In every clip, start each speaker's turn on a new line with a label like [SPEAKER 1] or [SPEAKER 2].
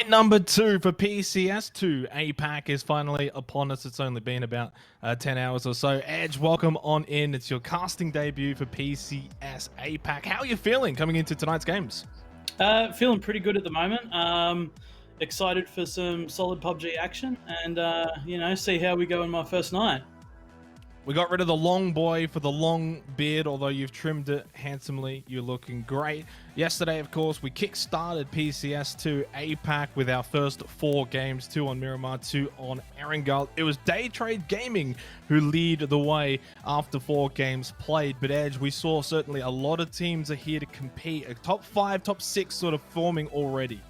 [SPEAKER 1] Night number 2 for PCS2 APAC is finally upon us. It's only been about 10 hours or so. Edge, welcome on in. It's your casting debut for PCS APAC. How are you feeling coming into tonight's games?
[SPEAKER 2] Feeling pretty good at the moment. Excited for some solid PUBG action and, see how we go in my first night.
[SPEAKER 1] We got rid of the long boy for the long beard, although you've trimmed it handsomely. You're looking great. Yesterday, of course, we kick-started PCS2 APAC with our first 4 games, 2 on Miramar, 2 on Erangel. It was Day Trade Gaming who lead the way after 4 games played. But Edge, we saw certainly a lot of teams are here to compete. A top 5, top 6 sort of forming already.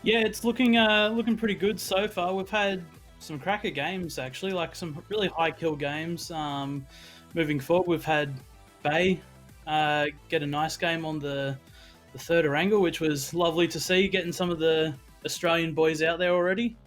[SPEAKER 2] Yeah, it's looking pretty good so far. We've had some cracker games, actually, like some really high kill games. Moving forward, we've had Bay get a nice game on the third Erangel, which was lovely to see, getting some of the Australian boys out there already.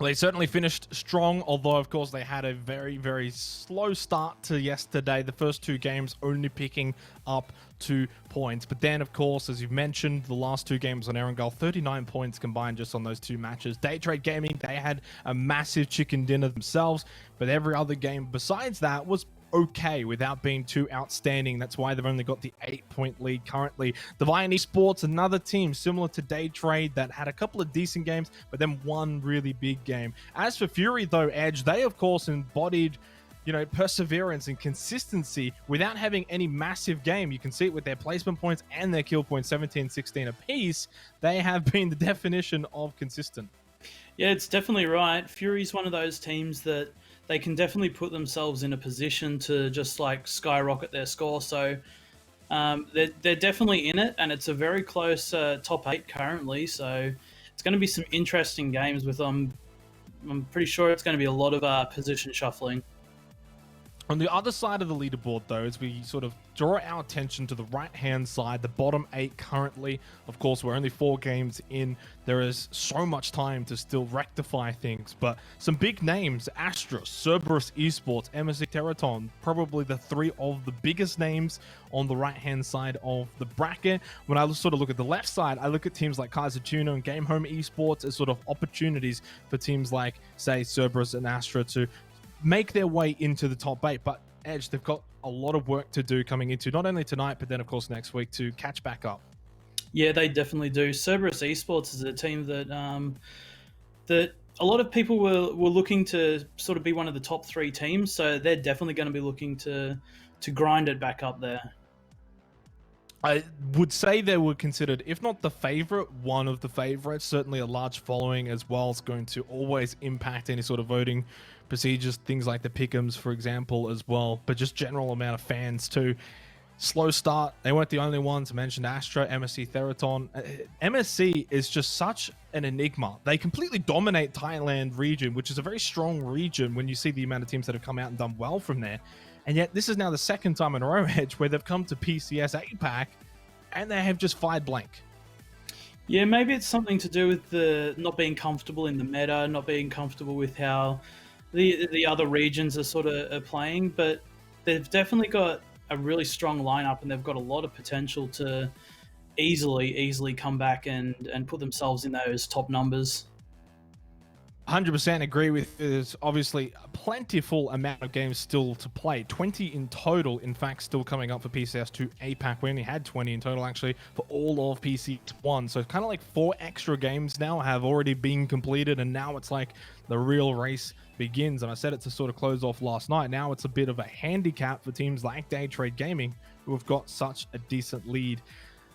[SPEAKER 1] They certainly finished strong, although, of course, they had a very, very slow start to yesterday. The first 2 games only picking up 2 points. But then, of course, as you've mentioned, the last 2 games on Erangel, 39 points combined just on those 2 matches. Day Trade Gaming, they had a massive chicken dinner themselves, but every other game besides that was okay without being too outstanding. That's why they've only got the 8-point lead currently. Divine Esports, another team similar to Day Trade that had a couple of decent games, but then one really big game. As for Fury, though, Edge, they of course embodied perseverance and consistency without having any massive game. You can see it with their placement points and their kill points, 17-16 apiece. They have been the definition of consistent.
[SPEAKER 2] Yeah, it's definitely right. Fury's one of those teams that they can definitely put themselves in a position to just like skyrocket their score. So they're definitely in it, and it's a very close top 8 currently. So it's going to be some interesting games with them. I'm pretty sure it's going to be a lot of position shuffling.
[SPEAKER 1] On the other side of the leaderboard, though, as we sort of draw our attention to the right-hand side, the bottom 8 currently, of course, we're only 4 games in. There is so much time to still rectify things, but some big names, Astra, Cerberus Esports, MSC Teraton, probably the 3 of the biggest names on the right-hand side of the bracket. When I sort of look at the left side, I look at teams like Kaiser Tuna and Game Home Esports as sort of opportunities for teams like, say, Cerberus and Astra to make their way into the top 8. But Edge, they've got a lot of work to do coming into not only tonight, but then of course next week to catch back up.
[SPEAKER 2] Yeah, they definitely do. Cerberus Esports is a team that that a lot of people were looking to sort of be one of the top 3 teams, so they're definitely going to be looking to grind it back up there.
[SPEAKER 1] I would say they were considered, if not the favorite, one of the favorites. Certainly a large following as well is going to always impact any sort of voting procedures, things like the pick'ems, for example, as well, but just general amount of fans too. Slow start. They weren't the only ones. I mentioned Astra, MSC Teraton. MSC is just such an enigma. They completely dominate Thailand region, which is a very strong region when you see the amount of teams that have come out and done well from there. And yet this is now the 2nd time in a row, Edge, where they've come to PCS APAC and they have just fired blank.
[SPEAKER 2] Yeah, maybe it's something to do with the not being comfortable in the meta, not being comfortable with how the other regions are sort of playing, but they've definitely got a really strong lineup and they've got a lot of potential to easily come back and put themselves in those top numbers.
[SPEAKER 1] 100% agree with. There's obviously a plentiful amount of games still to play. 20 in total, in fact, still coming up for PCS2 APAC. We only had 20 in total, actually, for all of PC1. So kind of like 4 extra games now have already been completed, and now it's like the real race begins. And I said it to sort of close off last night. Now it's a bit of a handicap for teams like Day Trade Gaming, who have got such a decent lead,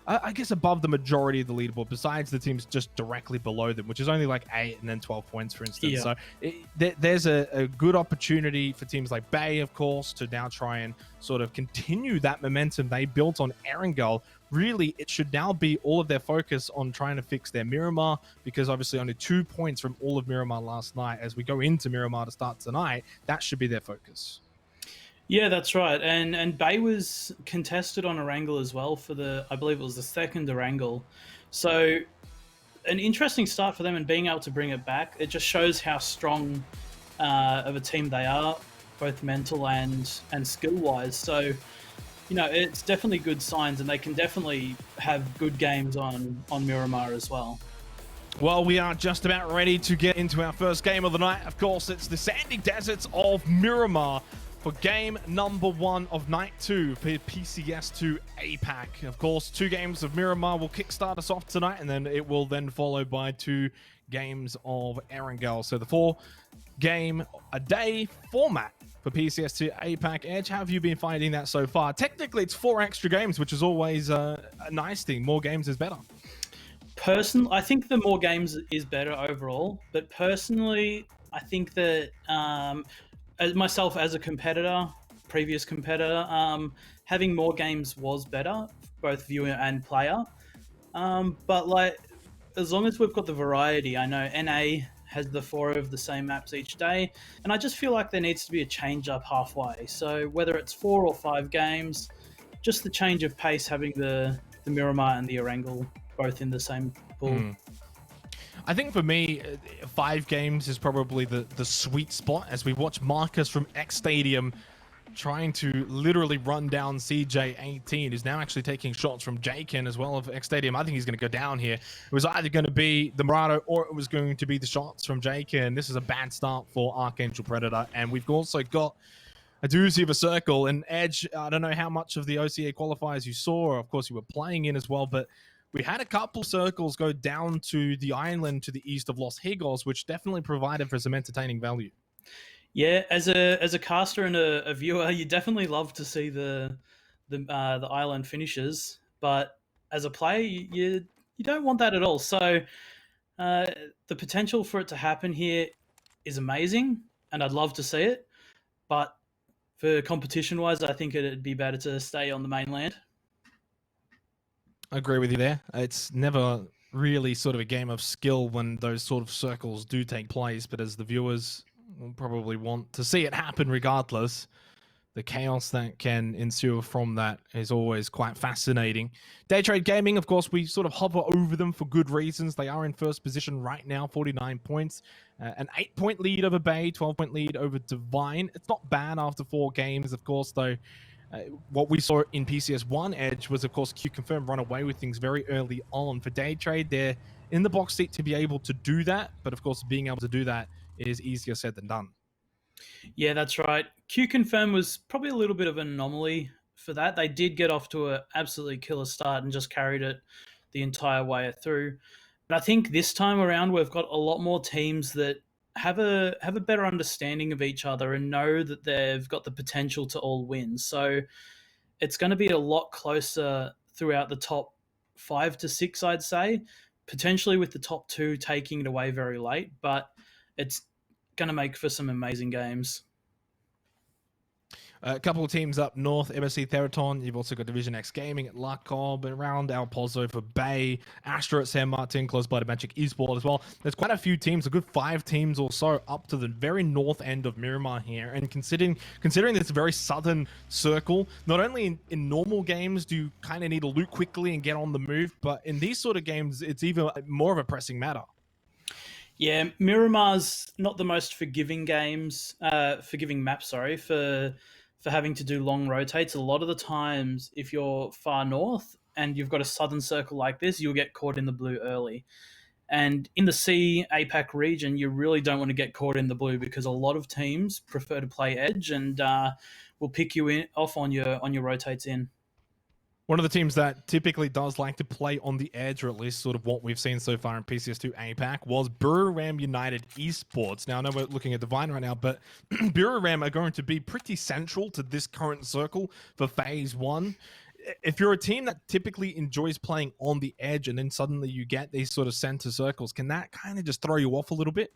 [SPEAKER 1] I guess, above the majority of the leaderboard, besides the teams just directly below them, which is only like 8 and then 12 points, for instance. Yeah. So there's a good opportunity for teams like Bay, of course, to now try and sort of continue that momentum they built on Erangel. Really, it should now be all of their focus on trying to fix their Miramar, because obviously only 2 points from all of Miramar last night. As we go into Miramar to start tonight, that should be their focus.
[SPEAKER 2] Yeah, that's right. And Bay was contested on Erangel as well for I believe it was the 2nd Erangel. So an interesting start for them, and being able to bring it back, it just shows how strong of a team they are, both mental and skill-wise. So it's definitely good signs, and they can definitely have good games on Miramar as well.
[SPEAKER 1] Well, we are just about ready to get into our first game of the night. Of course, it's the sandy deserts of Miramar for game number 1 of night 2 for PCS2 APAC. Of course, 2 games of Miramar will kickstart us off tonight, and then it will then follow by 2 games of Erangel. So the 4-game-a-day format for PCS2 APAC. Edge, how have you been finding that so far? Technically, it's 4 extra games, which is always a nice thing. More games is better.
[SPEAKER 2] Personally, I think the more games is better overall. But personally, I think that as myself as a competitor, previous competitor, having more games was better, both viewer and player. But like, as long as we've got the variety, I know NA has the 4 of the same maps each day, and I just feel like there needs to be a change up halfway. So whether it's 4 or 5 games, just the change of pace, having the Miramar and the Erangel both in the same pool.
[SPEAKER 1] I think for me, 5 games is probably the sweet spot as we watch Marcus from X Stadium trying to literally run down CJ18, who's now actually taking shots from Jaken as well of X Stadium. I think he's going to go down here. It was either going to be the Murado or it was going to be the shots from Jaken. This is a bad start for Archangel Predator, and we've also got a doozy of a circle. And Edge, I don't know how much of the OCA qualifiers you saw, or of course you were playing in as well, but we had a couple circles go down to the island to the east of Los Higos, which definitely provided for some entertaining value.
[SPEAKER 2] Yeah, as a caster and a viewer, you definitely love to see the island finishes, but as a player, you don't want that at all. So the potential for it to happen here is amazing, and I'd love to see it. But for competition wise, I think it'd be better to stay on the mainland.
[SPEAKER 1] I agree with you there. It's never really sort of a game of skill when those sort of circles do take place, but as the viewers will probably want to see it happen regardless, the chaos that can ensue from that is always quite fascinating. Day Trade Gaming, of course, we sort of hover over them for good reasons. They are in first position right now, 49 points. An 8-point lead over Bay, 12-point lead over Divine. It's not bad after 4 games, of course, though. What we saw in PCS1 Edge was, of course, Q Confirm run away with things very early on. For Day Trade, they're in the box seat to be able to do that, but of course, being able to do that is easier said than done.
[SPEAKER 2] Yeah, that's right. Q Confirm was probably a little bit of an anomaly for that. They did get off to an absolutely killer start and just carried it the entire way through. But I think this time around we've got a lot more teams that have a better understanding of each other and know that they've got the potential to all win. So it's going to be a lot closer throughout the top 5 to 6, I'd say, potentially with the top 2 taking it away very late, but it's going to make for some amazing games.
[SPEAKER 1] A couple of teams up north, MSC Theraton. You've also got Division X Gaming at La Cobb, around El Pozo for Bay, Astra at San Martin, close by to Magic Esports as well. There's quite a few teams, a good 5 teams or so up to the very north end of Miramar here. And considering this very southern circle, not only in normal games do you kind of need to loot quickly and get on the move, but in these sort of games, it's even more of a pressing matter.
[SPEAKER 2] Yeah, Miramar's not the most forgiving maps, for having to do long rotates. A lot of the times, if you're far north and you've got a southern circle like this, you'll get caught in the blue early. And in the C APAC region, you really don't want to get caught in the blue because a lot of teams prefer to play edge and will pick you off on your rotates in.
[SPEAKER 1] One of the teams that typically does like to play on the edge, or at least sort of what we've seen so far in PCS2 APAC, was Miramar United Esports. Now, I know we're looking at Divine right now, but Miramar are going to be pretty central to this current circle for Phase 1. If you're a team that typically enjoys playing on the edge and then suddenly you get these sort of center circles, can that kind of just throw you off a little bit?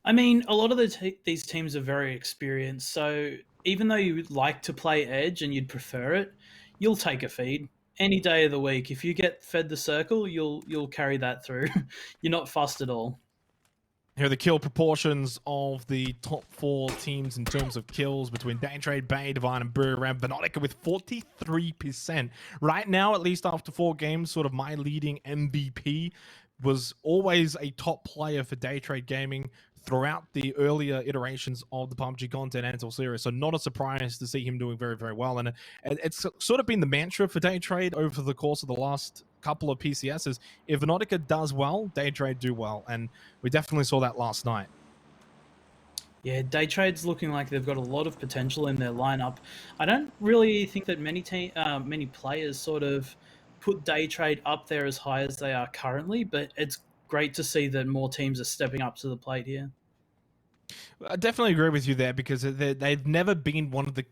[SPEAKER 2] I mean, a lot of these teams are very experienced, so even though you would like to play edge and you'd prefer it, you'll take a feed any day of the week. If you get fed the circle, you'll carry that through. You're not fussed at all.
[SPEAKER 1] Here are the kill proportions of the top 4 teams in terms of kills between Day Trade, Bay, Divine, and Miramar. Venotica with 43%. Right now, at least after 4 games, sort of my leading MVP was always a top player for Day Trade Gaming, throughout the earlier iterations of the PUBG Continental series. So not a surprise to see him doing very, very well. And it's sort of been the mantra for Day Trade over the course of the last couple of PCSs. If Nautica does well, Day Trade do well. And we definitely saw that last night.
[SPEAKER 2] Yeah, Day Trade's looking like they've got a lot of potential in their lineup. I don't really think that many players sort of put Day Trade up there as high as they are currently, but it's great to see that more teams are stepping up to the plate here.
[SPEAKER 1] I definitely agree with you there because they've never been one of the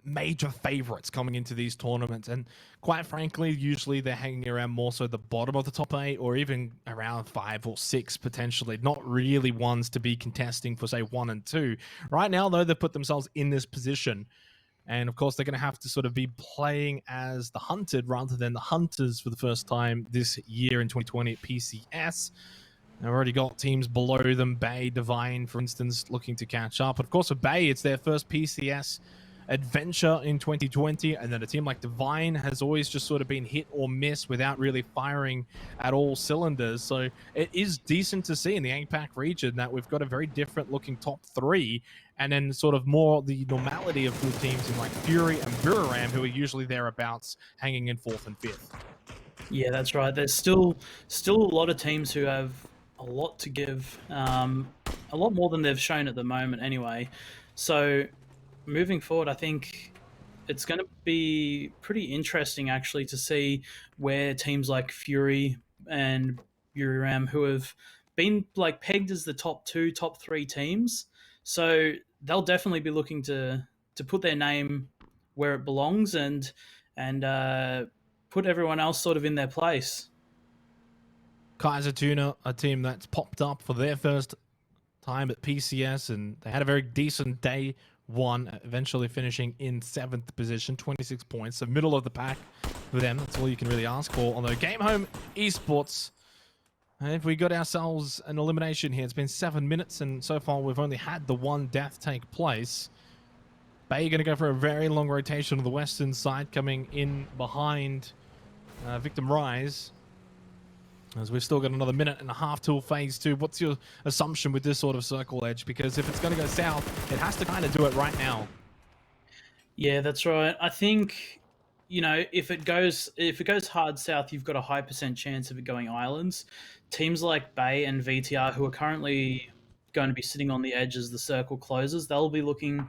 [SPEAKER 1] major favorites coming into these tournaments, and quite frankly usually they're hanging around more so the bottom of the top 8 or even around 5 or 6 potentially, not really ones to be contesting for say 1 and 2. Right now though, they've put themselves in this position, and of course they're going to have to sort of be playing as the hunted rather than the hunters for the first time this year in 2020 at PCS. They've already got teams below them, Bay, Divine, for instance, looking to catch up. Of course, for Bay, it's their first PCS adventure in 2020, and then a team like Divine has always just sort of been hit or miss without really firing at all cylinders. So it is decent to see in the APAC region that we've got a very different looking top 3, and then sort of more the normality of good teams in like Fury and Miramar, who are usually thereabouts hanging in 4th and 5th.
[SPEAKER 2] Yeah, that's right. There's still a lot of teams who have a lot to give, a lot more than they've shown at the moment anyway. So moving forward, I think it's going to be pretty interesting actually to see where teams like Fury and Uriram, who have been like pegged as the top 2, top 3 teams, so they'll definitely be looking to put their name where it belongs and put everyone else sort of in their place.
[SPEAKER 1] Kaiser Tuna, a team that's popped up for their first time at PCS, and they had a very decent day 1, eventually finishing in 7th position, 26 points, so middle of the pack for them. That's all you can really ask for. Although Game Home Esports, if we got ourselves an elimination here, it's been 7 minutes, and so far we've only had the 1 death take place. Bay going to go for a very long rotation on the western side, coming in behind Victim Rise, as we've still got another minute and a half till phase 2. What's your assumption with this sort of circle edge? Because if it's going to go south, it has to kind of do it right now.
[SPEAKER 2] Yeah, that's right. I think, you know, if it goes hard south, you've got a high % chance of it going islands. Teams like Bay and VTR, who are currently going to be sitting on the edge as the circle closes, they'll be looking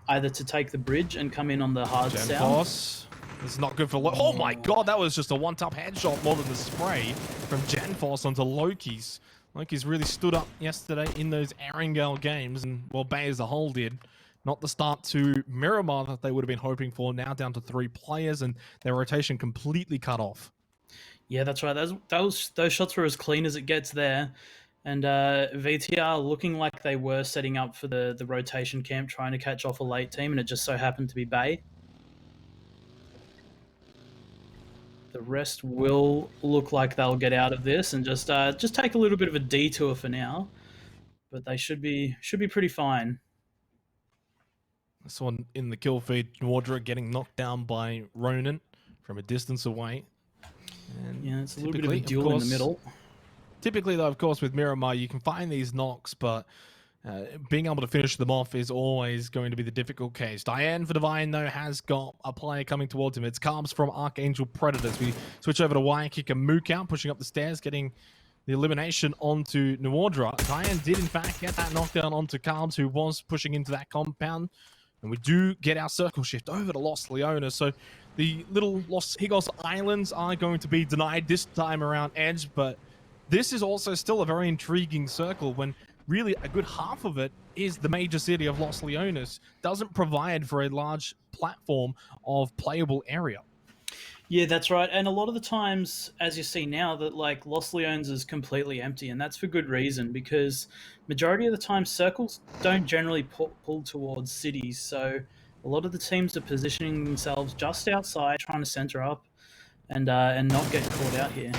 [SPEAKER 2] either to take the bridge and come in on the hard south.
[SPEAKER 1] This is not good for oh my god, that was just a one-tap headshot more than the spray from Genforce onto Loki's. Loki's really stood up yesterday in those Erangel games, and well, Bay as a whole did. Not the start to Miramar that they would have been hoping for, now down to 3 players and their rotation completely cut off.
[SPEAKER 2] Yeah, that's right. Those shots were as clean as it gets there. And VTR looking like they were setting up for the rotation camp, trying to catch off a late team, and it just so happened to be Bay. The rest will look like they'll get out of this and just take a little bit of a detour for now, but they should be pretty fine.
[SPEAKER 1] This one in the kill feed, Nordra getting knocked down by Ronan from a distance away.
[SPEAKER 2] And yeah, it's a little bit of a duel in the middle.
[SPEAKER 1] Typically, though, of course, with Miramar, you can find these knocks, but being able to finish them off is always going to be the difficult case. Diane for Divine, though, has got a player coming towards him. It's Carbs from Archangel Predators. We switch over to Y, kick a Mook out, pushing up the stairs, getting the elimination onto Nuordra. Diane did, in fact, get that knockdown onto Carbs, who was pushing into that compound. And we do get our circle shift over to Los Leonas. So the little Los Higos Islands are going to be denied this time around Edge, but this is also still a very intriguing circle when really a good half of it is the major city of Los Leonas. Doesn't provide for a large platform of playable area.
[SPEAKER 2] Yeah, that's right. And a lot of the times, as you see now, that like Los Leones is completely empty, and that's for good reason, because majority of the time circles don't generally pull towards cities. So a lot of the teams are positioning themselves just outside, trying to center up and not get caught out here.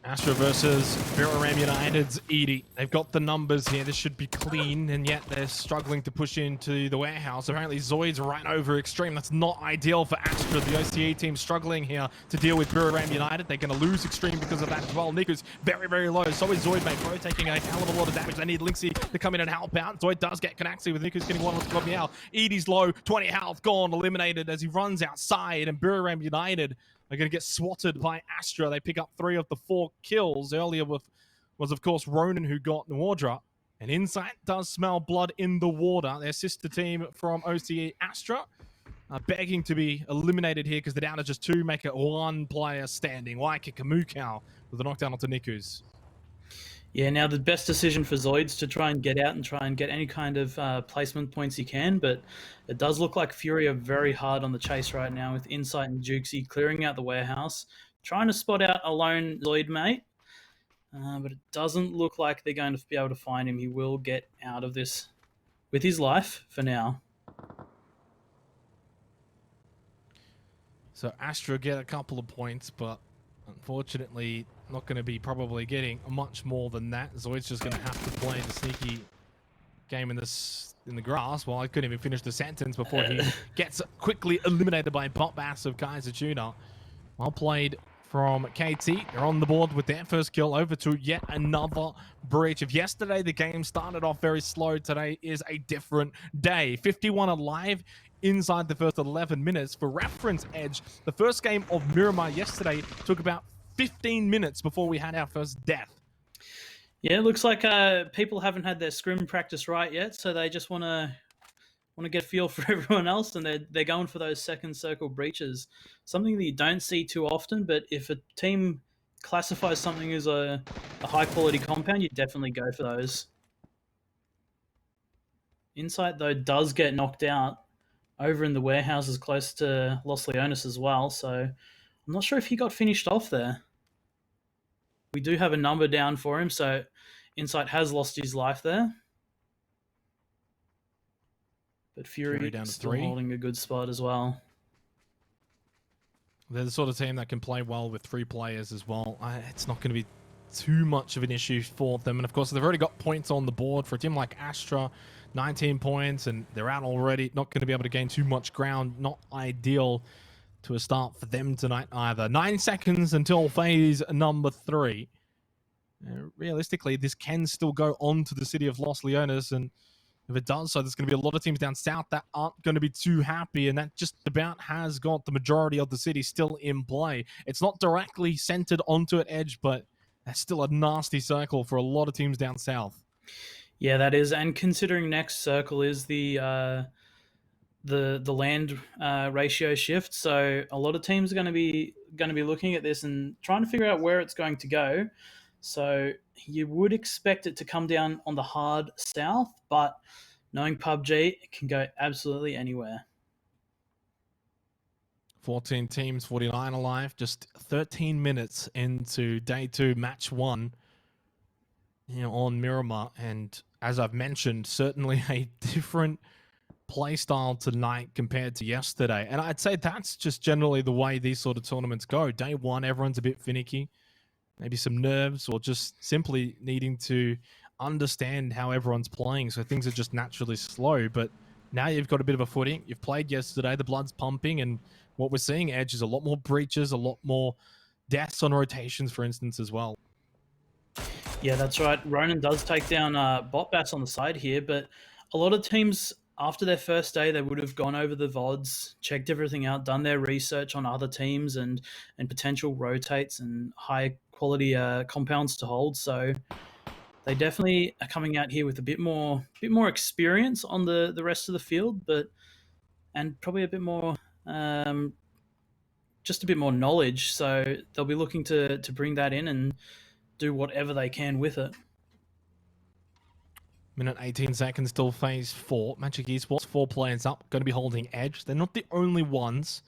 [SPEAKER 1] Astra versus Miramar United's Edie. They've got the numbers here. This should be clean, and yet they're struggling to push into the warehouse. Apparently, Zoid's right over Extreme. That's not ideal for Astra. The OCA team struggling here to deal with Miramar United. They're going to lose Extreme because of that as well. Niku's very, very low. So is Zoid, mate. Bro taking a hell of a lot of damage. They need Lynxie to come in and help out. Zoid does get Canaxi with Niku's getting one on Scott Meow. Edie's low, 20 health, gone, eliminated as he runs outside, and Miramar United are going to get swatted by Astra. They pick up 3 of the 4 kills. Earlier was, of course, Ronan who got Nordra. And Insight does smell blood in the water. Their sister team from OCE Astra are begging to be eliminated here because they're down to just 2, make it 1 player standing. Waika Kamukau with a knockdown onto Niku's.
[SPEAKER 2] Yeah, now the best decision for Zoids to try and get out and try and get any kind of placement points he can, but it does look like Fury are very hard on the chase right now with Insight and Jukesy clearing out the warehouse, trying to spot out a lone Zoid mate, but it doesn't look like they're going to be able to find him. He will get out of this with his life for now.
[SPEAKER 1] So Astra get a couple of points, but unfortunately not going to be probably getting much more than that. Zoid's just going to have to play the sneaky game in the grass. Well, I couldn't even finish the sentence before he gets quickly eliminated by Botbass of Kaiser Tuna. Well played from KT. They're on the board with their first kill over to yet another breach. If yesterday the game started off very slow, today is a different day. 51 alive inside the first 11 minutes. For reference, Edge, the first game of Miramar yesterday took about 15 minutes before we had our first death.
[SPEAKER 2] Yeah, it looks like people haven't had their scrim practice right yet, so they just want to get a feel for everyone else, and they're going for those second circle breaches. Something that you don't see too often, but if a team classifies something as a high quality compound, you definitely go for those. Insight, though, does get knocked out over in the warehouses close to Los Leones as well, so I'm not sure if he got finished off there. We do have a number down for him, so Insight has lost his life there. But Fury
[SPEAKER 1] down to
[SPEAKER 2] still
[SPEAKER 1] 3.
[SPEAKER 2] holding a good spot as well.
[SPEAKER 1] They're the sort of team that can play well with 3 players as well. It's not going to be too much of an issue for them. And of course, they've already got points on the board. For a team like Astra, 19 points, and they're out already. Not going to be able to gain too much ground. Not ideal to a start for them tonight either. 9 seconds until phase number 3. Realistically, this can still go on to the city of Los Leones, and if it does so, there's going to be a lot of teams down south that aren't going to be too happy, and that just about has got the majority of the city still in play. It's not directly centered onto an Edge, but that's still a nasty circle for a lot of teams down south.
[SPEAKER 2] Yeah, that is, and considering next circle is the land ratio shift, so a lot of teams are going to be looking at this and trying to figure out where it's going to go. So you would expect it to come down on the hard south, but knowing PUBG, it can go absolutely anywhere.
[SPEAKER 1] 14 teams, 49 alive, just 13 minutes into day 2, match 1 on Miramar. And as I've mentioned, certainly a different playstyle tonight compared to yesterday. And I'd say that's just generally the way these sort of tournaments go. Day 1, everyone's a bit finicky. Maybe some nerves, or just simply needing to understand how everyone's playing. So things are just naturally slow. But now you've got a bit of a footing. You've played yesterday. The blood's pumping. And what we're seeing, Edge, is a lot more breaches, a lot more deaths on rotations, for instance, as well.
[SPEAKER 2] Yeah, that's right. Ronan does take down Botbass on the side here. But a lot of teams, after their first day, they would have gone over the VODs, checked everything out, done their research on other teams and potential rotates and high quality compounds to hold. So they definitely are coming out here with a bit more experience on the rest of the field, and probably a bit more just a bit more knowledge. So they'll be looking to bring that in and do whatever they can with it.
[SPEAKER 1] Minute 18 seconds till phase 4. Magic Esports, 4 players up, going to be holding Edge. They're not the only ones.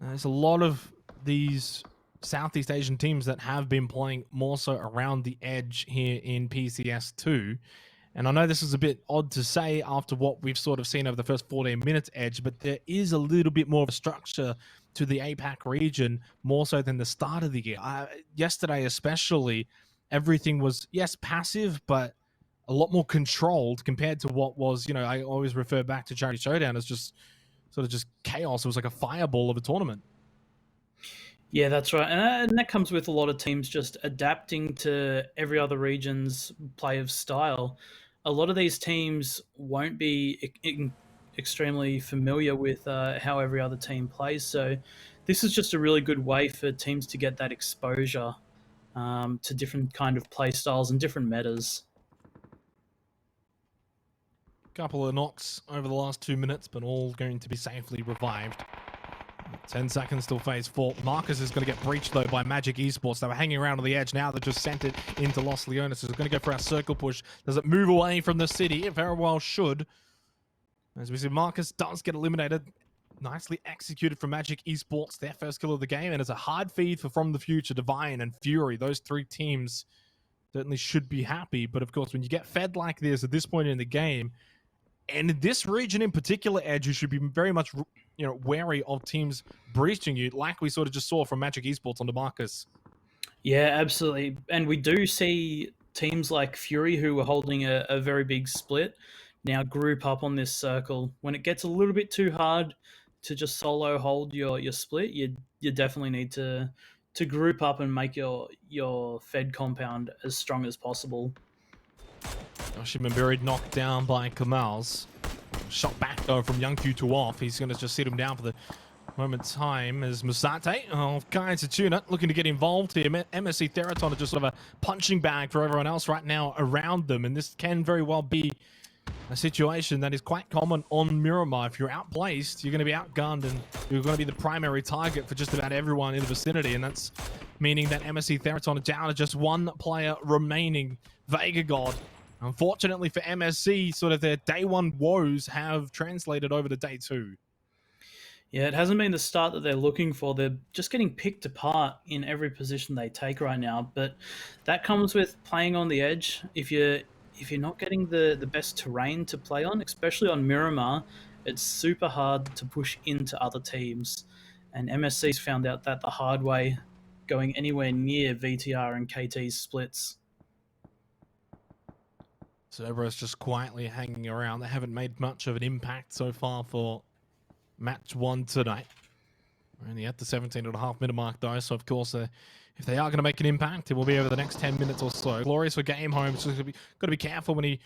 [SPEAKER 1] There's a lot of these Southeast Asian teams that have been playing more so around the Edge here in PCS2. And I know this is a bit odd to say after what we've sort of seen over the first 14 minutes, Edge, but there is a little bit more of a structure to the APAC region more so than the start of the year. Yesterday especially, everything was, yes, passive, but a lot more controlled compared to what was, I always refer back to Charity Showdown as just sort of just chaos. It was like a fireball of a tournament.
[SPEAKER 2] Yeah, that's right. And that comes with a lot of teams just adapting to every other region's play of style. A lot of these teams won't be extremely familiar with how every other team plays. So this is just a really good way for teams to get that exposure to different kind of play styles and different metas.
[SPEAKER 1] Couple of knocks over the last 2 minutes, but all going to be safely revived. 10 seconds till phase 4. Marcus is going to get breached, though, by Magic Esports. They were hanging around on the edge. Now they've just sent it into Los Leones. So it's going to go for our circle push. Does it move away from the city? It very well should. As we see, Marcus does get eliminated. Nicely executed from Magic Esports. Their first kill of the game. And it's a hard feed for From the Future, Divine, and Fury. Those three teams certainly should be happy. But, of course, when you get fed like this at this point in the game, and in this region in particular, Edge, you should be very much, wary of teams breaching you, like we sort of just saw from Magic Esports on Marcus.
[SPEAKER 2] Yeah, absolutely. And we do see teams like Fury, who were holding a very big split, now group up on this circle. When it gets a little bit too hard to just solo hold your split, you definitely need to group up and make your Fed compound as strong as possible.
[SPEAKER 1] Shipman buried, knocked down by Kamals. Shot back though from Youngkyu to off. He's going to just sit him down for the moment time as Musate of Kai's Tuna looking to get involved here. MSC Theraton are just sort of a punching bag for everyone else right now around them, and this can very well be a situation that is quite common on Miramar. If you're outplaced, you're going to be outgunned, and you're going to be the primary target for just about everyone in the vicinity, and that's meaning that MSC Theraton are down to just one player remaining, Vega God. Unfortunately for MSC, sort of their day one woes have translated over to day two.
[SPEAKER 2] Yeah, it hasn't been the start that they're looking for. They're just getting picked apart in every position they take right now. But that comes with playing on the edge. If you're not getting the best terrain to play on, especially on Miramar, it's super hard to push into other teams. And MSC's found out that the hard way, going anywhere near VTR and KT's splits.
[SPEAKER 1] Cerberus just quietly hanging around. They haven't made much of an impact so far for match one tonight. We're only at the 17.5-minute mark though, so of course if they are going to make an impact, it will be over the next 10 minutes or so. Glorious for Game Home, so got to be careful when he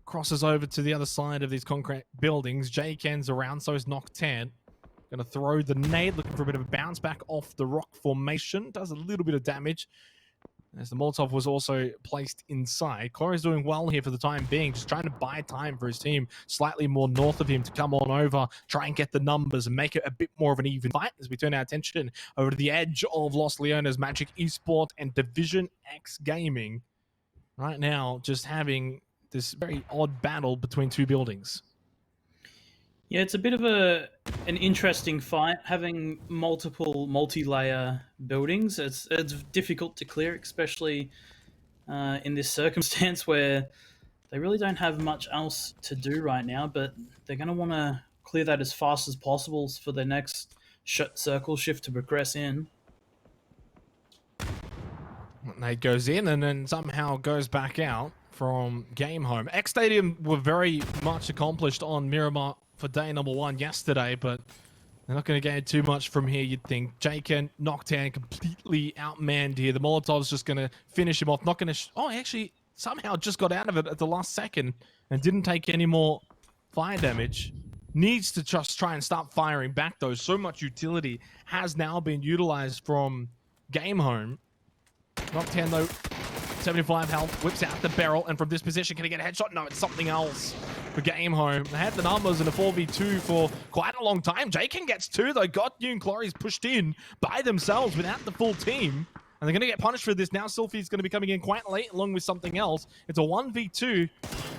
[SPEAKER 1] crosses over to the other side of these concrete buildings. J-Ken's around, so is Nocturne. Going to throw the nade, looking for a bit of a bounce back off the rock formation. Does a little bit of damage, as the Molotov was also placed inside. Corey's doing well here for the time being, just trying to buy time for his team slightly more north of him to come on over, try and get the numbers and make it a bit more of an even fight as we turn our attention over to the edge of Los Leones, Magic Esports and Division X Gaming. Right now, just having this very odd battle between two buildings.
[SPEAKER 2] Yeah, it's a bit of an interesting fight, having multiple multi-layer buildings. It's difficult to clear, especially in this circumstance where they really don't have much else to do right now, but they're going to want to clear that as fast as possible for the next circle shift to progress in.
[SPEAKER 1] Nade goes in and then somehow goes back out from Game Home. X Stadium were very much accomplished on Miramar for day number one yesterday, but they're not going to gain too much from here, you'd think. Jaken, Nocturne completely outmanned here. The Molotov's just going to finish him off. Not going to... Oh, he actually somehow just got out of it at the last second and didn't take any more fire damage. Needs to just try and start firing back, though. So much utility has now been utilized from Game Home. Nocturne, though, 75 health, whips out the barrel, and from this position, can he get a headshot? No, it's something else for Game Home. They had the numbers in a 4v2 for quite a long time. Jaken gets two, though. Got you and Clory's pushed in by themselves without the full team, and they're going to get punished for this. Now Sylphie's going to be coming in quite late along with something else. It's a 1v2.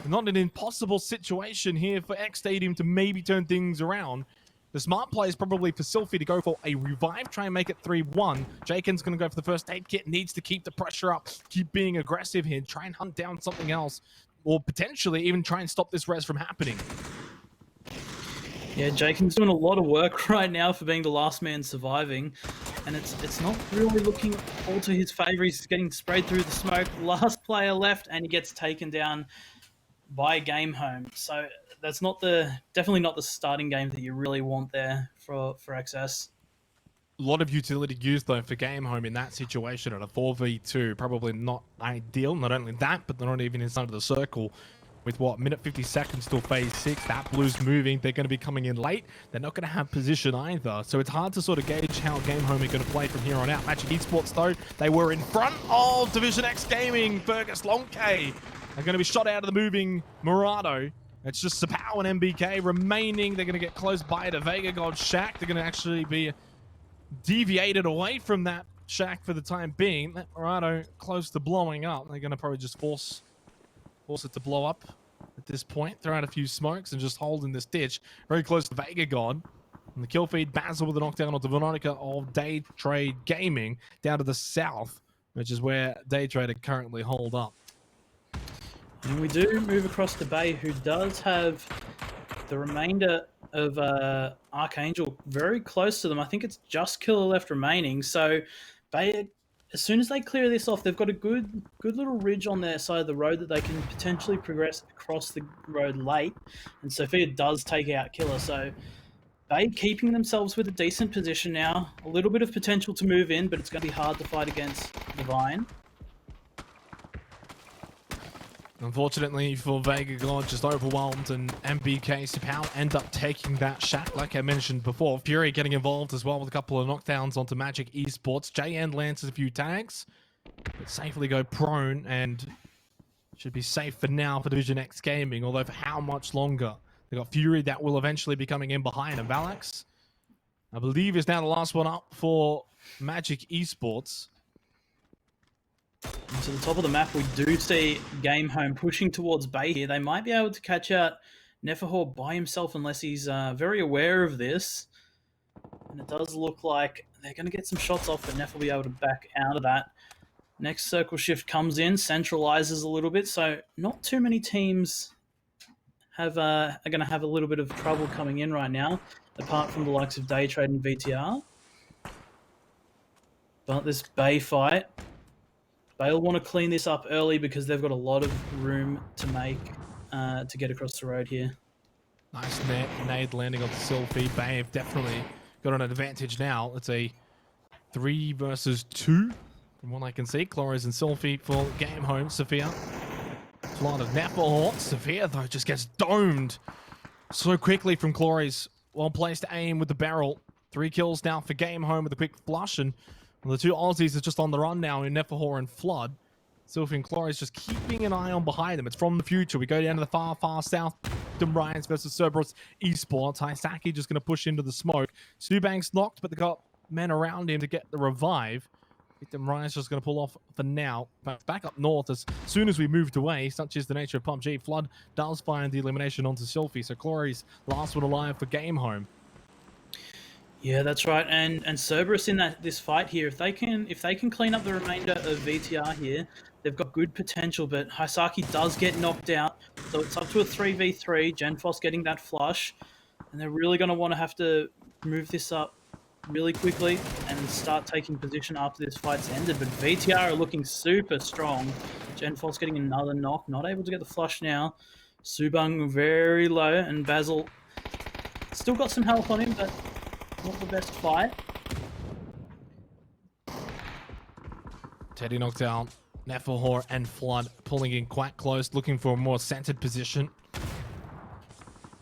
[SPEAKER 1] Not an impossible situation here for X Stadium to maybe turn things around. The smart play is probably for Sylphie to go for a revive, try and make it 3-1. Jaken's going to go for the first aid kit, needs to keep the pressure up, keep being aggressive here, try and hunt down something else, or potentially even try and stop this res from happening.
[SPEAKER 2] Yeah, Jaken's doing a lot of work right now for being the last man surviving, and it's not really looking all to his favour. He's getting sprayed through the smoke. Last player left, and he gets taken down by Game Home. So that's definitely not the starting game that you really want there for XS.
[SPEAKER 1] A lot of utility used though for Game Home in that situation at a 4v2. Probably not ideal. Not only that, but they're not even inside of the circle. With what, minute 50 seconds till phase 6, that blue's moving. They're going to be coming in late. They're not going to have position either. So it's hard to sort of gauge how Game Home are going to play from here on out. Magic Esports though, they were in front of Division X Gaming. Fergus Longk are going to be shot out of the moving Murado. It's just Sapao and MBK remaining. They're going to get close by the Vega God Shack. They're going to actually be deviated away from that Shack for the time being. That Murado close to blowing up. They're going to probably just force it to blow up at this point. Throw out a few smokes and just hold in this ditch. Very close to Vega God. And the kill feed, Basil with a knockdown onto Veronica of Day Trade Gaming down to the south, which is where Day Trade are currently holed up.
[SPEAKER 2] And we do move across to Bay, who does have the remainder of Archangel very close to them. I think it's just Killer left remaining. So Bay, as soon as they clear this off, they've got a good little ridge on their side of the road that they can potentially progress across the road late. And Sophia does take out Killer. So Bay keeping themselves with a decent position now. A little bit of potential to move in, but it's going to be hard to fight against Divine.
[SPEAKER 1] Unfortunately for Vega God, just overwhelmed, and MBK Sapao end up taking that Shack, like I mentioned before. Fury getting involved as well with a couple of knockdowns onto Magic Esports. JN lances a few tags, but safely go prone, and should be safe for now for Division X Gaming, although for how much longer? They got Fury that will eventually be coming in behind, and Valax, I believe, is now the last one up for Magic Esports.
[SPEAKER 2] And to the top of the map, we do see Game Home pushing towards Bay here. They might be able to catch out Nefahor by himself unless he's very aware of this. And it does look like they're going to get some shots off, but Nef will be able to back out of that. Next circle shift comes in, centralizes a little bit, so not too many teams are going to have a little bit of trouble coming in right now, apart from the likes of Daytrade and VTR. But this Bay fight, they'll want to clean this up early because they've got a lot of room to make to get across the road here.
[SPEAKER 1] Nice nade landing on the Sylphy. Bay have definitely got an advantage now. It's a 3 versus 2 from what I can see. Chlorys and Sylphy for Game Home. Sophia. Flood of Nefahor. Sophia, though, just gets domed so quickly from Chlorys. Well placed aim with the barrel. 3 kills now for Game Home with a quick flush, and the 2 Aussies are just on the run now in Nefahor and Flood. Sylphy and Chlorys just keeping an eye on behind them. It's from the future. We go down to the far, far south. Ryans versus Cerberus Esports. Haisaki just going to push into the smoke. Subank's knocked, but they got men around him to get the revive. Victim Ryan's just going to pull off for now. But back up north as soon as we moved away, such is the nature of PUBG. Flood does find the elimination onto Sylphy. So Chlorys last one alive for Game Home.
[SPEAKER 2] Yeah, that's right. And Cerberus in this fight here, if they can clean up the remainder of VTR here, they've got good potential. But Haisaki does get knocked out, so it's up to a 3v3. Genfos getting that flush, and they're really going to have to move this up really quickly and start taking position after this fight's ended. But VTR are looking super strong. Genfos getting another knock, not able to get the flush now. Subang very low, and Basil still got some health on him, but not the best fight.
[SPEAKER 1] Teddy knocked out. Nefahor and Flood pulling in quite close, looking for a more centered position.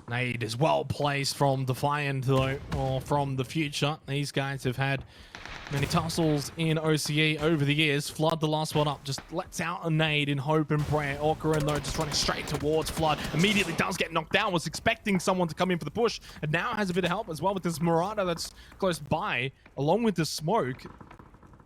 [SPEAKER 1] Nade is well placed from Defiant, though, or from the future. These guys have had many tussles in OCE over the years. Flood, the last one up, just lets out a nade in hope and prayer. Orcarin, though, just running straight towards Flood. Immediately does get knocked down. Was expecting someone to come in for the push, and now has a bit of help as well with this Murata that's close by, along with the smoke.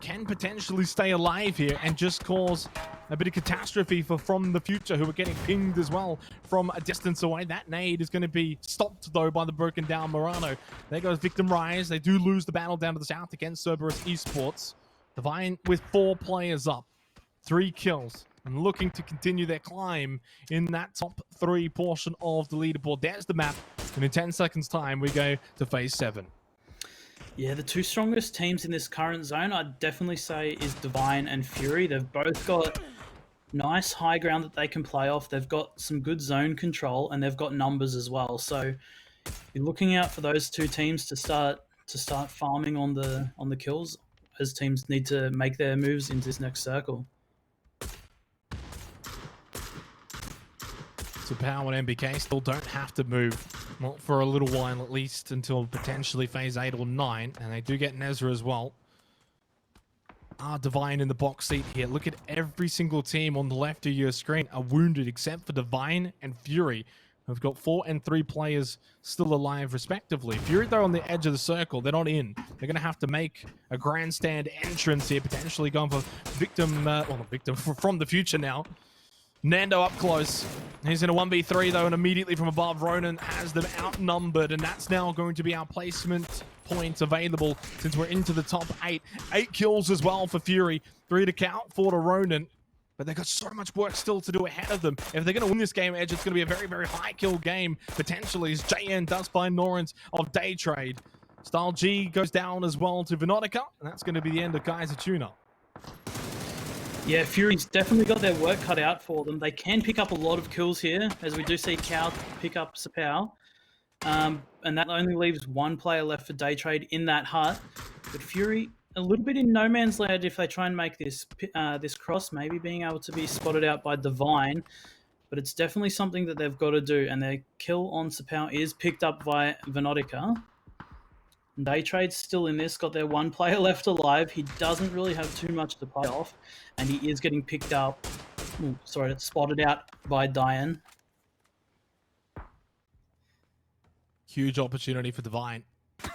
[SPEAKER 1] Can potentially stay alive here and just cause a bit of catastrophe for From the Future, who are getting pinged as well from a distance away. That nade is going to be stopped, though, by the broken down Murano. There goes Victim Rise. They do lose the battle down to the south against Cerberus Esports. Divine with 4 players up. 3 kills. and looking to continue their climb in that top 3 portion of the leaderboard. There's the map, and in 10 seconds time we go to phase 7.
[SPEAKER 2] Yeah, the two strongest teams in this current zone, I'd definitely say, is Divine and Fury. They've both got nice high ground that they can play off. They've got some good zone control, and they've got numbers as well. So you're looking out for those two teams to start farming on the kills, as teams need to make their moves into this next circle.
[SPEAKER 1] So Power and MBK still don't have to move, not for a little while at least, until potentially phase 8 or 9, and they do get Nezra as well. Divine in the box seat here. Look at every single team on the left of your screen are wounded except for Divine and Fury. We've got 4 and 3 players still alive respectively. Fury, though, on the edge of the circle. They're not in. They're going to have to make a grandstand entrance here, potentially going for victim, well, not victim, from the future now. Nando up close. He's in a 1v3 though, and immediately from above, Ronan has them outnumbered, and that's now going to be our placement points available since we're into the top 8. 8 kills as well for Fury, 3 to count, 4 to Ronan. But they've got so much work still to do ahead of them. If they're going to win this game, Edge, it's going to be a very, very high kill game, potentially, as JN does find Norrens of Day Trade. Style G goes down as well to Venotica, and that's going to be the end of Kaiser Tuna.
[SPEAKER 2] Yeah, Fury's definitely got their work cut out for them. They can pick up a lot of kills here, as we do see Cow pick up Sapau. And that only leaves 1 player left for Day Trade in that hut. But Fury, a little bit in no man's land if they try and make this this cross, maybe being able to be spotted out by Divine. But it's definitely something that they've got to do. And their kill on Sapau is picked up by Venotica. Day Trade's still in this, got their 1 player left alive. He doesn't really have too much to play off, and he is getting picked up. Spotted out by Diane.
[SPEAKER 1] Huge opportunity for Divine,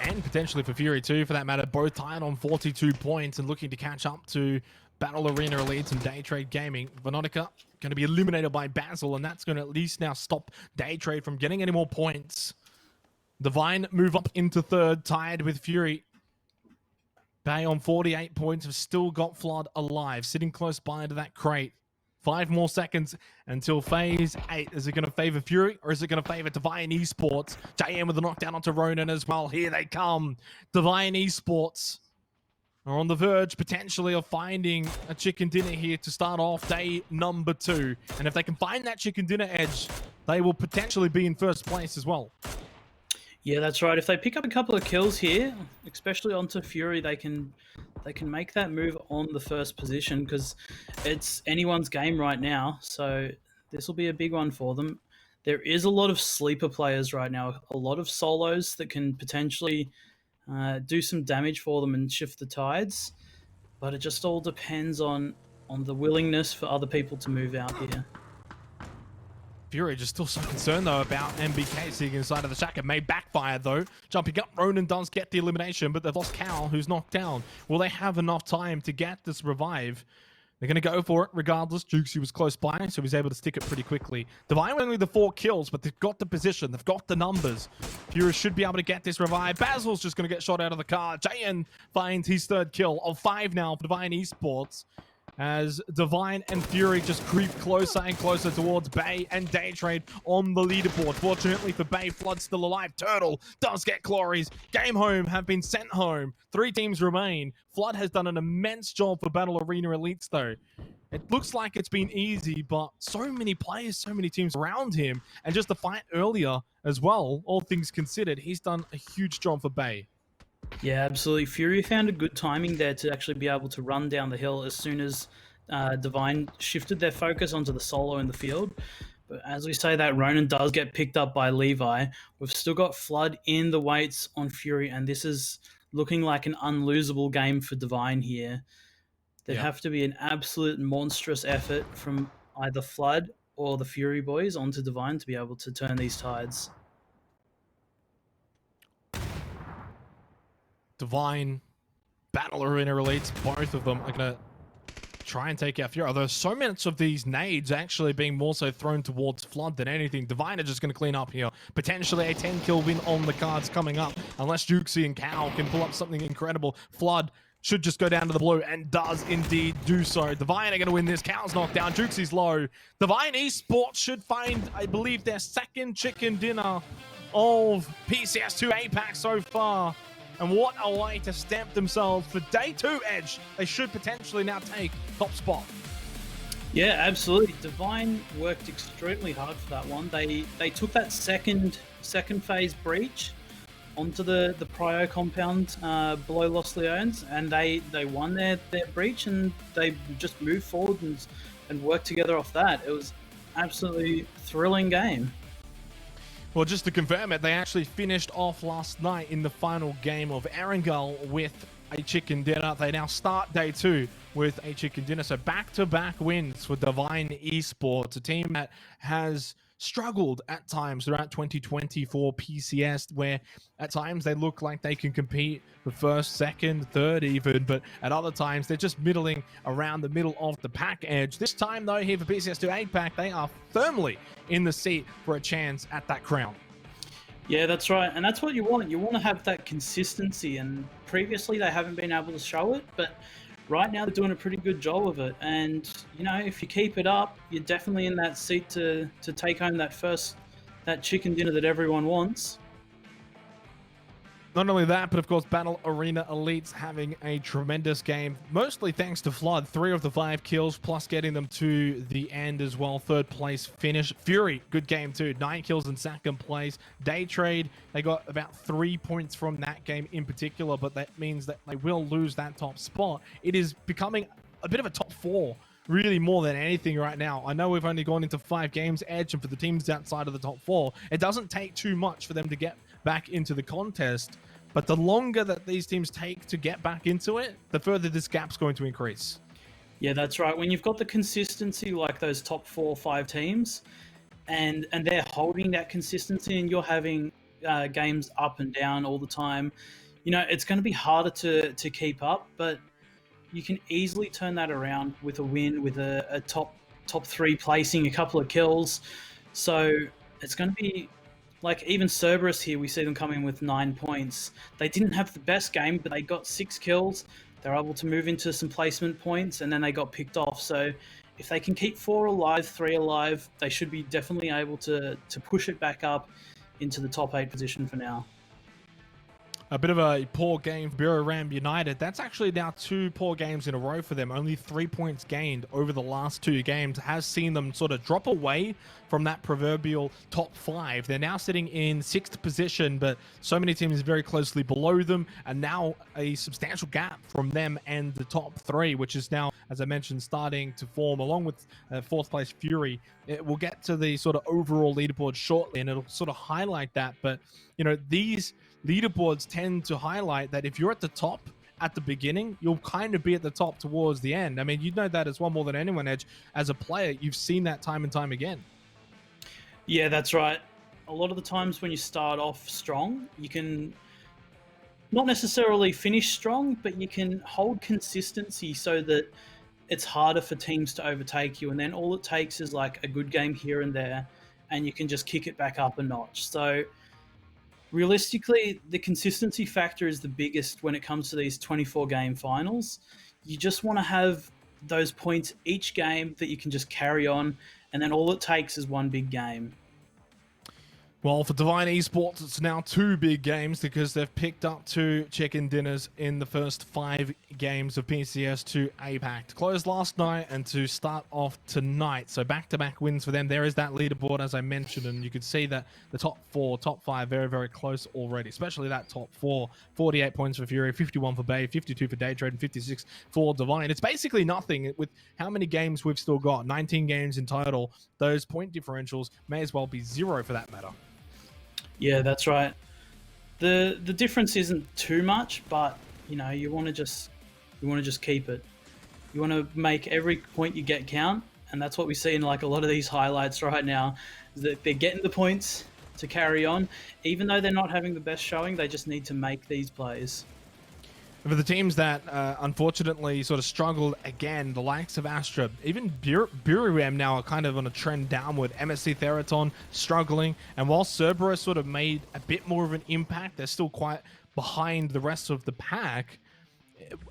[SPEAKER 1] and potentially for Fury too, for that matter. Both tied on 42 points and looking to catch up to Battle Arena Elites and Day Trade Gaming. Venotica going to be eliminated by Basil, and that's going to at least now stop Day Trade from getting any more points. Divine move up into 3rd, tied with Fury. Bay on 48 points have still got Flood alive, sitting close by to that crate. 5 more seconds until phase 8. Is it going to favor Fury, or is it going to favor Divine Esports? JM with a knockdown onto Ronan as well. Here they come. Divine Esports are on the verge, potentially, of finding a chicken dinner here to start off day number 2. And if they can find that chicken dinner, Edge, they will potentially be in 1st place as well.
[SPEAKER 2] Yeah, that's right. If they pick up a couple of kills here, especially onto Fury, they can make that move on the 1st position, because it's anyone's game right now. So this will be a big one for them. There is a lot of sleeper players right now, a lot of solos that can potentially do some damage for them and shift the tides. But it just all depends on the willingness for other people to move out here.
[SPEAKER 1] Fury just still so concerned, though, about MBK sitting inside of the shack. It may backfire, though. Jumping up, Ronan does get the elimination, but they've lost Cal, who's knocked down. Will they have enough time to get this revive? They're going to go for it regardless. Jukesy was close by, so he's able to stick it pretty quickly. Divine only the 4 kills, but they've got the position. They've got the numbers. Fury should be able to get this revive. Basil's just going to get shot out of the car. JN finds his 3rd kill of 5 now for Divine Esports, as Divine and Fury just creep closer and closer towards Bay and Day Trade on the leaderboard. Fortunately for Bay, Flood's still alive. Turtle does get glories. Game Home have been sent home. 3 teams remain. Flood has done an immense job for Battle Arena Elites, though. It looks like it's been easy, but so many players, so many teams around him, and just the fight earlier as well, all things considered, he's done a huge job for Bay.
[SPEAKER 2] Yeah, absolutely. Fury found a good timing there to actually be able to run down the hill as soon as Divine shifted their focus onto the solo in the field. But as we say that, Ronan does get picked up by Levi. We've still got Flood in the weights on Fury, and this is looking like an unlosable game for Divine here. There'd have to be an absolute monstrous effort from either Flood or the Fury boys onto Divine to be able to turn these tides.
[SPEAKER 1] Divine, Battle Arena Elites, both of them are going to try and take out Fury. Although so much of these nades actually being more so thrown towards Flood than anything. Divine are just going to clean up here. Potentially a 10-kill win on the cards coming up, unless Jukesy and Cal can pull up something incredible. Flood should just go down to the blue, and does indeed do so. Divine are going to win this. Cow's knocked down. Juxie's low. Divine Esports should find, I believe, their second chicken dinner of PCS2 APAC so far. And what a way to stamp themselves for day 2, Edge. They should potentially now take top spot.
[SPEAKER 2] Yeah, absolutely. Divine worked extremely hard for that one. They took that second phase breach onto the Prio compound below Los Leones, and they won their breach, and they just moved forward and worked together off that. It was absolutely thrilling game.
[SPEAKER 1] Well, just to confirm it, they actually finished off last night in the final game of Erangel with a chicken dinner. They now start day 2 with a chicken dinner. So back-to-back wins for Divine Esports, a team that has struggled at times throughout 2020 for PCS, where at times they look like they can compete for first, second, third even, but at other times they're just middling around the middle of the pack edge. This time though, here for PCS2 APAC, they are firmly in the seat for a chance at that crown.
[SPEAKER 2] Yeah, that's right, and that's what you want. You want to have that consistency, and previously they haven't been able to show it, but right now they're doing a pretty good job of it. And you know, if you keep it up, you're definitely in that seat to take home that chicken dinner that everyone wants.
[SPEAKER 1] Not only that, but of course, Battle Arena Elites having a tremendous game, mostly thanks to Flood. 3 of the 5 kills, plus getting them to the end as well. 3rd place finish. Fury, good game too. 9 kills in 2nd place. Day Trade, they got about 3 points from that game in particular, but that means that they will lose that top spot. It is becoming a bit of a top 4. Really more than anything right now. I know we've only gone into 5 games, Edge, and for the teams outside of the top 4, it doesn't take too much for them to get back into the contest. But the longer that these teams take to get back into it, the further this gap's going to increase.
[SPEAKER 2] Yeah, that's right. When you've got the consistency like those top 4 or 5 teams, and they're holding that consistency, and you're having games up and down all the time, you know, it's going to be harder to keep up, but you can easily turn that around with a win, with a top 3 placing, a couple of kills. So it's going to be like, even Cerberus here, we see them coming with 9 points. They didn't have the best game, but they got 6 kills. They're able to move into some placement points, and then they got picked off. So if they can keep 4 alive, 3 alive, they should be definitely able to push it back up into the top 8 position for now.
[SPEAKER 1] A bit of a poor game for Bureau Ram United. That's actually now 2 poor games in a row for them. Only 3 points gained over the last 2 games has seen them sort of drop away from that proverbial top 5. They're now sitting in 6th position, but so many teams very closely below them, and now a substantial gap from them and the top 3, which is now, as I mentioned, starting to form along with 4th place Fury. We'll get to the sort of overall leaderboard shortly, and it'll sort of highlight that. But, you know, these leaderboards tend to highlight that if you're at the top at the beginning, you'll kind of be at the top towards the end. I mean, you know that as well more than anyone, Edge. As a player, you've seen that time and time again.
[SPEAKER 2] Yeah, that's right. A lot of the times when you start off strong, you can not necessarily finish strong, but you can hold consistency so that it's harder for teams to overtake you. And then all it takes is like a good game here and there, and you can just kick it back up a notch. So realistically, the consistency factor is the biggest when it comes to these 24-game finals. You just want to have those points each game that you can just carry on, and then all it takes is one big game.
[SPEAKER 1] Well, for Divine Esports, it's now 2 big games because they've picked up 2 chicken dinners in the first 5 games of PCS2 APAC. To close last night and to start off tonight. So back-to-back wins for them. There is that leaderboard, as I mentioned, and you can see that the top 4, top 5, very, very close already, especially that top 4. 48 points for Fury, 51 for Bay, 52 for Day Trade, and 56 for Divine. It's basically nothing with how many games we've still got. 19 games in total. Those point differentials may as well be 0 for that matter.
[SPEAKER 2] Yeah, that's right. The difference isn't too much, but you know, you want to just keep it. You want to make every point you get count, and that's what we see in like a lot of these highlights right now, is that they're getting the points to carry on. Even though they're not having the best showing, they just need to make these plays.
[SPEAKER 1] For the teams that unfortunately sort of struggled again, the likes of Astra, even Buriram now are kind of on a trend downward. MSC Theraton struggling, and while Cerberus sort of made a bit more of an impact, they're still quite behind the rest of the pack.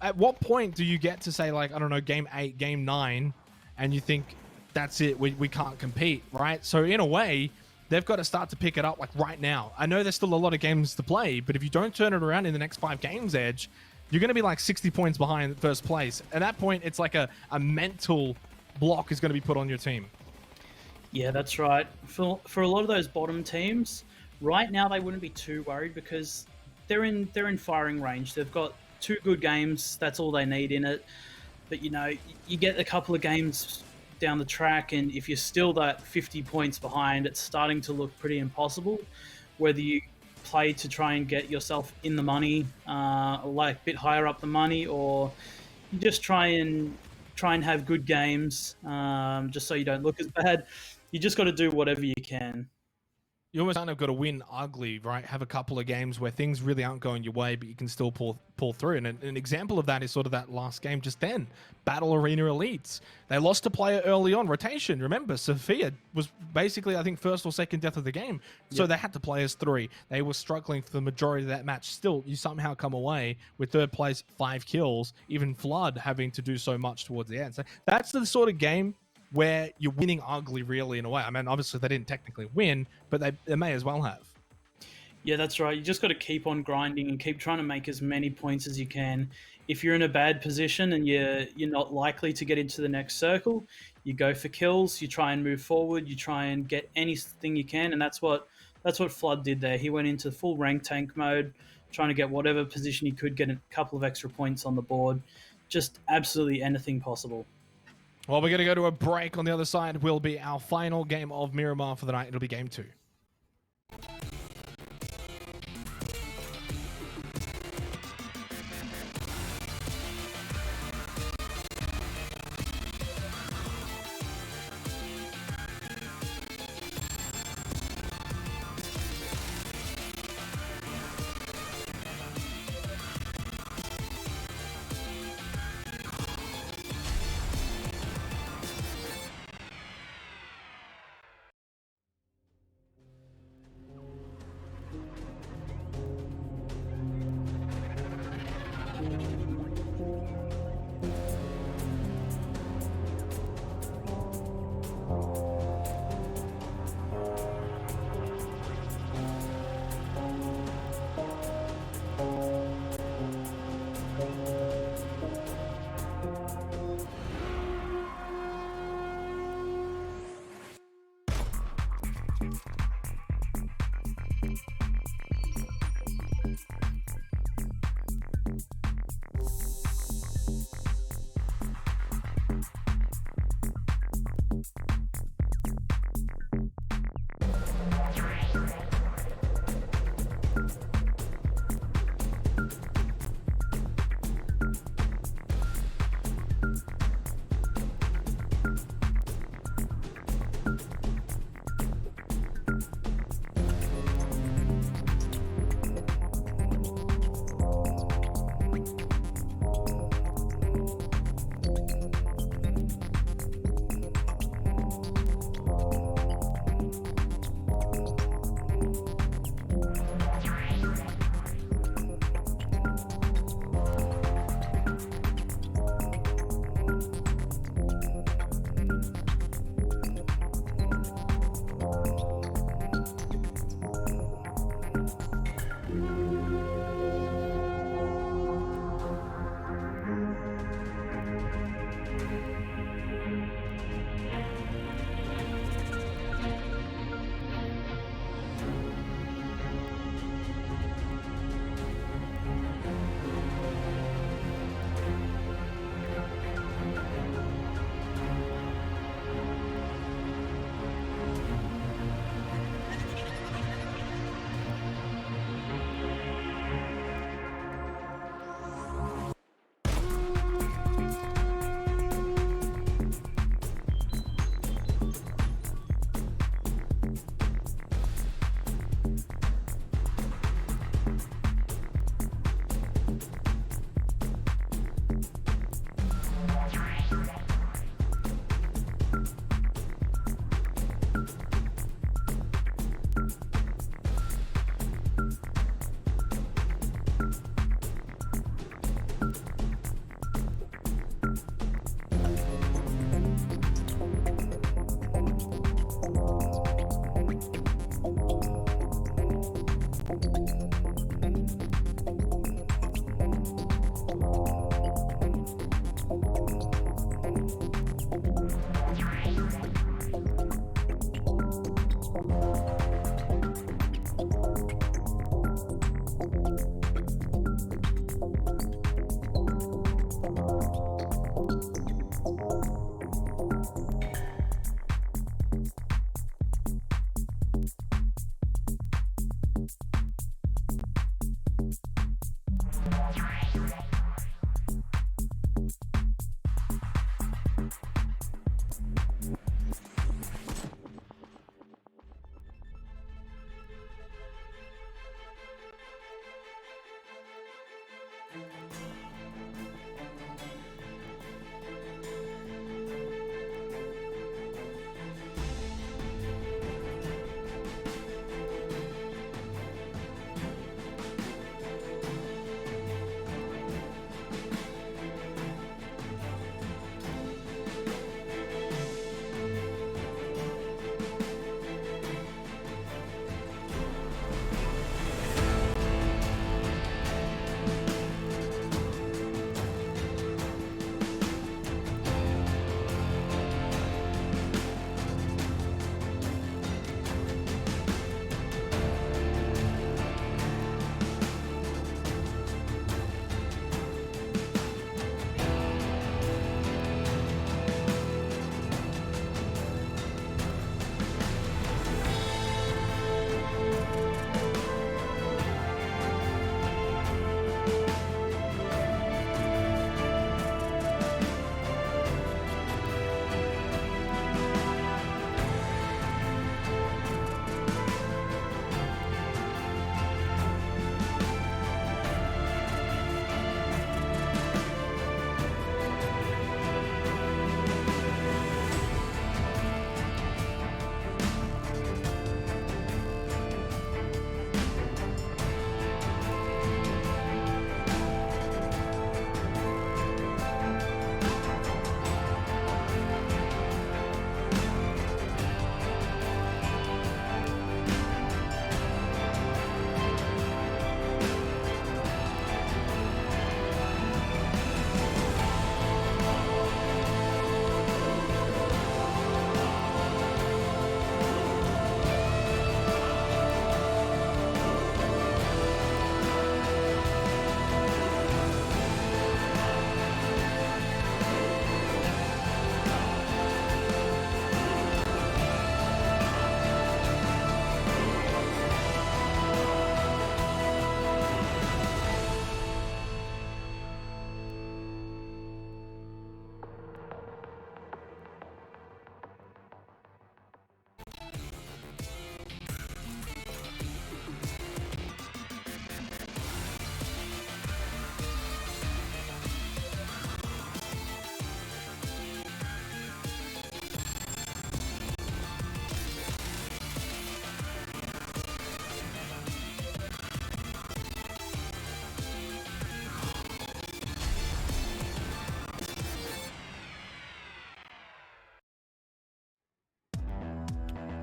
[SPEAKER 1] At what point do you get to say, like, I don't know, game 8, game 9, and you think that's it, we can't compete, right? So in a way, they've got to start to pick it up like right now. I know there's still a lot of games to play, but if you don't turn it around in the next 5 games, Edge, you're going to be like 60 points behind first place. At that point, it's like a mental block is going to be put on your team.
[SPEAKER 2] Yeah, that's right. For a lot of those bottom teams, right now they wouldn't be too worried because they're in firing range. They've got 2 good games. That's all they need in it. But you get a couple of games down the track, and if you're still that 50 points behind, it's starting to look pretty impossible. Whether you play to try and get yourself in the money, like a bit higher up the money, or you just try and have good games, just so you don't look as bad. You just got to do whatever you can.
[SPEAKER 1] You almost kind of got to win ugly, right? Have a couple of games where things really aren't going your way, but you can still pull through. And an example of that is sort of that last game just then, Battle Arena Elites. They lost a player early on, rotation. Remember, Sophia was basically, I think, first or second death of the game. So They had to play as 3. They were struggling for the majority of that match. Still, you somehow come away with third place, 5 kills, even Flood having to do so much towards the end. So that's the sort of game where you're winning ugly, really, in a way. I mean, obviously they didn't technically win, but they may as well have.
[SPEAKER 2] Yeah, that's right. You just got to keep on grinding and keep trying to make as many points as you can. If you're in a bad position and you're not likely to get into the next circle, you go for kills. You try and move forward. You try and get anything you can, and that's what Flood did there. He went into full rank tank mode, trying to get whatever position he could, get a couple of extra points on the board, just absolutely anything possible.
[SPEAKER 1] Well, we're going to go to a break. On the other side will be our final game of Miramar for the night. It'll be game 2.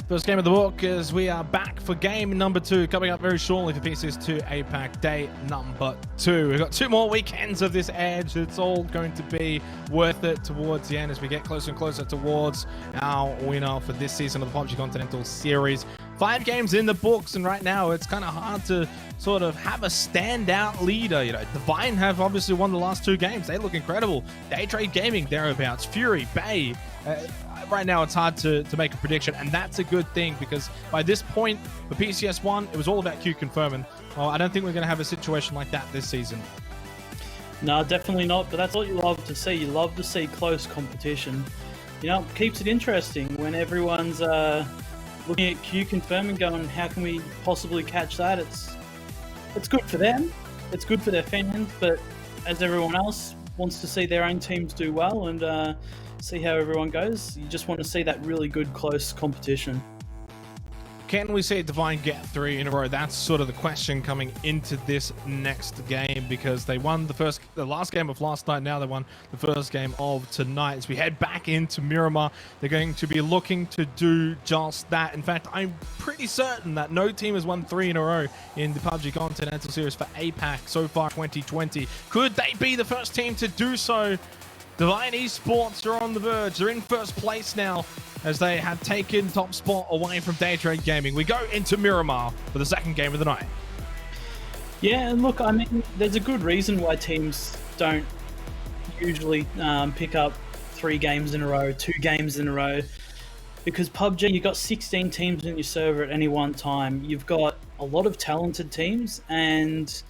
[SPEAKER 1] First game of the book as we are back for game number 2 coming up very shortly for PCS2 APAC day number 2. We've got 2 more weekends of this Edge. It's all going to be worth it towards the end as we get closer and closer towards our winner for this season of the PUBG Continental series. 5 games in the books, and right now it's kind of hard to sort of have a standout leader. You know, Divine have obviously won the last 2 games. They look incredible. Daytrade Gaming thereabouts, Fury, Bay. Right now it's hard to make a prediction, and that's a good thing because by this point for PCS1 it was all about Q confirming. I don't think we're going to have a situation like that this season.
[SPEAKER 2] No, definitely not, but that's what you love to see. You love to see close competition. You know, it keeps it interesting when everyone's looking at Q confirming, going, how can we possibly catch that? It's good for them, it's good for their fans, but as everyone else wants to see their own teams do well and see how everyone goes, you just want to see that really good close competition.
[SPEAKER 1] Can we see Divine get 3 in a row? That's sort of the question coming into this next game, because they won the last game of last night. Now they won the first game of tonight. As we head back into Miramar, they're going to be looking to do just that. In fact, I'm pretty certain that no team has won 3 in a row in the PUBG Continental Series for APAC so far 2020. Could they be the first team to do so? Divine Esports are on the verge. They're in first place now as they have taken top spot away from Daytrade Gaming. We go into Miramar for the second game of the night.
[SPEAKER 2] Yeah, and look, I mean, there's a good reason why teams don't usually pick up 3 games in a row, 2 games in a row, because PUBG, you've got 16 teams in your server at any one time. You've got a lot of talented teams, and,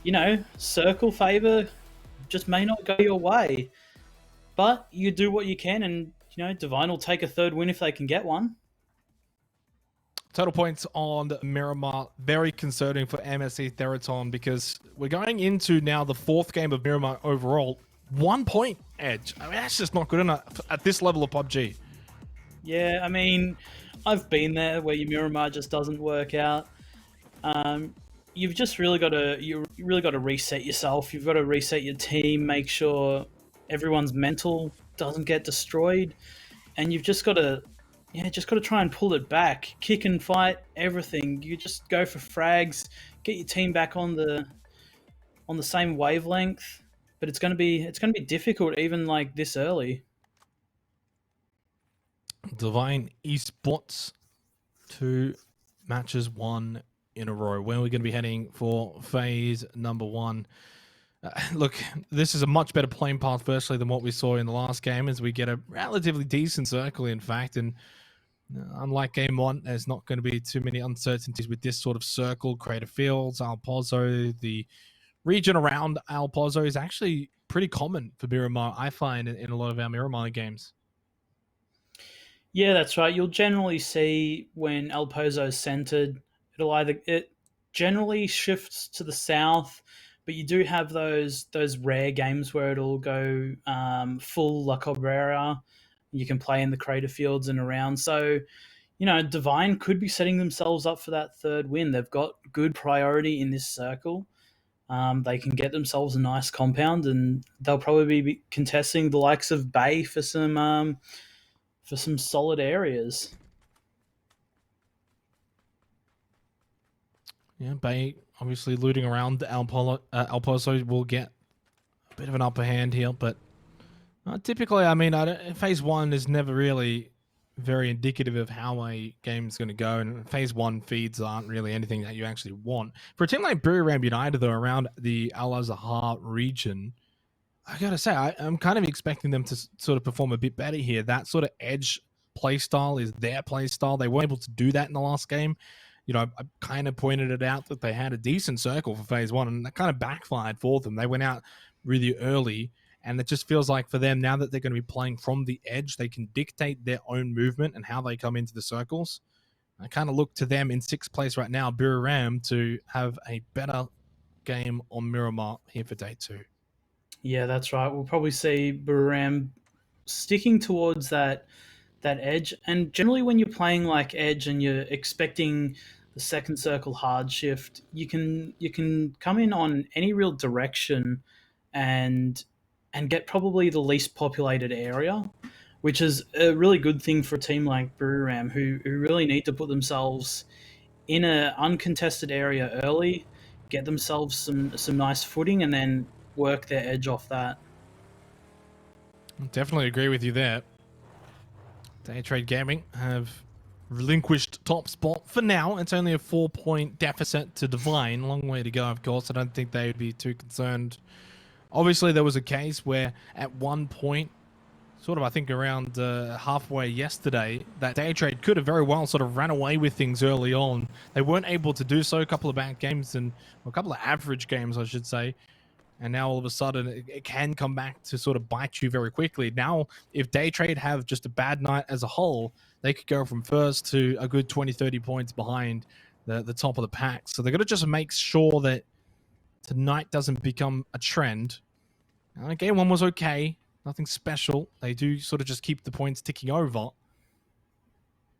[SPEAKER 2] you know, circle favor just may not go your way. But you do what you can, and you know, Divine will take a 3rd win if they can get one.
[SPEAKER 1] Total points on Miramar, very concerning for MSC Theraton, because we're going into now the 4th game of Miramar overall. 1 point edge. I mean, that's just not good enough at this level of PUBG.
[SPEAKER 2] Yeah, I mean, I've been there where your Miramar just doesn't work out. You've just really got to reset yourself. You've got to reset your team, make sure everyone's mental doesn't get destroyed, and you've just got to try and pull it back, kick and fight, everything. You just go for frags, get your team back on the same wavelength. But it's gonna be difficult even like this early.
[SPEAKER 1] Divine Esports, 2 matches won in a row. Where are we going to be heading for phase number 1? Look, this is a much better playing path, firstly, than what we saw in the last game, as we get a relatively decent circle, in fact. And unlike game 1, there's not going to be too many uncertainties with this sort of circle. Crater Fields, Al Pozo, the region around Al Pozo is actually pretty common for Miramar, I find, in a lot of our Miramar games.
[SPEAKER 2] Yeah, that's right. You'll generally see when Al Pozo is centered, it generally shifts to the south, but you do have those rare games where it'll go full La Cabrera. You can play in the crater fields and around. So, you know, Divine could be setting themselves up for that 3rd win. They've got good priority in this circle. They can get themselves a nice compound, and they'll probably be contesting the likes of Bay for some solid areas.
[SPEAKER 1] Yeah, Bay obviously looting around Al Pozo will get a bit of an upper hand here, but typically, I mean, phase 1 is never really very indicative of how a game's going to go, and phase 1 feeds aren't really anything that you actually want. For a team like Miramar United, though, around the Al Azhar region, I gotta say, I'm kind of expecting them to sort of perform a bit better here. That sort of edge playstyle is their playstyle. They weren't able to do that in the last game. You know, I kind of pointed it out that they had a decent circle for phase 1, and that kind of backfired for them. They went out really early, and it just feels like for them, now that they're going to be playing from the edge, they can dictate their own movement and how they come into the circles. I kind of look to them in 6th place right now, Biram, to have a better game on Miramar here for day 2.
[SPEAKER 2] Yeah, that's right. We'll probably see Biram sticking towards that edge. And generally when you're playing like edge and you're expecting the 2nd circle hard shift, you can come in on any real direction and get probably the least populated area. which is a really good thing for a team like Buriram, who really need to put themselves in an uncontested area early, get themselves some nice footing, and then work their edge off that.
[SPEAKER 1] Definitely agree with you there. Day Trade Gaming have relinquished top spot for now. It's only a 4-point deficit to Divine. Long way to go, of course. I don't think they would be too concerned. Obviously, there was a case where at one point, sort of I think around halfway yesterday, that Day Trade could have very well sort of ran away with things early on. They weren't able to do so. A couple of bad games and a couple of average games, I should say. And now all of a sudden it can come back to sort of bite you very quickly. Now, if Day Trade have just a bad night as a whole, they could go from first to a good 20, 30 points behind the top of the pack. So they're going to just make sure that tonight doesn't become a trend. Game one was okay. Nothing special. They do sort of just keep the points ticking over.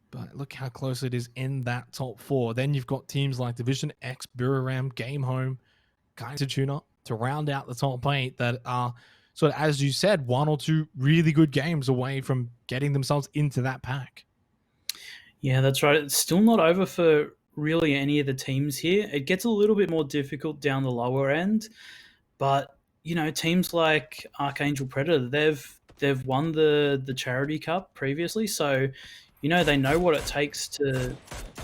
[SPEAKER 1] But look how close it is in that top four. Then you've got teams like Division X, Buriram, Game Home, Kaiser Tuna to round out the top 8 that are sort of, as you said, 1 or 2 really good games away from getting themselves into that pack.
[SPEAKER 2] Yeah, that's right. It's still not over for really any of the teams here. It gets a little bit more difficult down the lower end, but teams like Archangel Predator, they've won the Charity Cup previously, so they know what it takes to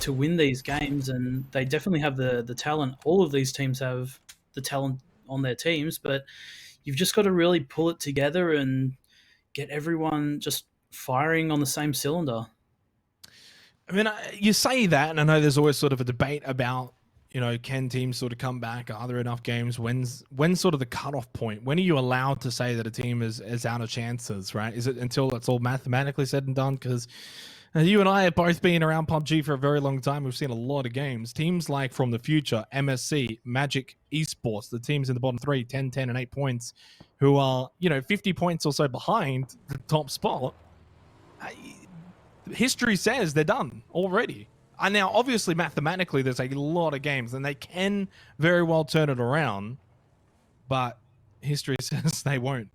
[SPEAKER 2] win these games, and they definitely have the talent. All of these teams have the talent on their teams, but you've just got to really pull it together and get everyone just firing on the same cylinder.
[SPEAKER 1] I mean, you say that, and I know there's always sort of a debate about, can teams sort of come back? Are there enough games? When's sort of the cutoff point? When are you allowed to say that a team is out of chances, right? Is it until it's all mathematically said and done? Because you and I have both been around PUBG for a very long time. We've seen a lot of games. Teams like From the Future, MSC, Magic, Esports, the teams in the bottom 3, 10, 10, and 8 points, who are, 50 points or so behind the top spot. History says they're done already. And now, obviously, mathematically, there's a lot of games, and they can very well turn it around, but history says they won't.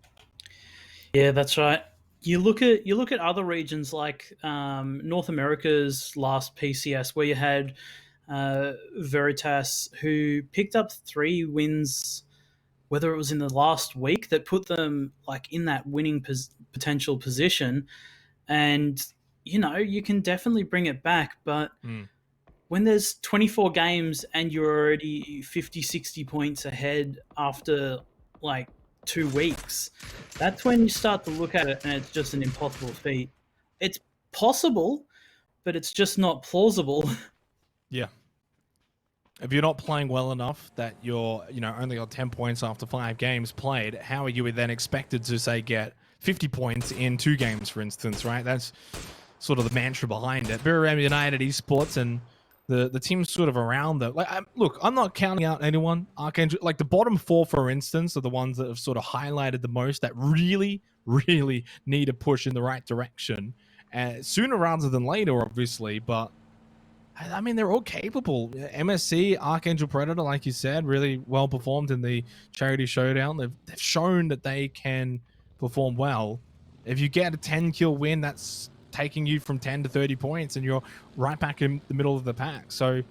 [SPEAKER 2] Yeah, that's right. You look at other regions like North America's last PCS, where you had Veritas, who picked up 3 wins, whether it was in the last week, that put them like in that winning potential position. And you can definitely bring it back, but when there's 24 games and you're already 50, 60 points ahead after like 2 weeks, that's when you start to look at it and it's just an impossible feat. It's possible, but it's just not plausible.
[SPEAKER 1] Yeah. If you're not playing well enough that you're, only got 10 points after 5 games played, how are you then expected to, say, get 50 points in 2 games, for instance, right? That's sort of the mantra behind it. Miramar United, Esports, and the teams sort of around them. Look, I'm not counting out anyone. Archangel, like the bottom 4, for instance, are the ones that have sort of highlighted the most, that really, really need a push in the right direction. Sooner rather than later, obviously, but I mean, they're all capable. MSC, Archangel Predator, like you said, really well performed in the Charity Showdown. They've shown that they can perform well. If you get a 10-kill win, that's taking you from 10 to 30 points, and you're right back in the middle of the pack. So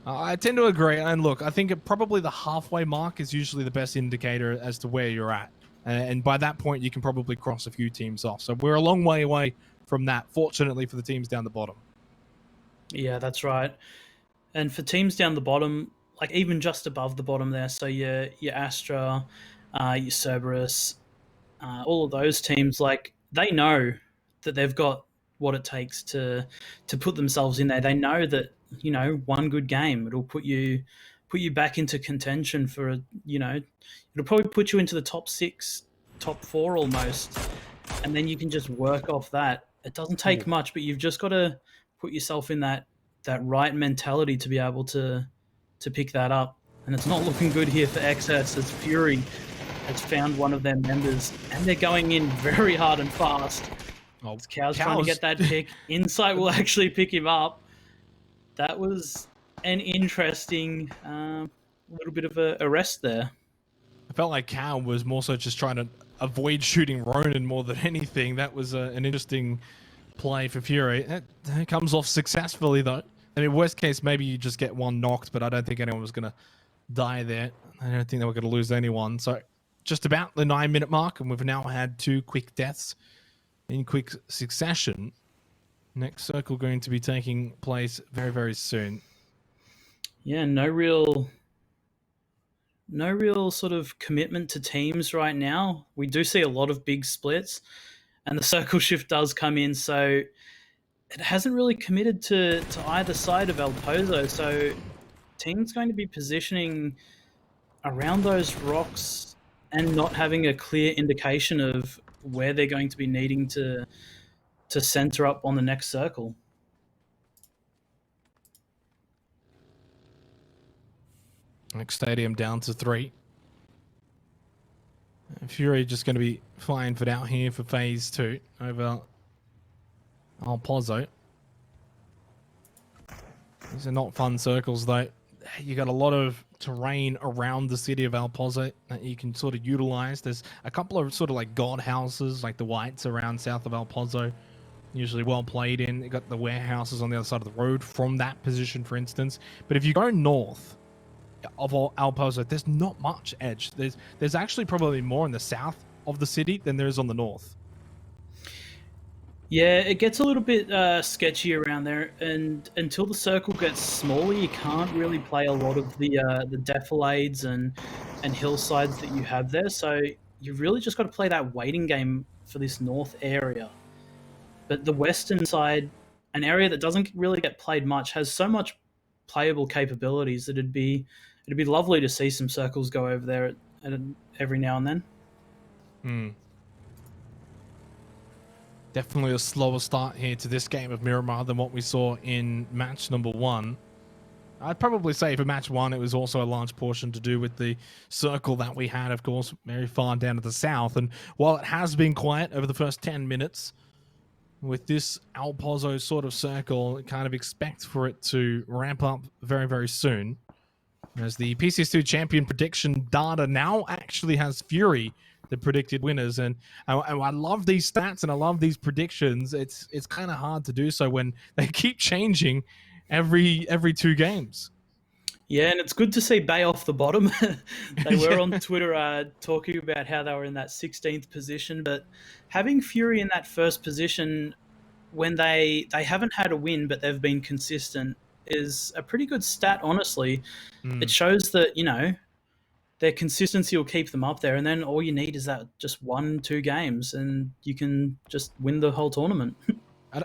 [SPEAKER 1] I tend to agree. And look, I think probably the halfway mark is usually the best indicator as to where you're at. And by that point, you can probably cross a few teams off. So we're a long way away from that, fortunately, for the teams down the bottom.
[SPEAKER 2] Yeah, that's right. And for teams down the bottom, like even just above the bottom there, so your Astra, your Cerberus, all of those teams, like they know that they've got what it takes to put themselves in there. They know that one good game it'll put you back into contention for it'll probably put you into the top 6, top 4 almost, and then you can just work off that. It doesn't take much, but you've just got to put yourself in that right mentality to be able to pick that up. And it's not looking good here for XS, as Fury has found one of their members, and they're going in very hard and fast. Cow's trying to get that pick. Insight will actually pick him up. That was an interesting little bit of a rest there.
[SPEAKER 1] I felt like Cow was more so just trying to avoid shooting Ronin more than anything. That was an interesting play for Fury. That comes off successfully, though. I mean, worst case, maybe you just get one knocked, but I don't think anyone was going to die there. I don't think they were going to lose anyone. So just about the 9-minute mark, and we've now had 2 quick deaths in quick succession. Next circle going to be taking place very, very soon.
[SPEAKER 2] Yeah, no real sort of commitment to teams right now. We do see a lot of big splits, and the circle shift does come in, so it hasn't really committed to either side of El Pozo. So team's going to be positioning around those rocks and not having a clear indication of where they're going to be needing to center up on the next circle.
[SPEAKER 1] Next stadium down to 3. Fury just going to be flying for out here for phase 2 over El Pozo. These are not fun circles, though. You got a lot of terrain around the city of El Pozo that you can sort of utilize. There's a couple of sort of like god houses, like the Whites around south of El Pozo, usually well played in. You got the warehouses on the other side of the road from that position, for instance. But if you go north of El Pozo, there's not much edge. There's actually probably more in the south of the city than there is on the north.
[SPEAKER 2] Yeah, it gets a little bit sketchy around there, and until the circle gets smaller, you can't really play a lot of the defilades and hillsides that you have there. So you've really just got to play that waiting game for this north area. But the western side, an area that doesn't really get played much, has so much playable capabilities that it'd be lovely to see some circles go over there at every now and then.
[SPEAKER 1] Definitely a slower start here to this game of Miramar than what we saw in match number 1. I'd probably say for match 1, it was also a large portion to do with the circle that we had, of course, very far down to the south. And while it has been quiet over the first 10 minutes, with this El Pozo sort of circle, kind of expect for it to ramp up very, very soon. As the PCS2 champion prediction data now actually has Fury the predicted winners, and I love these stats and I love these predictions. It's kind of hard to do so when they keep changing every 2 games.
[SPEAKER 2] Yeah, and it's good to see Bay off the bottom. They were on Twitter talking about how they were in that 16th position, but having Fury in that first position when they haven't had a win but they've been consistent is a pretty good stat, honestly. It shows that, you know, their consistency will keep them up there, and then all you need is that just 1-2 games and you can just win the whole tournament.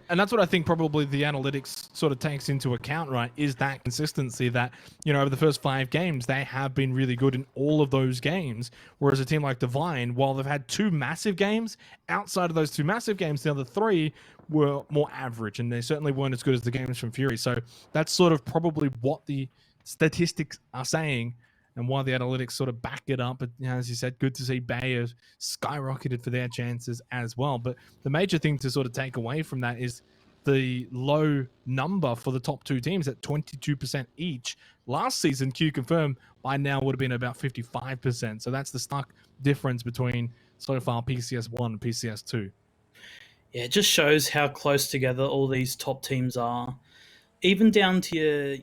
[SPEAKER 1] And that's what I think probably the analytics sort of takes into account, right, is that consistency that, you know, over the first 5 games, they have been really good in all of those games. Whereas a team like Divine, while they've had 2 massive games, outside of those 2 massive games, the other 3 were more average, and they certainly weren't as good as the games from Fury. So that's sort of probably what the statistics are saying and why the analytics sort of back it up. But, you know, as you said, good to see Bay have skyrocketed for their chances as well. But the major thing to sort of take away from that is the low number for the top 2 teams at 22% each. Last season, Q Confirm by now would have been about 55%. So that's the stark difference between so far PCS1 and PCS2.
[SPEAKER 2] Yeah, it just shows how close together all these top teams are. Even down to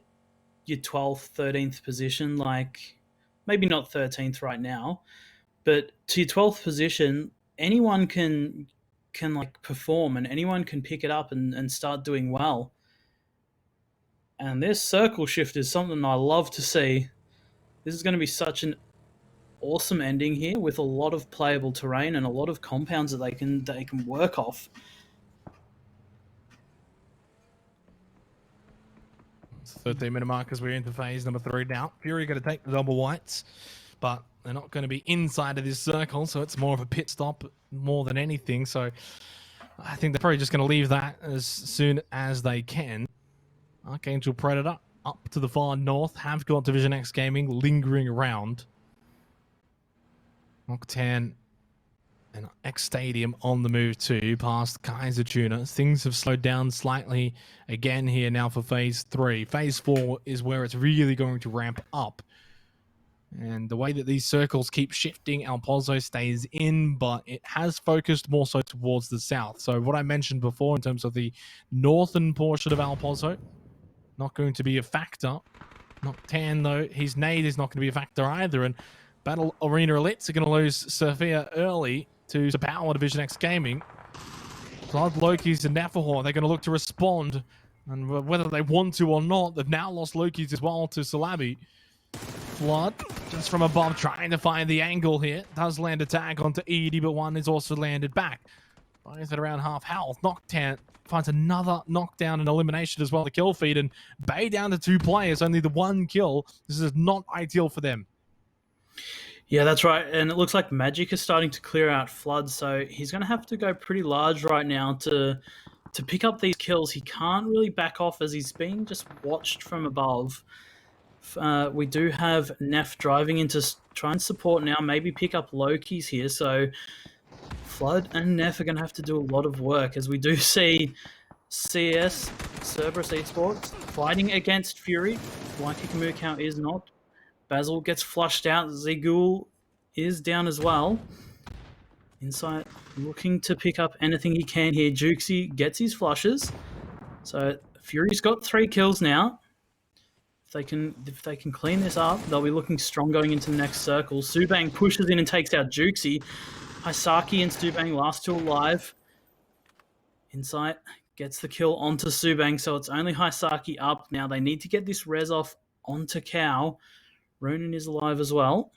[SPEAKER 2] your 12th, 13th position, like maybe not 13th right now, but to your 12th position, anyone can like perform and anyone can pick it up and start doing well. And this circle shift is something I love to see. This is going to be such an awesome ending here with a lot of playable terrain and a lot of compounds that they can work off.
[SPEAKER 1] 13-minute mark as we're into phase number 3 now. Fury going to take the double whites, but they're not going to be inside of this circle, so it's more of a pit stop more than anything. So I think they're probably just going to leave that as soon as they can. Archangel Predator up to the far north, have got Division X Gaming lingering around. Octan and X Stadium on the move too, past Kaiser Tuna. Things have slowed down slightly again here now for phase 3. Phase 4 is where it's really going to ramp up. And the way that these circles keep shifting, El Pozo stays in, but it has focused more so towards the south. So what I mentioned before in terms of the northern portion of El Pozo, not going to be a factor. Not Tan, though. His nade is not going to be a factor either. And Battle Arena Elites are going to lose Sophia early to Power Division X Gaming. Blood, Lokis, and Nafahor, they're going to look to respond. And whether they want to or not, they've now lost Lokis as well to Salabi. Flood, just from above, trying to find the angle here. Does land a tag onto Edie, but one is also landed back. Both at around half health. Noctan finds another knockdown and elimination as well to kill feed. And Bay down to 2 players, only the 1 kill. This is not ideal for them.
[SPEAKER 2] Yeah, that's right. And it looks like Magic is starting to clear out Flood, so he's going to have to go pretty large right now to pick up these kills. He can't really back off as he's being just watched from above. We do have Neff driving in to try and support now, maybe pick up Loki's here. So Flood and Neff are going to have to do a lot of work, as we do see CS, Cerberus Esports, fighting against Fury. Waikiki count is not. Basil gets flushed out. Zigul is down as well. Insight looking to pick up anything he can here. Jukesy gets his flushes. So Fury's got 3 kills now. If they can clean this up, they'll be looking strong going into the next circle. Subang pushes in and takes out Jukesy. Hisaki and Subang last 2 alive. Insight gets the kill onto Subang, so it's only Hisaki up now. They need to get this res off onto Cow. Ronan is alive as well.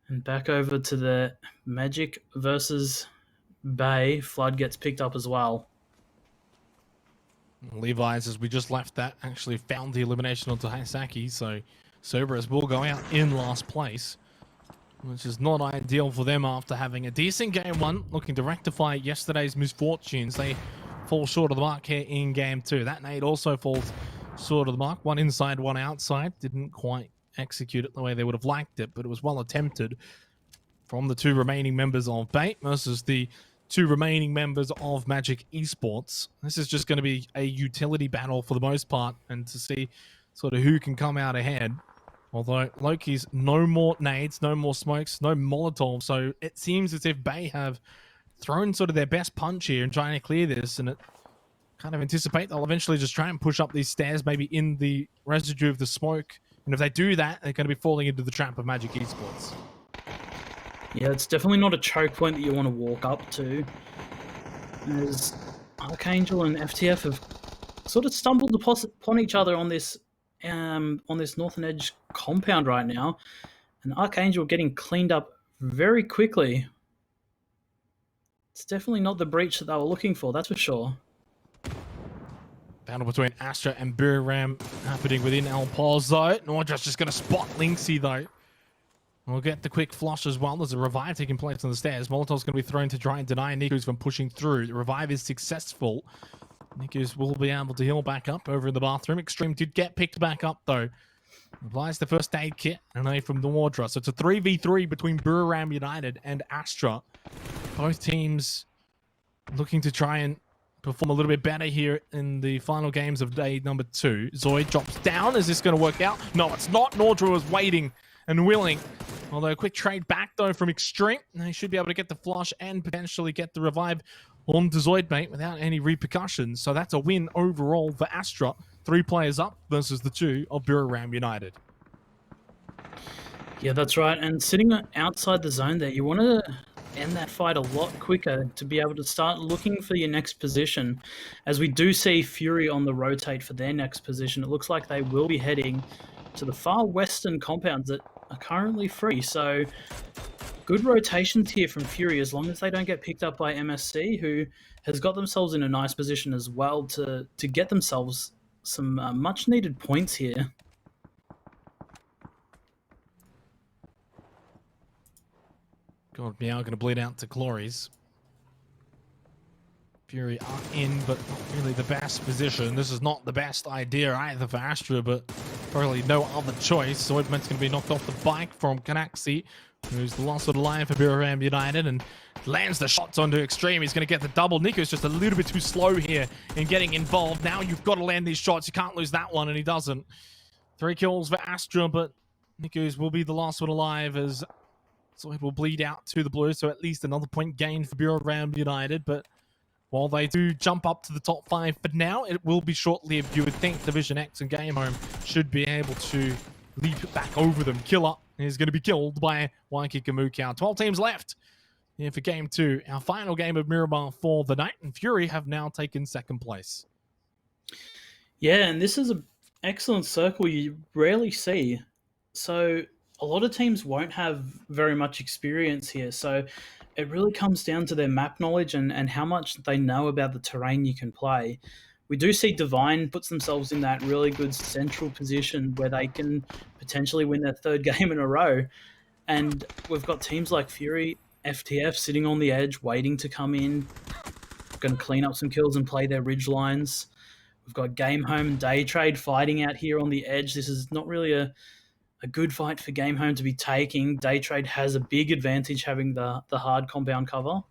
[SPEAKER 2] And back over to the Magic versus Bay. Flood gets picked up as well.
[SPEAKER 1] Levi's, as we just left that, actually found the elimination onto Hisaki, so Cerberus will go out in last place, which is not ideal for them after having a decent game 1, looking to rectify yesterday's misfortunes. They fall short of the mark here in game 2. That nade also falls short of the mark. 1 inside, 1 outside. Didn't quite execute it the way they would have liked it, but it was well attempted from the 2 remaining members of Bait versus the 2 remaining members of Magic Esports. This is just going to be a utility battle for the most part, and to see sort of who can come out ahead. Although Loki's no more nades, no more smokes, no Molotov, so it seems as if Bay have thrown sort of their best punch here and trying to clear this, and it kind of anticipate they'll eventually just try and push up these stairs, maybe in the residue of the smoke. And if they do that, they're going to be falling into the trap of Magic Esports.
[SPEAKER 2] Yeah, it's definitely not a choke point that you want to walk up to, as Archangel and FTF have sort of stumbled upon each other on this Northern Edge compound right now, and Archangel getting cleaned up very quickly. It's definitely not the breach that they were looking for, that's for sure.
[SPEAKER 1] Battle between Astra and Buriram happening within El Pozo. Nordra's just going to spot Linksy, though. We'll get the quick flush as well. There's a revive taking place on the stairs. Molotov's going to be thrown to try and deny Nikus from pushing through. The revive is successful. Nikus will be able to heal back up over in the bathroom. Extreme did get picked back up, though. Applies the first aid kit and a from Nordra. So it's a 3v3 between Buriram United and Astra. Both teams looking to try and perform a little bit better here in the final games of day number 2. Zoid drops down. Is this going to work out? No, it's not. Nordra was waiting and willing. Although a quick trade back, though, from Extreme. They should be able to get the flush and potentially get the revive onto Zoidmate without any repercussions. So that's a win overall for Astra. 3 players up versus the 2 of Buriram United.
[SPEAKER 2] Yeah, that's right. And sitting outside the zone there, you want to end that fight a lot quicker to be able to start looking for your next position. As we do see Fury on the rotate for their next position, it looks like they will be heading to the far western compounds that are currently free. So good rotations here from Fury, as long as they don't get picked up by MSC, who has got themselves in a nice position as well to get themselves some much needed points here.
[SPEAKER 1] God, Meow going to bleed out to Glories. Fury are in, but not really the best position. This is not the best idea either for Astra, but probably no other choice. Zoidman's going to be knocked off the bike from Kanaxi, who's the last of the line for Buriram United, and lands the shots onto Extreme. He's going to get the double. Nico's just a little bit too slow here in getting involved. Now you've got to land these shots. You can't lose that one, and he doesn't. 3 kills for Astra, but Nikos will be the last one alive as so it will bleed out to the blue. So at least another point gained for Bureau Ram United. But while they do jump up to the top 5 for now, it will be short-lived. You would think Division X and Game Home should be able to leap back over them. Killer is going to be killed by Waikiki Mukau. 12 teams left here for Game 2. Our final game of Miramar for the night. And Fury have now taken second place.
[SPEAKER 2] Yeah, and this is an excellent circle you rarely see. So a lot of teams won't have very much experience here. So it really comes down to their map knowledge and how much they know about the terrain you can play. We do see Divine puts themselves in that really good central position where they can potentially win their third game in a row. And we've got teams like Fury, FTF sitting on the edge, waiting to come in, going to clean up some kills and play their ridge lines. We've got Game Home and Day Trade fighting out here on the edge. This is not really a good fight for Game Home to be taking. Day Trade has a big advantage having the hard compound cover.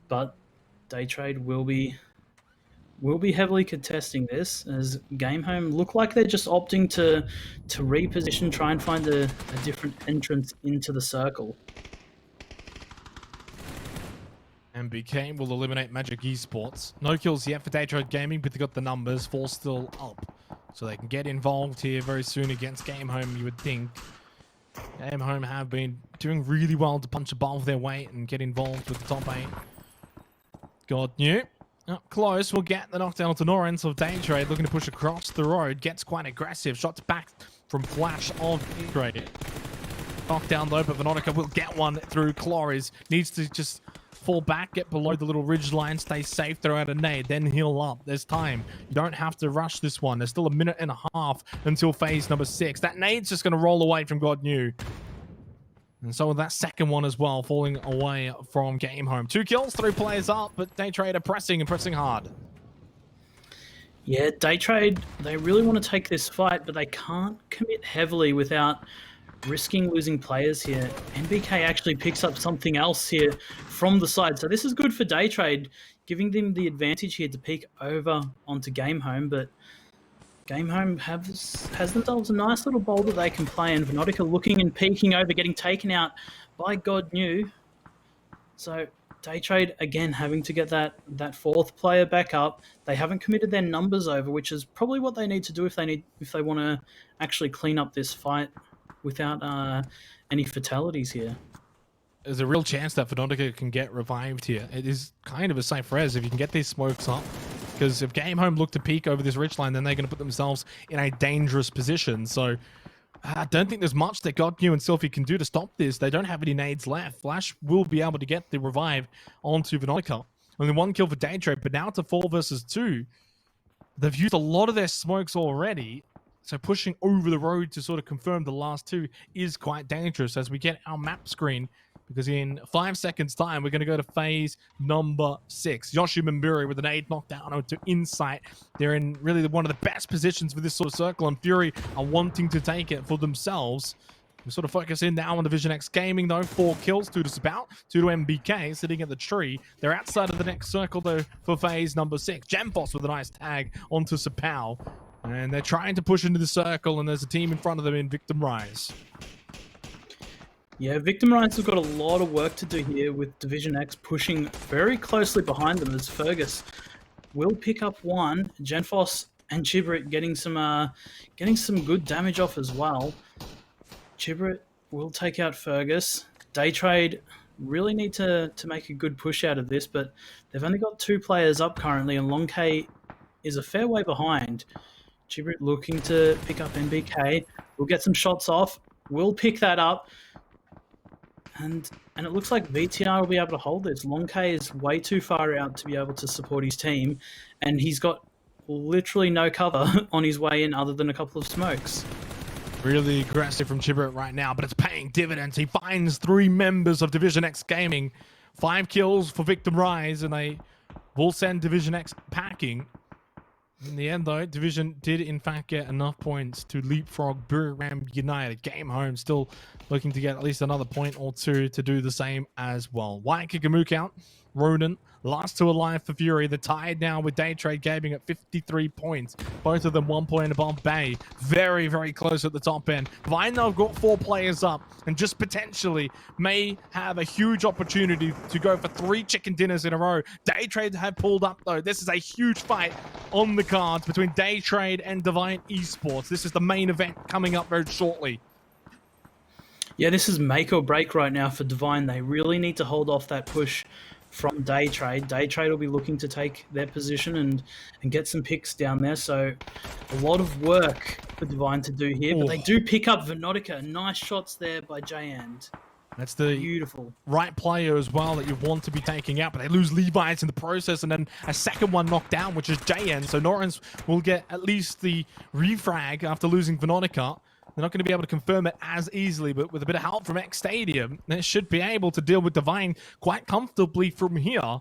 [SPEAKER 2] But Day Trade will be heavily contesting this as Game Home look like they're just opting to reposition, try and find a different entrance into the circle.
[SPEAKER 1] MBK will eliminate Magic Esports. No kills yet for Daytrade Gaming, but they got the numbers. 4 still up. So they can get involved here very soon against Game Home, you would think. Game Home have been doing really well to punch above their weight and get involved with the top 8. God knew. Up close, we'll get the knockdown to Norrens of Daytrade, looking to push across the road. Gets quite aggressive. Shots back from Flash of Daytrade. Knockdown though, but Veronica will get one through Cloris. Needs to just fall back, get below the little ridge line, stay safe, throw out a nade, then heal up. There's time. You don't have to rush this one. There's still a minute and a half until phase number 6. That nade's just going to roll away from God Knew. And so that second one as well, falling away from Game Home. 2 kills, 3 players up, but Daytrade are pressing and pressing hard.
[SPEAKER 2] Yeah, Daytrade, they really want to take this fight, but they can't commit heavily without risking losing players here. NBK actually picks up something else here from the side. So this is good for Daytrade, giving them the advantage here to peek over onto Game Home. But Game Home has themselves a nice little bowl that they can play. And Venotica looking and peeking over, getting taken out by God Knew. So Daytrade, again, having to get that 4th player back up. They haven't committed their numbers over, which is probably what they need to do if they want to actually clean up this fight without any fatalities here.
[SPEAKER 1] There's a real chance that Veronica can get revived here. It is kind of a safe res if you can get these smokes up. Because if Game Home look to peek over this ridge line, then they're going to put themselves in a dangerous position. So I don't think there's much that God Knew and Sylphie can do to stop this. They don't have any nades left. Flash will be able to get the revive onto Veronica. Only 1 kill for Daytrade, but now it's a 4 versus 2. They've used a lot of their smokes already. So pushing over the road to sort of confirm the last 2 is quite dangerous as we get our map screen. Because in 5 seconds time, we're going to go to phase number 6. Yoshi Mimburi with an 8 knockdown to Insight. They're in really one of the best positions for this sort of circle. And Fury are wanting to take it for themselves. We sort of focus in now on Division X Gaming though. 4 kills, 2 to Spout, 2 to MBK sitting at the tree. They're outside of the next circle though for phase number 6. Gemfoss with a nice tag onto Sapau. And they're trying to push into the circle, and there's a team in front of them in Victim Rise.
[SPEAKER 2] Yeah, Victim Rise have got a lot of work to do here with Division X pushing very closely behind them as Fergus will pick up 1. Genfoss and Chibrit getting some good damage off as well. Chibrit will take out Fergus. Daytrade really need to make a good push out of this, but they've only got 2 players up currently, and Long K is a fair way behind. Chibrit looking to pick up NBK. We'll get some shots off. We'll pick that up. And it looks like VTR will be able to hold this. Long K is way too far out to be able to support his team. And he's got literally no cover on his way in other than a couple of smokes.
[SPEAKER 1] Really aggressive from Chibrit right now, but it's paying dividends. He finds 3 members of Division X Gaming. 5 kills for Victim Rise, and they will send Division X packing. In the end, though, Division did in fact get enough points to leapfrog Buram United. Game Home still looking to get at least another point or 2 to do the same as well. Waikiki Mukau, Ronan, Last two alive for Fury. They're tied now with Day Trade Gaming at 53 points. Both of them 1 point above Bay. Very, very close at the top end. Vine, though, have got 4 players up and just potentially may have a huge opportunity to go for 3 chicken dinners in a row. Day Trade have pulled up, though. This is a huge fight on the cards between Day Trade and Divine Esports. This is the main event coming up very shortly.
[SPEAKER 2] Yeah, this is make or break right now for Divine. They really need to hold off that push from Day Trade. Day Trade will be looking to take their position and get some picks down there. So a lot of work for Divine to do here. But they do pick up Venotica. Nice shots there by Jayand.
[SPEAKER 1] That's the
[SPEAKER 2] beautiful
[SPEAKER 1] right player as well that you want to be taking out, but they lose Levi's in the process, and then a second one knocked down, which is JN. So Norrens will get at least the refrag after losing Venotica. They're not going to be able to confirm it as easily, but with a bit of help from X Stadium, they should be able to deal with Divine quite comfortably from here.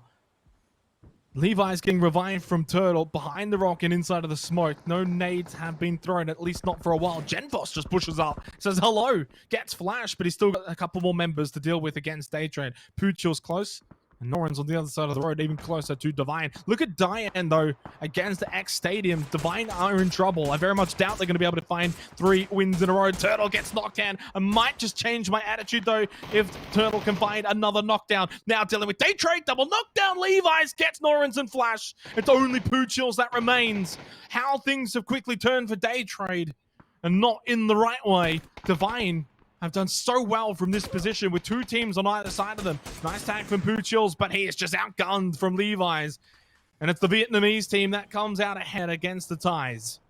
[SPEAKER 1] Levi's getting revived from Turtle behind the rock and inside of the smoke. No nades have been thrown, at least not for a while. Genfos just pushes up, says hello, gets flash, but he's still got a couple more members to deal with against Daytrade. Puchil's close, and Norrens on the other side of the road, even closer to Divine. Look at Diane, though, against the X Stadium. Divine are in trouble. I very much doubt they're going to be able to find 3 wins in a row. Turtle gets knocked down. I might just change my attitude, though, if Turtle can find another knockdown. Now dealing with Daytrade, double knockdown. Levi's gets Norrens and Flash. It's only Puchil's that remains. How things have quickly turned for Daytrade, and not in the right way. Divine have done so well from this position with 2 teams on either side of them. Nice tag from Puchil's, but he is just outgunned from Levi's. And it's the Vietnamese team that comes out ahead against the Ties.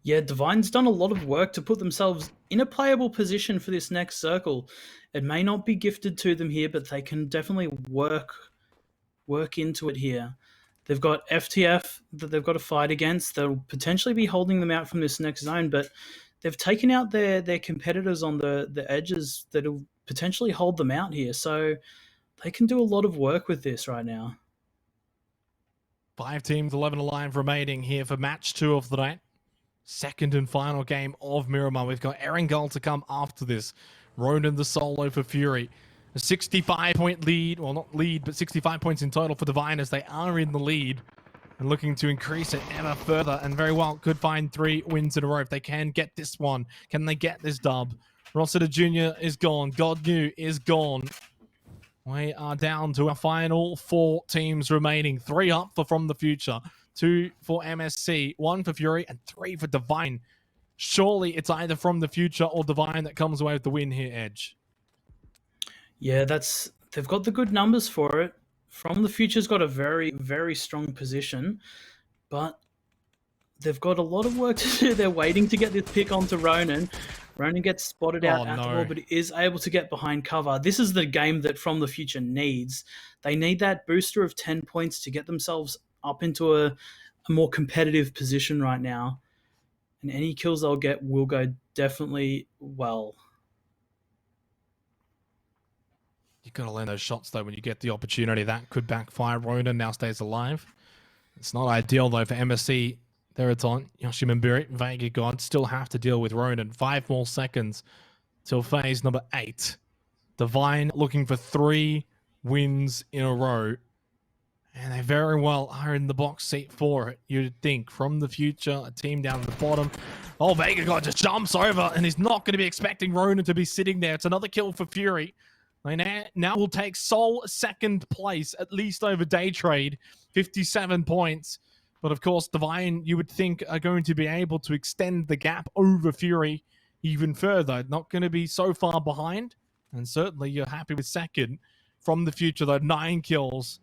[SPEAKER 2] Yeah, Divine's done a lot of work to put themselves in a playable position for this next circle. It may not be gifted to them here, but they can definitely work into it here. They've got FTF that they've got to fight against. They'll potentially be holding them out from this next zone, but they've taken out their competitors on the edges that'll potentially hold them out here. So they can do a lot of work with this right now.
[SPEAKER 1] 5 teams, 11 alive remaining here for match 2 of the night. Second and final game of Miramar. We've got Erangel to come after this. Ronan the solo for Fury. A 65-point lead. Well, not lead, but 65 points in total for Divine as they are in the lead. And looking to increase it ever further, and very well could find 3 wins in a row if they can get this one. Can they get this dub? Rossiter Jr. is gone. God Knew is gone. We are down to our final 4 teams remaining. 3 up for From the Future, 2 for MSC, 1 for Fury, and 3 for Divine. Surely it's either From the Future or Divine that comes away with the win here, Edge.
[SPEAKER 2] Yeah, they've got the good numbers for it. From the Future's got a very, very strong position, but they've got a lot of work to do. They're waiting to get this pick onto Ronan. Ronan gets spotted out at the ball, but is able to get behind cover. This is the game that From the Future needs. They need that booster of 10 points to get themselves up into a more competitive position right now. And any kills they'll get will go definitely well.
[SPEAKER 1] You've got to land those shots, though, when you get the opportunity. That could backfire. Ronan now stays alive. It's not ideal, though, for MSC. There it's on. Yoshimanbiri, Vega God still have to deal with Ronan. 5 more seconds till phase number 8. Divine looking for 3 wins in a row. And they very well are in the box seat for it, you'd think. From the Future, a team down at the bottom. Oh, Vega God just jumps over, and he's not going to be expecting Ronan to be sitting there. It's another kill for Fury. They now will take sole second place, at least over Daytrade, 57 points. But of course, Divine, you would think, are going to be able to extend the gap over Fury even further. Not going to be so far behind. And certainly you're happy with second. From the Future, though, 9 kills.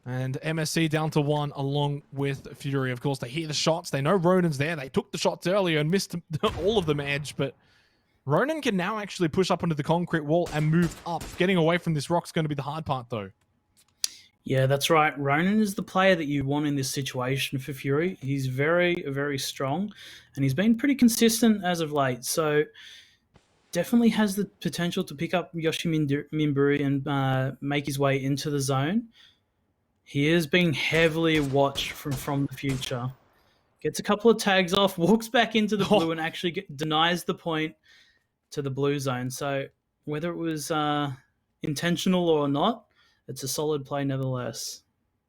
[SPEAKER 1] And MSC down to 1 along with Fury. Of course, they hear the shots. They know Ronan's there. They took the shots earlier and missed all of them, Edge. But Ronan can now actually push up onto the concrete wall and move up. Getting away from this rock's going to be the hard part, though.
[SPEAKER 2] Yeah, that's right. Ronan is the player that you want in this situation for Fury. He's very, very strong, and he's been pretty consistent as of late. So definitely has the potential to pick up Yoshimanbiri and make his way into the zone. He is being heavily watched from the Future. Gets a couple of tags off, walks back into the blue, and actually denies the point to the blue zone. So whether it was intentional or not, it's a solid play nevertheless.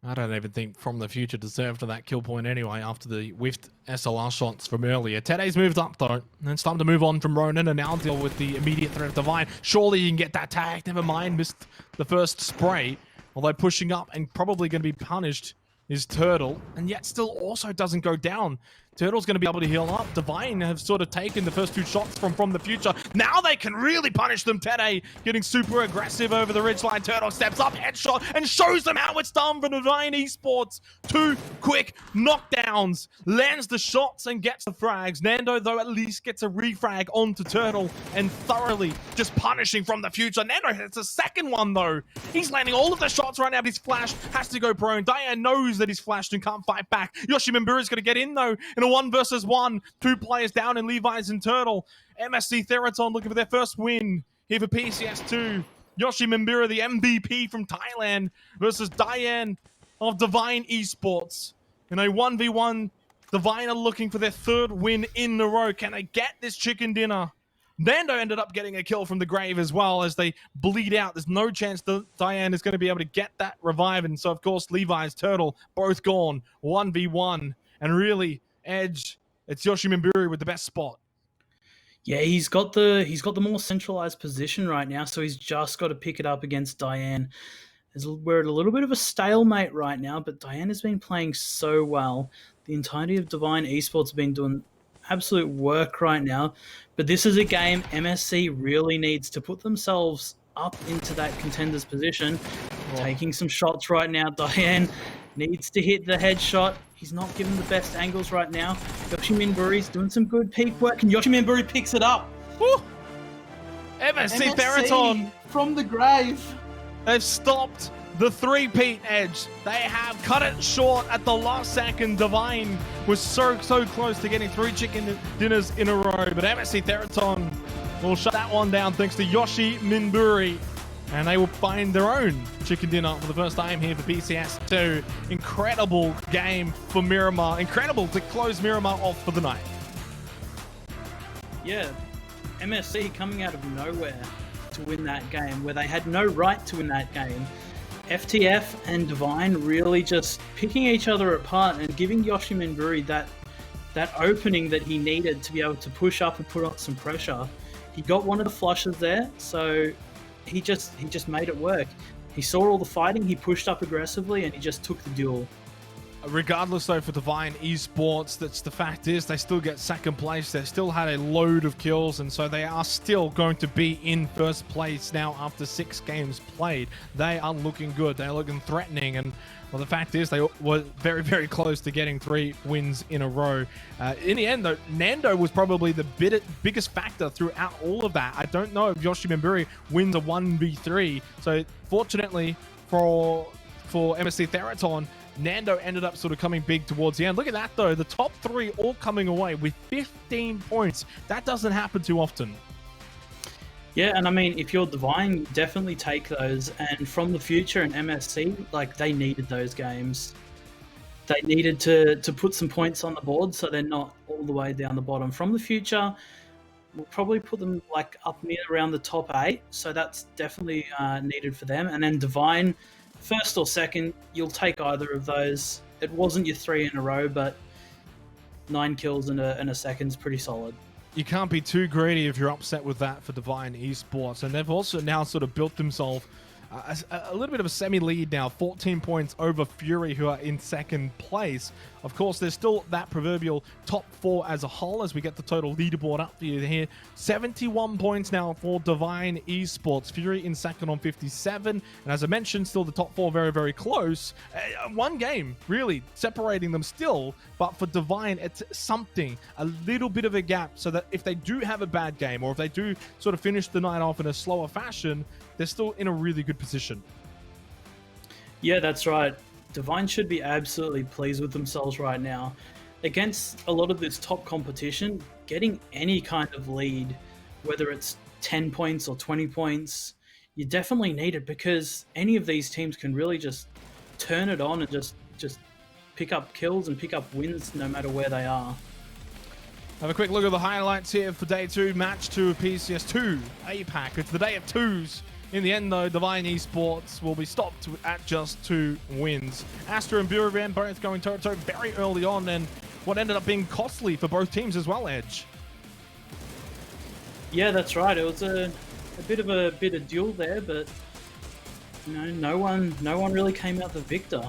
[SPEAKER 1] I don't even think From the Future deserved that kill point anyway after the whiffed SLR shots from earlier. Tede's moved up though, and it's time to move on from Ronin and now deal with the immediate threat of Divine. Surely you can get that tag, never mind, missed the first spray. Although pushing up and probably going to be punished is Turtle, and yet still also doesn't go down. Turtle's going to be able to heal up. Divine have sort of taken the first 2 shots from the future. Now they can really punish them. Tede getting super aggressive over the ridgeline. Turtle steps up, headshot, and shows them how it's done for Divine Esports. 2 quick knockdowns. Lands the shots and gets the frags. Nando, though, at least gets a refrag onto Turtle and thoroughly just punishing From the Future. Nando hits a second one, though. He's landing all of the shots right now, but he's flashed. Has to go prone. Diane knows that he's flashed and can't fight back. Yoshi Mimburi's going to get in, though, in a 1 versus 1. 2 players down in Levi's and Turtle. MSC Theraton looking for their first win here for PCS2. Yoshi Mimbura, the MVP from Thailand, versus Diane of Divine Esports. In a 1v1, Divine are looking for their 3rd win in a row. Can they get this chicken dinner? Nando ended up getting a kill from the grave as well as they bleed out. There's no chance that Diane is going to be able to get that revive. And so, of course, Levi's, Turtle, both gone. 1v1. And really, Edge, it's Yoshi Mimburi with the best spot.
[SPEAKER 2] Yeah, he's got the more centralized position right now, so he's just got to pick it up against Diane. We're at a little bit of a stalemate right now, but Diane has been playing so well. The entirety of Divine Esports have been doing absolute work right now, but this is a game MSC really needs to put themselves up into that contender's position. Taking some shots right now. Diane needs to hit the headshot. He's not given the best angles right now. Yoshi Mimburi's doing some good peek work, and Yoshi Mimburi picks it up.
[SPEAKER 1] Woo! MSC Theraton
[SPEAKER 2] from the grave.
[SPEAKER 1] They've stopped the 3-peat Edge. They have cut it short at the last second. Divine was so close to getting 3 chicken dinners in a row, but MSC Theraton will shut that one down thanks to Yoshi Mimburi. And they will find their own chicken dinner for the first time here for PCS2. Incredible game for Miramar. Incredible to close Miramar off for the night.
[SPEAKER 2] Yeah, MSC coming out of nowhere to win that game, where they had no right to win that game. FTF and Divine really just picking each other apart and giving Yoshi Mimburi that opening that he needed to be able to push up and put on some pressure. He got one of the flushes there, so he just made it work. He saw all the fighting, he pushed up aggressively, and he just took the duel.
[SPEAKER 1] Regardless, though, for Divine Esports, that's the fact is they still get 2nd place. They still had a load of kills, and so they are still going to be in 1st place now after 6 games played. They are looking good. They're looking threatening, and well, the fact is they were very close to getting 3 wins in a row. In the end, though, Nando was probably the biggest factor throughout all of that. I don't know if Yoshi Mimburi wins a 1v3. So fortunately for MSC Theraton, Nando ended up sort of coming big towards the end. Look at that, though. The top 3 all coming away with 15 points. That doesn't happen too often.
[SPEAKER 2] Yeah, and I mean, if you're Divine, you definitely take those. And From the Future and MSC, like, they needed those games. They needed to put some points on the board so they're not all the way down the bottom. From the Future, we'll probably put them like up near around the top 8. So that's definitely needed for them. And then Divine, 1st or 2nd, you'll take either of those. It wasn't your 3 in a row, but 9 kills in a 2nd is pretty solid.
[SPEAKER 1] You can't be too greedy if you're upset with that for Divine Esports. And they've also now sort of built themselves a little bit of a semi-lead now, 14 points over Fury, who are in 2nd place. Of course, there's still that proverbial top 4 as a whole as we get the total leaderboard up for you here. 71 points now for Divine Esports. Fury in 2nd on 57. And as I mentioned, still the top 4 very close. 1 game, really, separating them still. But for Divine, it's something, a little bit of a gap, so that if they do have a bad game, or if they do sort of finish the night off in a slower fashion, they're still in a really good position.
[SPEAKER 2] Yeah, that's right. Divine should be absolutely pleased with themselves right now. Against a lot of this top competition, getting any kind of lead, whether it's 10 points or 20 points, you definitely need it, because any of these teams can really just turn it on and just pick up kills and pick up wins no matter where they are.
[SPEAKER 1] Have a quick look at the highlights here for Day 2, Match 2 of PCS2 APAC. It's the day of 2s In the end, though, Divine Esports will be stopped at just 2 wins. Astra and Buravan both going toe-to-toe very early on, and what ended up being costly for both teams as well, Edge.
[SPEAKER 2] Yeah, that's right. It was a bit of duel there, but no one really came out the victor.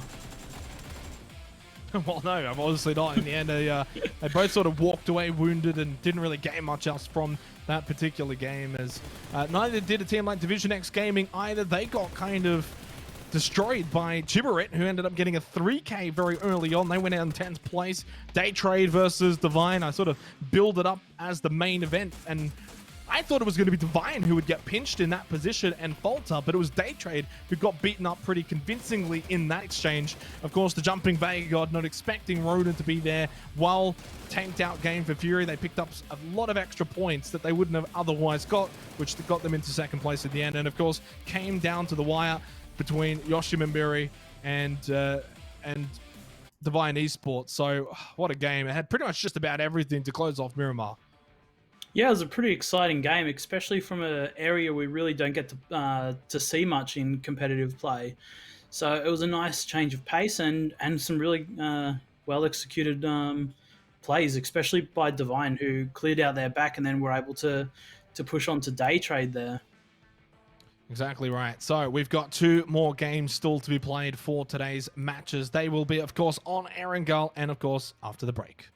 [SPEAKER 1] Well, no, obviously not. In the end, they both sort of walked away wounded and didn't really gain much else from that particular game, as neither did a team like Division X Gaming either. They got kind of destroyed by Chibarit, who ended up getting a 3K very early on. They went out in 10th place. Day Trade versus Divine. I sort of build it up as the main event, and I thought it was going to be Divine who would get pinched in that position and falter, but it was Day Trade who got beaten up pretty convincingly in that exchange. Of course, the jumping Vega God, not expecting Roden to be there, well tanked out game for Fury. They picked up a lot of extra points that they wouldn't have otherwise got, which got them into 2nd place at the end, and of course came down to the wire between Yoshimimbiri and Divine Esports. So what a game. It had pretty much just about everything to close off Miramar.
[SPEAKER 2] Yeah, it was a pretty exciting game, especially from an area we really don't get to see much in competitive play. So it was a nice change of pace and some really well executed plays, especially by Divine, who cleared out their back and then were able to push on to Day Trade there.
[SPEAKER 1] Exactly right. So we've got 2 more games still to be played for today's matches. They will be, of course, on Erangel and, of course, after the break.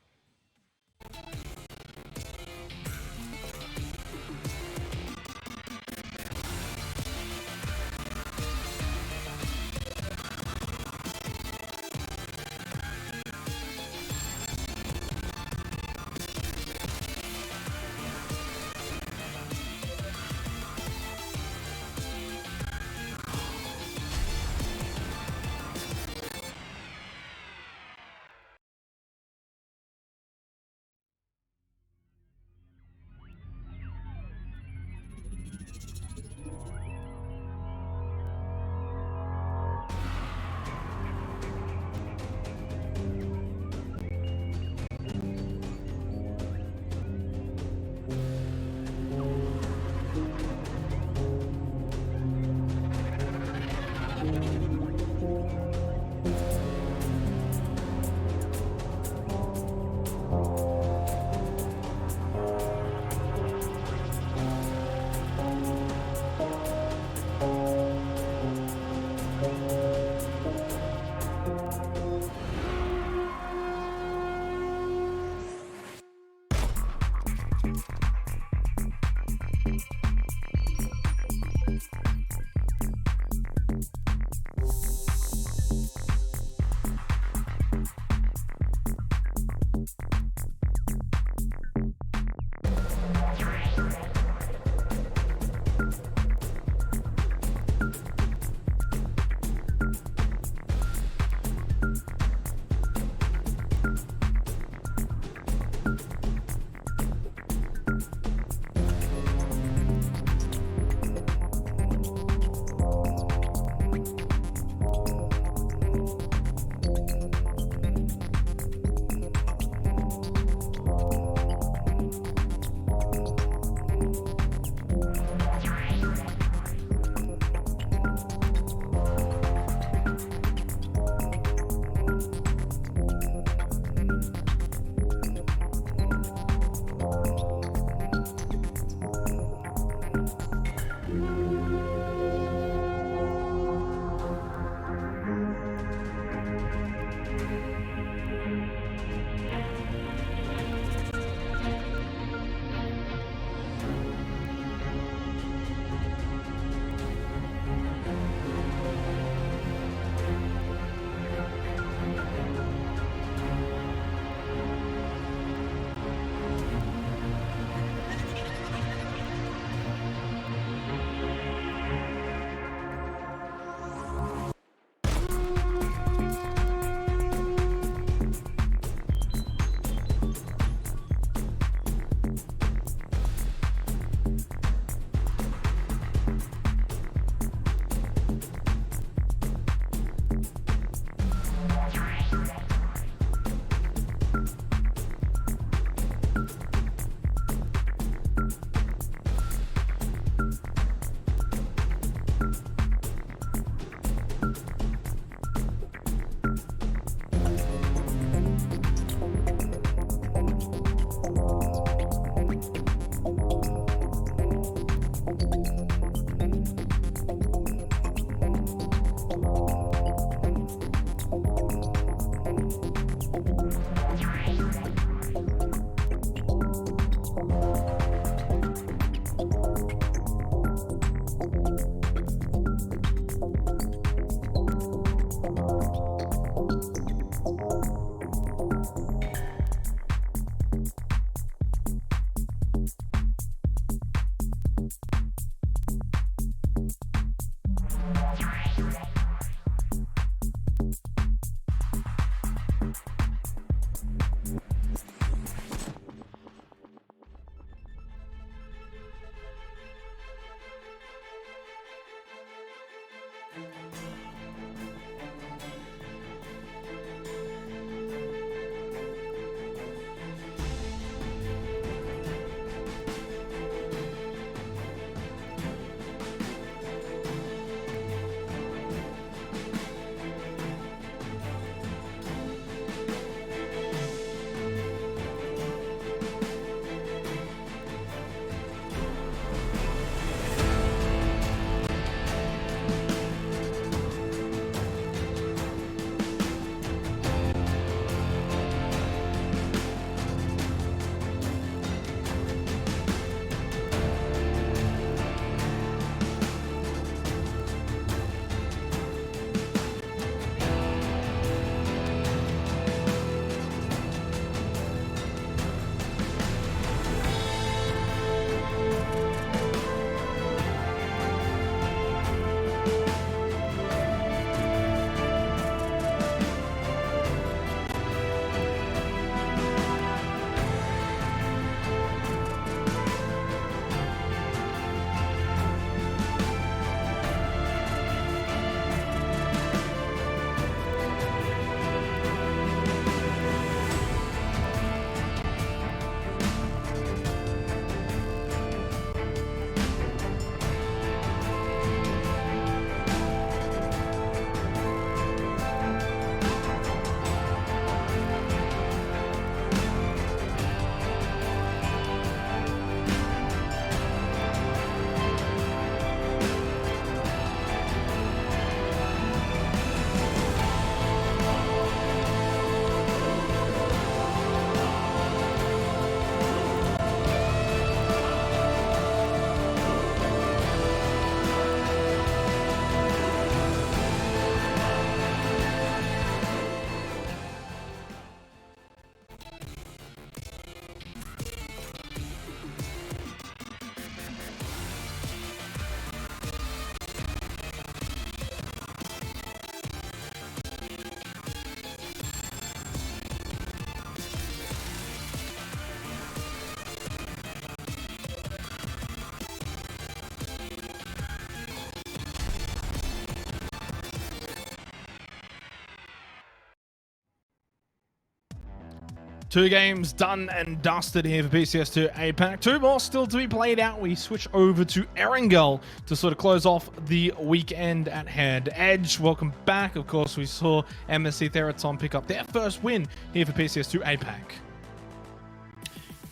[SPEAKER 1] 2 games done and dusted here for PCS2 APAC. 2 more still to be played out. We switch over to Erangel to sort of close off the weekend at hand. Edge, welcome back. Of course, we saw MSC Theraton pick up their first win here for PCS2 APAC.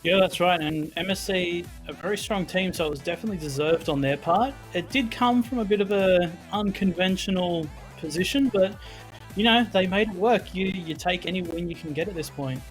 [SPEAKER 2] Yeah, that's right. And MSC, a very strong team, so it was definitely deserved on their part. It did come from a bit of a unconventional position, but, you know, they made it work. You take any win you can get at this point.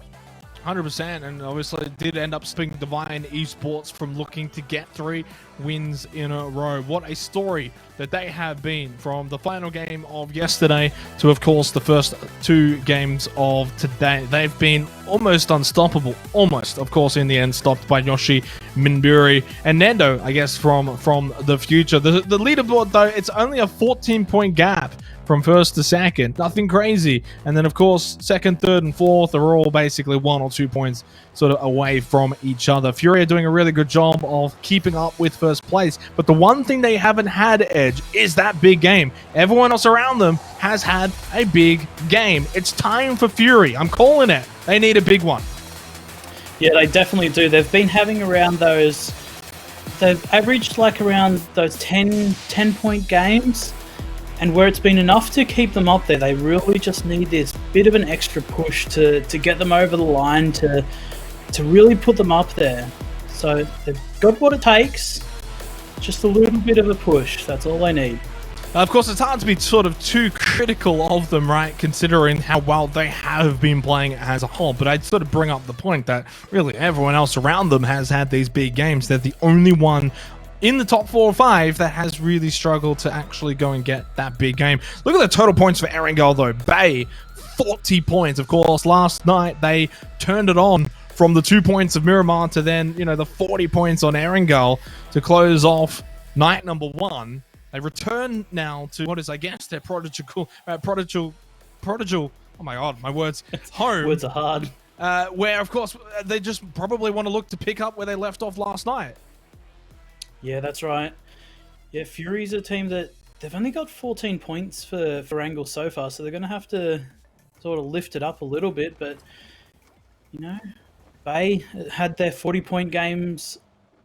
[SPEAKER 1] 100%, and obviously it did end up stopping Divine Esports from looking to get 3 wins in a row. What a story that they have been, from the final game of yesterday to, of course, the first 2 games of today. They've been almost unstoppable, almost, of course, in the end, stopped by Yoshi, Minburi, and Nando, I guess, from the future. The leaderboard, though, it's only a 14-point gap from first to second. Nothing crazy. And then, of course, second, third, and fourth are all basically 1 or 2 points sort of away from each other. Fury are doing a really good job of keeping up with first place. But the one thing they haven't had, Edge, is that big game. Everyone else around them has had a big game. It's time for Fury. I'm calling it. They need a big one.
[SPEAKER 2] Yeah, they definitely do. They've been having around those... They've averaged like around those 10-point games. And where it's been enough to keep them up there, they really just need this bit of an extra push to get them over the line, to really put them up there. So they've got what it takes, just a little bit of a push. That's all they need.
[SPEAKER 1] Of course, it's hard to be sort of too critical of them, right, considering how well they have been playing as a whole. But I'd sort of bring up the point that really everyone else around them has had these big games. They're the only one in the top 4 or 5 that has really struggled to actually go and get that big game. Look at the total points for Erangel, though. Bay, 40 points. Of course, last night they turned it on from the 2 points of Miramar to then, you know, the 40 points on Erangel to close off night number 1. They return now to what is, I guess, their prodigal, oh my god, my words, home.
[SPEAKER 2] Words are hard.
[SPEAKER 1] Where, of course, they just probably want to look to pick up where they left off last night.
[SPEAKER 2] Yeah, that's right. Yeah, Fury's a team that they've only got 14 points for Erangel so far, so they're going to have to sort of lift it up a little bit. But, you know, Bay had their 40-point games,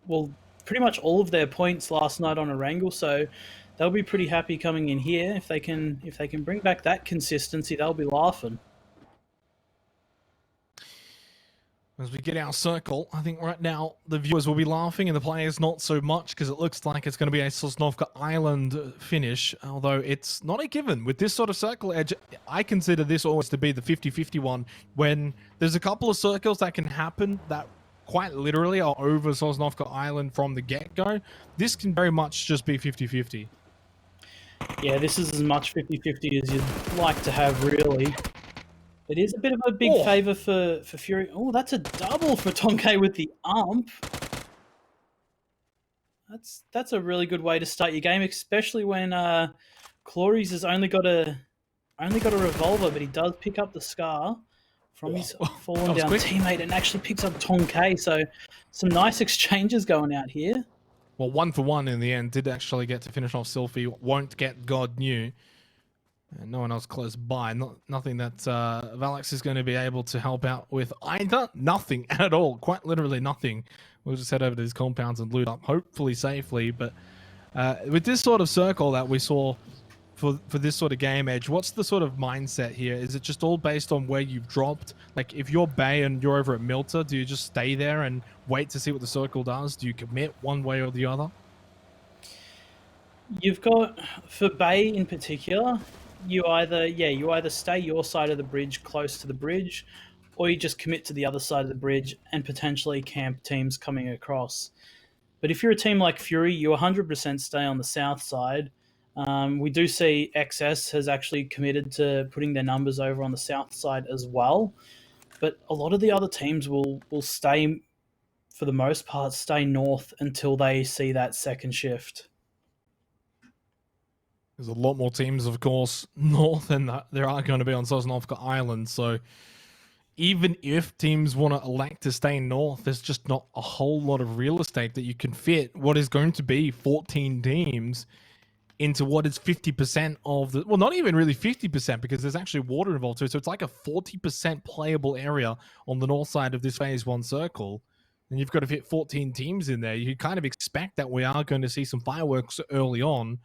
[SPEAKER 2] well, pretty much all of their points last night on Erangel, so they'll be pretty happy coming in here. If they can bring back that consistency, they'll be laughing.
[SPEAKER 1] As we get our circle, I think right now the viewers will be laughing and the players not so much, because it looks like it's going to be a Sosnovka Island finish, although it's not a given. With this sort of circle edge, I consider this always to be the 50-50 one, when there's a couple of circles that can happen that quite literally are over Sosnovka Island from the get-go. This can very much just be 50-50.
[SPEAKER 2] Yeah, this is as much 50-50 as you'd like to have, really. It is a bit of a big favour for Fury. Oh, that's a double for Tonke with the ump. That's a really good way to start your game, especially when Clories has only got a revolver, but he does pick up the scar from his fallen down teammate and actually picks up Tonke. So some nice exchanges going out here.
[SPEAKER 1] Well, 1 for 1 in the end. Did actually get to finish off Sylphie. Won't get God Knew. And no one else close by. Nothing that Valix is going to be able to help out with either. Nothing at all. Quite literally nothing. We'll just head over to his compounds and loot up, hopefully safely. But with this sort of circle that we saw for this sort of game edge, what's the sort of mindset here? Is it just all based on where you've dropped? Like, if you're Bay and you're over at Milta, do you just stay there and wait to see what the circle does? Do you commit one way or the other?
[SPEAKER 2] You've got, for Bay in particular, you either stay your side of the bridge close to the bridge, or you just commit to the other side of the bridge and potentially camp teams coming across. But if you're a team like Fury, you 100% stay on the south side. We do see XS has actually committed to putting their numbers over on the south side as well. But a lot of the other teams will stay, for the most part, stay north until they see that second shift.
[SPEAKER 1] There's a lot more teams, of course, north than there are going to be on Sosnovka Island. So even if teams want to elect to stay north, there's just not a whole lot of real estate that you can fit what is going to be 14 teams into what is 50% of the... Well, not even really 50%, because there's actually water involved too. So it's like a 40% playable area on the north side of this Phase 1 circle. And you've got to fit 14 teams in there. You kind of expect that we are going to see some fireworks early on,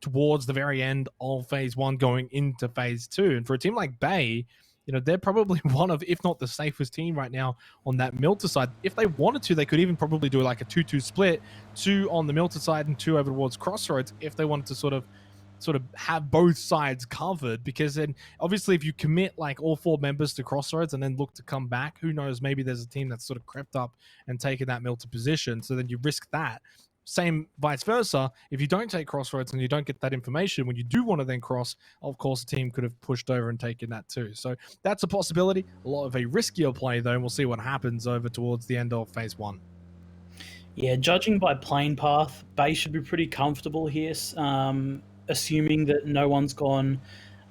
[SPEAKER 1] towards the very end of Phase 1 going into Phase 2. And for a team like Bay, you know, they're probably one of, if not the safest team right now on that Milta side. If they wanted to, they could even probably do like a 2-2 split, 2 on the Milta side and 2 over towards Crossroads, if they wanted to sort of have both sides covered. Because then obviously if you commit like all 4 members to Crossroads and then look to come back, who knows, maybe there's a team that's sort of crept up and taken that Milta position, so then you risk that. Same vice versa, if you don't take Crossroads and you don't get that information, when you do want to then cross, of course, a team could have pushed over and taken that too. So that's a possibility. A lot of a riskier play, though, and we'll see what happens over towards the end of Phase 1.
[SPEAKER 2] Yeah, judging by plane path, Bay should be pretty comfortable here, assuming that no one's gone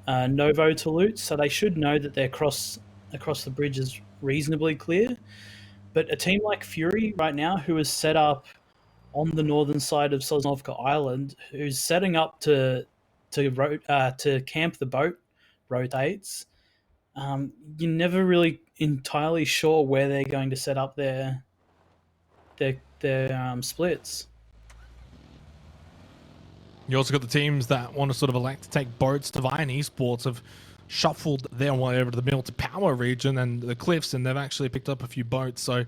[SPEAKER 2] Novo to loot, so they should know that their cross across the bridge is reasonably clear. But a team like Fury right now, who is set up on the northern side of Sosnovka Island, who's setting up to camp the boat rotates, you're never really entirely sure where they're going to set up their splits.
[SPEAKER 1] You also got the teams that want to sort of elect to take boats. Divine Esports have shuffled their way over to the Milta Power region and the cliffs, and they've actually picked up a few boats. So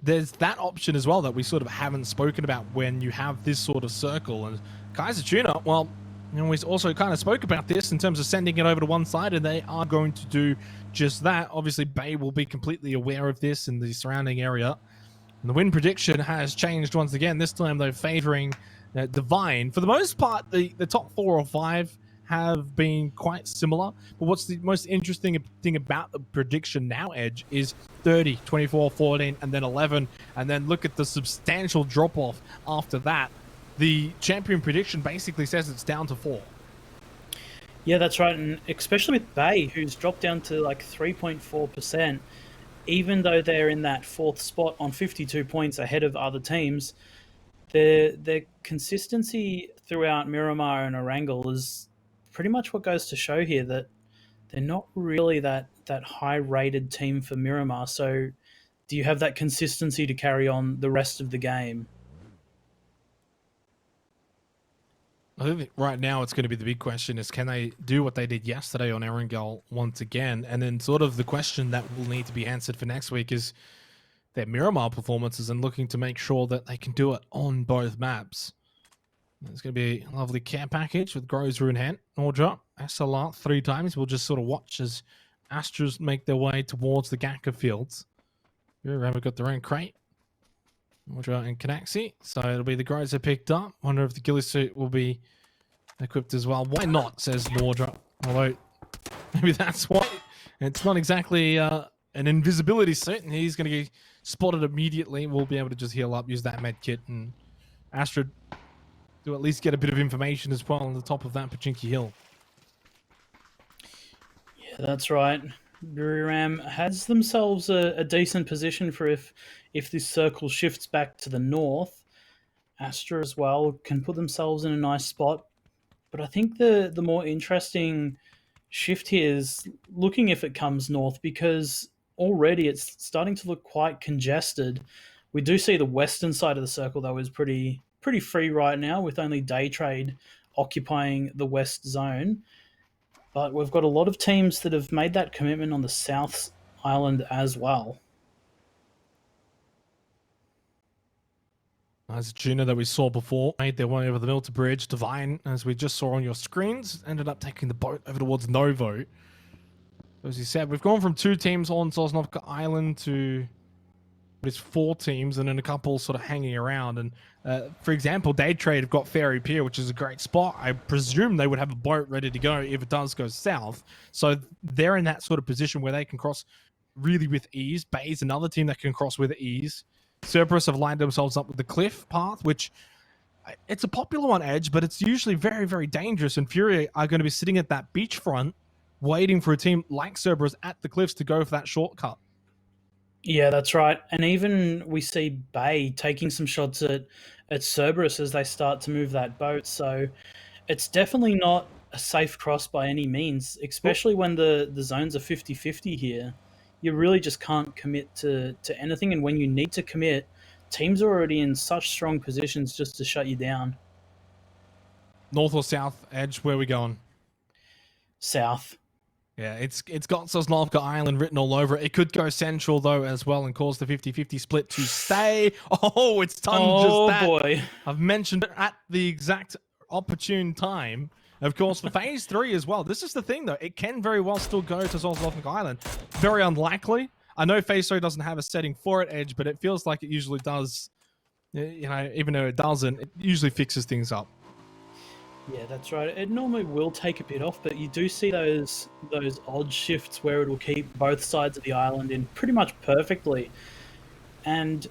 [SPEAKER 1] there's that option as well that we sort of haven't spoken about when you have this sort of circle. And Kaiser Tuna, well, And we also kind of spoke about this in terms of sending it over to one side, and they are going to do just that. Obviously, Bay will be completely aware of this in the surrounding area. And the win prediction has changed once again. This time, they're favoring Divine. For the most part, the top 4 or 5 have been quite similar. But what's the most interesting thing about the prediction now, Edge, is 30, 24, 14, and then 11. And then look at the substantial drop-off after that. The champion prediction basically says it's down to 4.
[SPEAKER 2] Yeah, that's right. And especially with Bay, who's dropped down to like 3.4%, even though they're in that 4th spot on 52 points ahead of other teams, their consistency throughout Miramar and Erangel is pretty much what goes to show here that they're not really that high-rated team for Miramar. So do you have that consistency to carry on the rest of the game?
[SPEAKER 1] I think right now it's going to be the big question is, can they do what they did yesterday on Erangel once again? And then sort of the question that will need to be answered for next week is their Miramar performances and looking to make sure that they can do it on both maps. There's going to be a lovely care package with Grows, Runehant, Nordra, SLR 3 times. We'll just sort of watch as Astros make their way towards the Gaka fields. We've got their own crate. Nordra and Canaxi. So it'll be the Grows that picked up. Wonder if the ghillie suit will be equipped as well. Why not, says Nordra. Although, maybe that's why. It's not exactly an invisibility suit, and he's going to get spotted immediately. We'll be able to just heal up, use that med kit, and Astrid to at least get a bit of information as well on the top of that Pachinki Hill.
[SPEAKER 2] Yeah, that's right. Buriram has themselves a decent position for if this circle shifts back to the north. Astra as well can put themselves in a nice spot. But I think the more interesting shift here is looking if it comes north, because already it's starting to look quite congested. We do see the western side of the circle, though, is pretty free right now, with only Day Trade occupying the west zone. But we've got a lot of teams that have made that commitment on the South Island as well.
[SPEAKER 1] As Juno that we saw before made their way over the Milta Bridge. Divine, as we just saw on your screens, ended up taking the boat over towards Novo. As you said, we've gone from 2 teams on Sosnovka Island to what is 4 teams, and then a couple sort of hanging around. And for example, Day Trade have got Ferry Pier, which is a great spot. I presume they would have a boat ready to go if it does go south. So they're in that sort of position where they can cross really with ease. Bay's another team that can cross with ease. Cerberus have lined themselves up with the cliff path, which it's a popular one, Edge, but it's usually very, very dangerous. And Fury are going to be sitting at that beachfront waiting for a team like Cerberus at the cliffs to go for that shortcut.
[SPEAKER 2] Yeah, that's right. And even we see Bay taking some shots at Cerberus as they start to move that boat. So it's definitely not a safe cross by any means, especially when the zones are 50-50 here. You really just can't commit to anything. And when you need to commit, teams are already in such strong positions just to shut you down.
[SPEAKER 1] North or south, Edge, where are we going?
[SPEAKER 2] South.
[SPEAKER 1] Yeah, it's got Sosnovka Island written all over it. It could go central, though, as well, and cause the 50-50 split to stay. Oh, it's done just that.
[SPEAKER 2] Oh, boy.
[SPEAKER 1] I've mentioned it at the exact opportune time. Of course, for Phase 3 as well. This is the thing, though. It can very well still go to Sosnovka Island. Very unlikely. I know Phase 3 doesn't have a setting for it, Edge, but it feels like it usually does. You know, even though it doesn't, it usually fixes things up.
[SPEAKER 2] Yeah, that's right. It normally will take a bit off, but you do see those odd shifts where it will keep both sides of the island in pretty much perfectly. And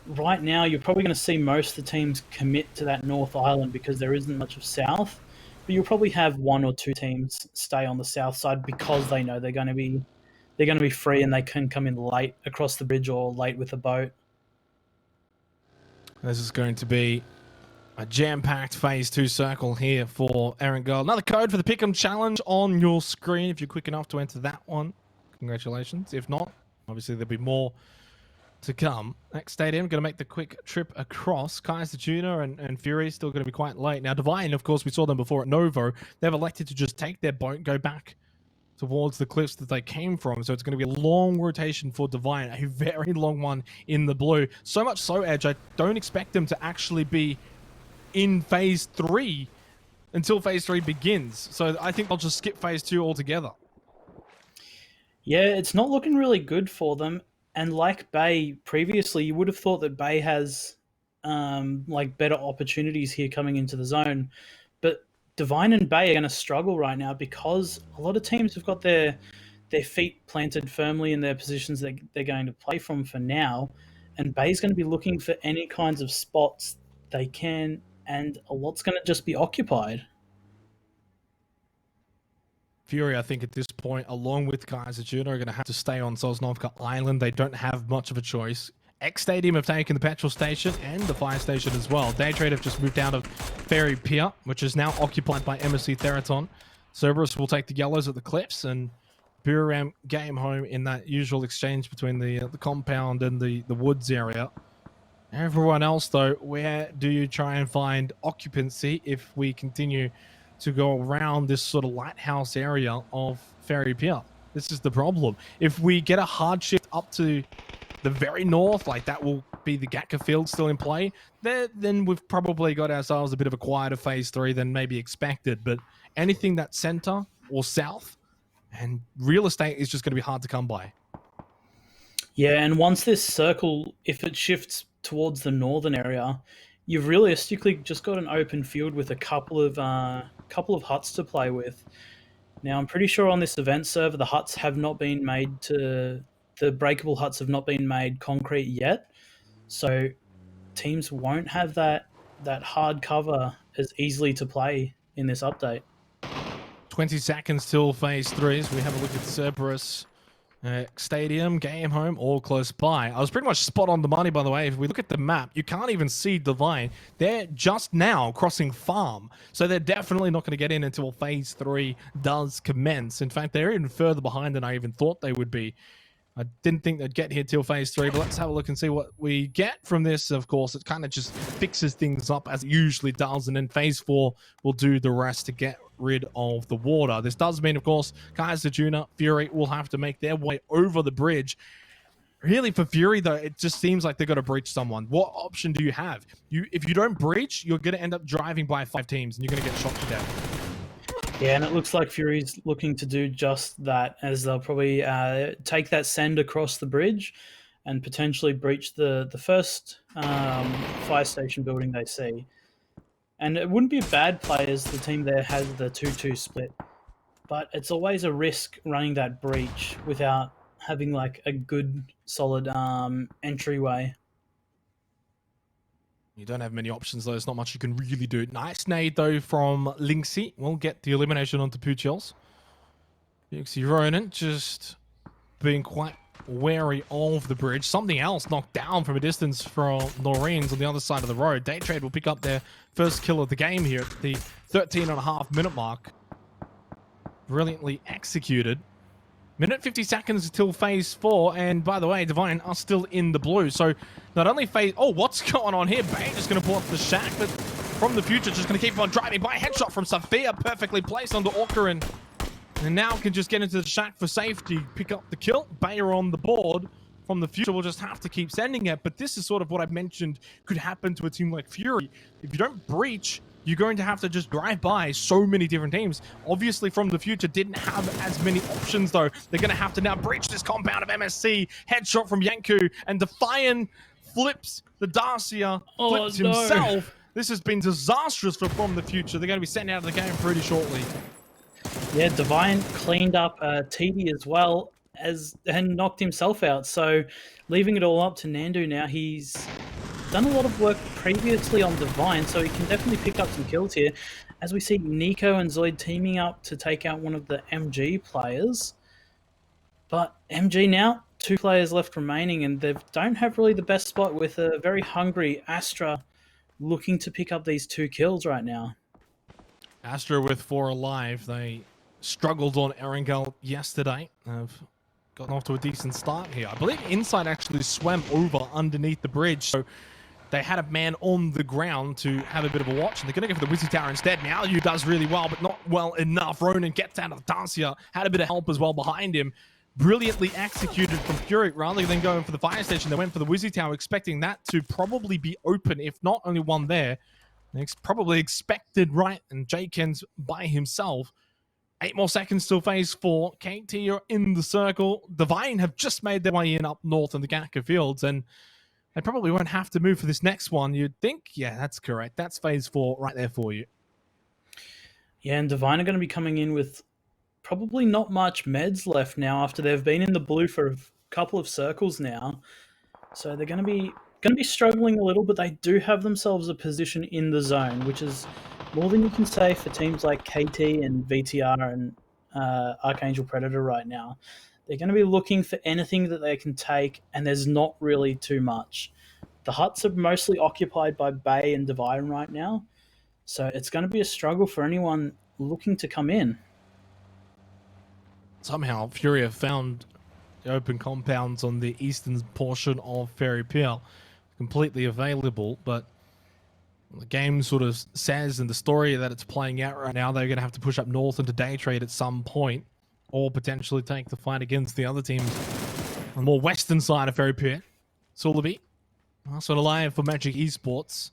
[SPEAKER 2] right now, you're probably going to see most of the teams commit to that North Island because there isn't much of South. But you'll probably have 1 or 2 teams stay on the South side because they know they're going to be free and they can come in late across the bridge or late with a boat.
[SPEAKER 1] This is going to be a jam-packed Phase 2 circle here for Erangel. Another code for the Pick'em Challenge on your screen if you're quick enough to enter that one. Congratulations. If not, obviously there'll be more to come. Next stadium, going to make the quick trip across. Kaiser Tuna and Fury still going to be quite late. Now, Divine, of course, we saw them before at Novo. They've elected to just take their boat, go back towards the cliffs that they came from. So it's going to be a long rotation for Divine, a very long one in the blue. So much so, Edge, I don't expect them to actually be in Phase 3 until phase 3 begins. So I think I'll just skip phase 2 altogether.
[SPEAKER 2] Yeah, it's not looking really good for them. And like Bay previously, you would have thought that Bay has like better opportunities here coming into the zone, but Divine and Bay are going to struggle right now because a lot of teams have got their feet planted firmly in their positions that they're going to play from for now, and Bay's going to be looking for any kinds of spots they can, and a lot's going to just be occupied.
[SPEAKER 1] Fury, I think at this point, along with Kaiser Juna, are going to have to stay on Sosnovka Island. They don't have much of a choice. X Stadium have taken the petrol station and the fire station as well. Daytrade have just moved out of Ferry Pier, which is now occupied by MSC Theraton. Cerberus will take the yellows at the cliffs, and Buram game home in that usual exchange between the compound and the woods area. Everyone else, though, where do you try and find occupancy if we continue to go around this sort of lighthouse area of Ferry Pier? This is the problem. If we get a hard shift up to the very north, like that will be the Gatka field still in play, then we've probably got ourselves a bit of a quieter phase 3 than maybe expected. But anything that's center or south, and real estate is just going to be hard to come by.
[SPEAKER 2] Yeah, and once this circle, if it shifts towards the northern area, you've realistically just got an open field with a couple of huts to play with. Now, I'm pretty sure on this event server, the huts have not been made to... The breakable huts have not been made concrete yet, so teams won't have that hard cover as easily to play in this update.
[SPEAKER 1] 20 seconds till phase 3 as we have a look at Cerberus Stadium, game home, all close by. I was pretty much spot on the money, by the way. If we look at the map, you can't even see Divine. They're just now crossing farm, so they're definitely not going to get in until phase 3 does commence. In fact, they're even further behind than I even thought they would be. I didn't think they'd get here till phase 3, but let's have a look and see what we get from this. Of course, it kind of just fixes things up as it usually does, and then phase 4 will do the rest to get rid of the water. This does mean, of course, Kaiser Juna, Fury will have to make their way over the bridge. Really, for Fury, though, it just seems like they're going to breach someone. What option do you have? If you don't breach, you're going to end up driving by 5 teams, and you're going to get shot to death.
[SPEAKER 2] Yeah, and it looks like Fury's looking to do just that, as they'll probably take that send across the bridge and potentially breach the first fire station building they see. And it wouldn't be a bad play as the team there has the 2-2 split, but it's always a risk running that breach without having like a good, solid entryway.
[SPEAKER 1] You don't have many options, though. There's not much you can really do. Nice nade, though, from Linksy. We'll get the elimination onto Puchels. Linksy Ronan just being quite wary of the bridge. Something else knocked down from a distance from Noreen's on the other side of the road. Daytrade will pick up their first kill of the game here at the 13.5-minute mark. Brilliantly executed. Minute 50 seconds until phase 4, and by the way, Divine are still in the blue. So not only phase... Oh, what's going on here? Bay just going to pull up the shack, but from the future, just going to keep on driving by. Headshot from Safia, perfectly placed onto Orkarin. And now can just get into the shack for safety, pick up the kill. Bay are on the board. From the future, we'll just have to keep sending it. But this is sort of what I mentioned could happen to a team like Fury. If you don't breach, you're going to have to just drive by so many different teams. Obviously, from the future, didn't have as many options, though. They're going to have to now breach this compound of MSC. Headshot from Yanku, and Defiant flips the Dacia, flips himself. This has been disastrous for From the Future. They're going to be sent out of the game pretty shortly.
[SPEAKER 2] Yeah, Divine cleaned up TD as well and knocked himself out. So leaving it all up to Nandu now. He's done a lot of work previously on Divine, so he can definitely pick up some kills here. As we see Nico and Zoid teaming up to take out one of the MG players. But MG now, 2 players left remaining, and they don't have really the best spot with a very hungry Astra looking to pick up these 2 kills right now.
[SPEAKER 1] Astra with 4 alive. They struggled on Erangel yesterday. They've gotten off to a decent start here. I believe Inside actually swam over underneath the bridge, so they had a man on the ground to have a bit of a watch, and they're going to go for the Wizzy Tower instead. Now you does really well, but not well enough. Ronan gets out of Dacia, had a bit of help as well behind him. Brilliantly executed from Fury. Rather than going for the fire station, they went for the Wizzy Tower, expecting that to probably be open, if not only one there. Probably expected, right? And Jken's by himself. 8 more seconds till phase 4. KT are in the circle. Divine have just made their way in up north in the Gaka fields, and they probably won't have to move for this next one, you'd think. Yeah, that's correct. That's phase 4 right there for you.
[SPEAKER 2] Yeah, and Divine are going to be coming in with probably not much meds left now after they've been in the blue for a couple of circles now. So they're going to be struggling a little, but they do have themselves a position in the zone, which is more than you can say for teams like KT and VTR and Archangel Predator right now. They're going to be looking for anything that they can take, and there's not really too much. The huts are mostly occupied by Bay and Divine right now, so it's going to be a struggle for anyone looking to come in.
[SPEAKER 1] Somehow, Fury have found the open compounds on the eastern portion of Ferry Pier completely available, but the game sort of says in the story that it's playing out right now, they're going to have to push up north into day trade at some point, or potentially take the fight against the other teams on the more western side of Ferry Pier. Soulaby, sort of live for Magic Esports.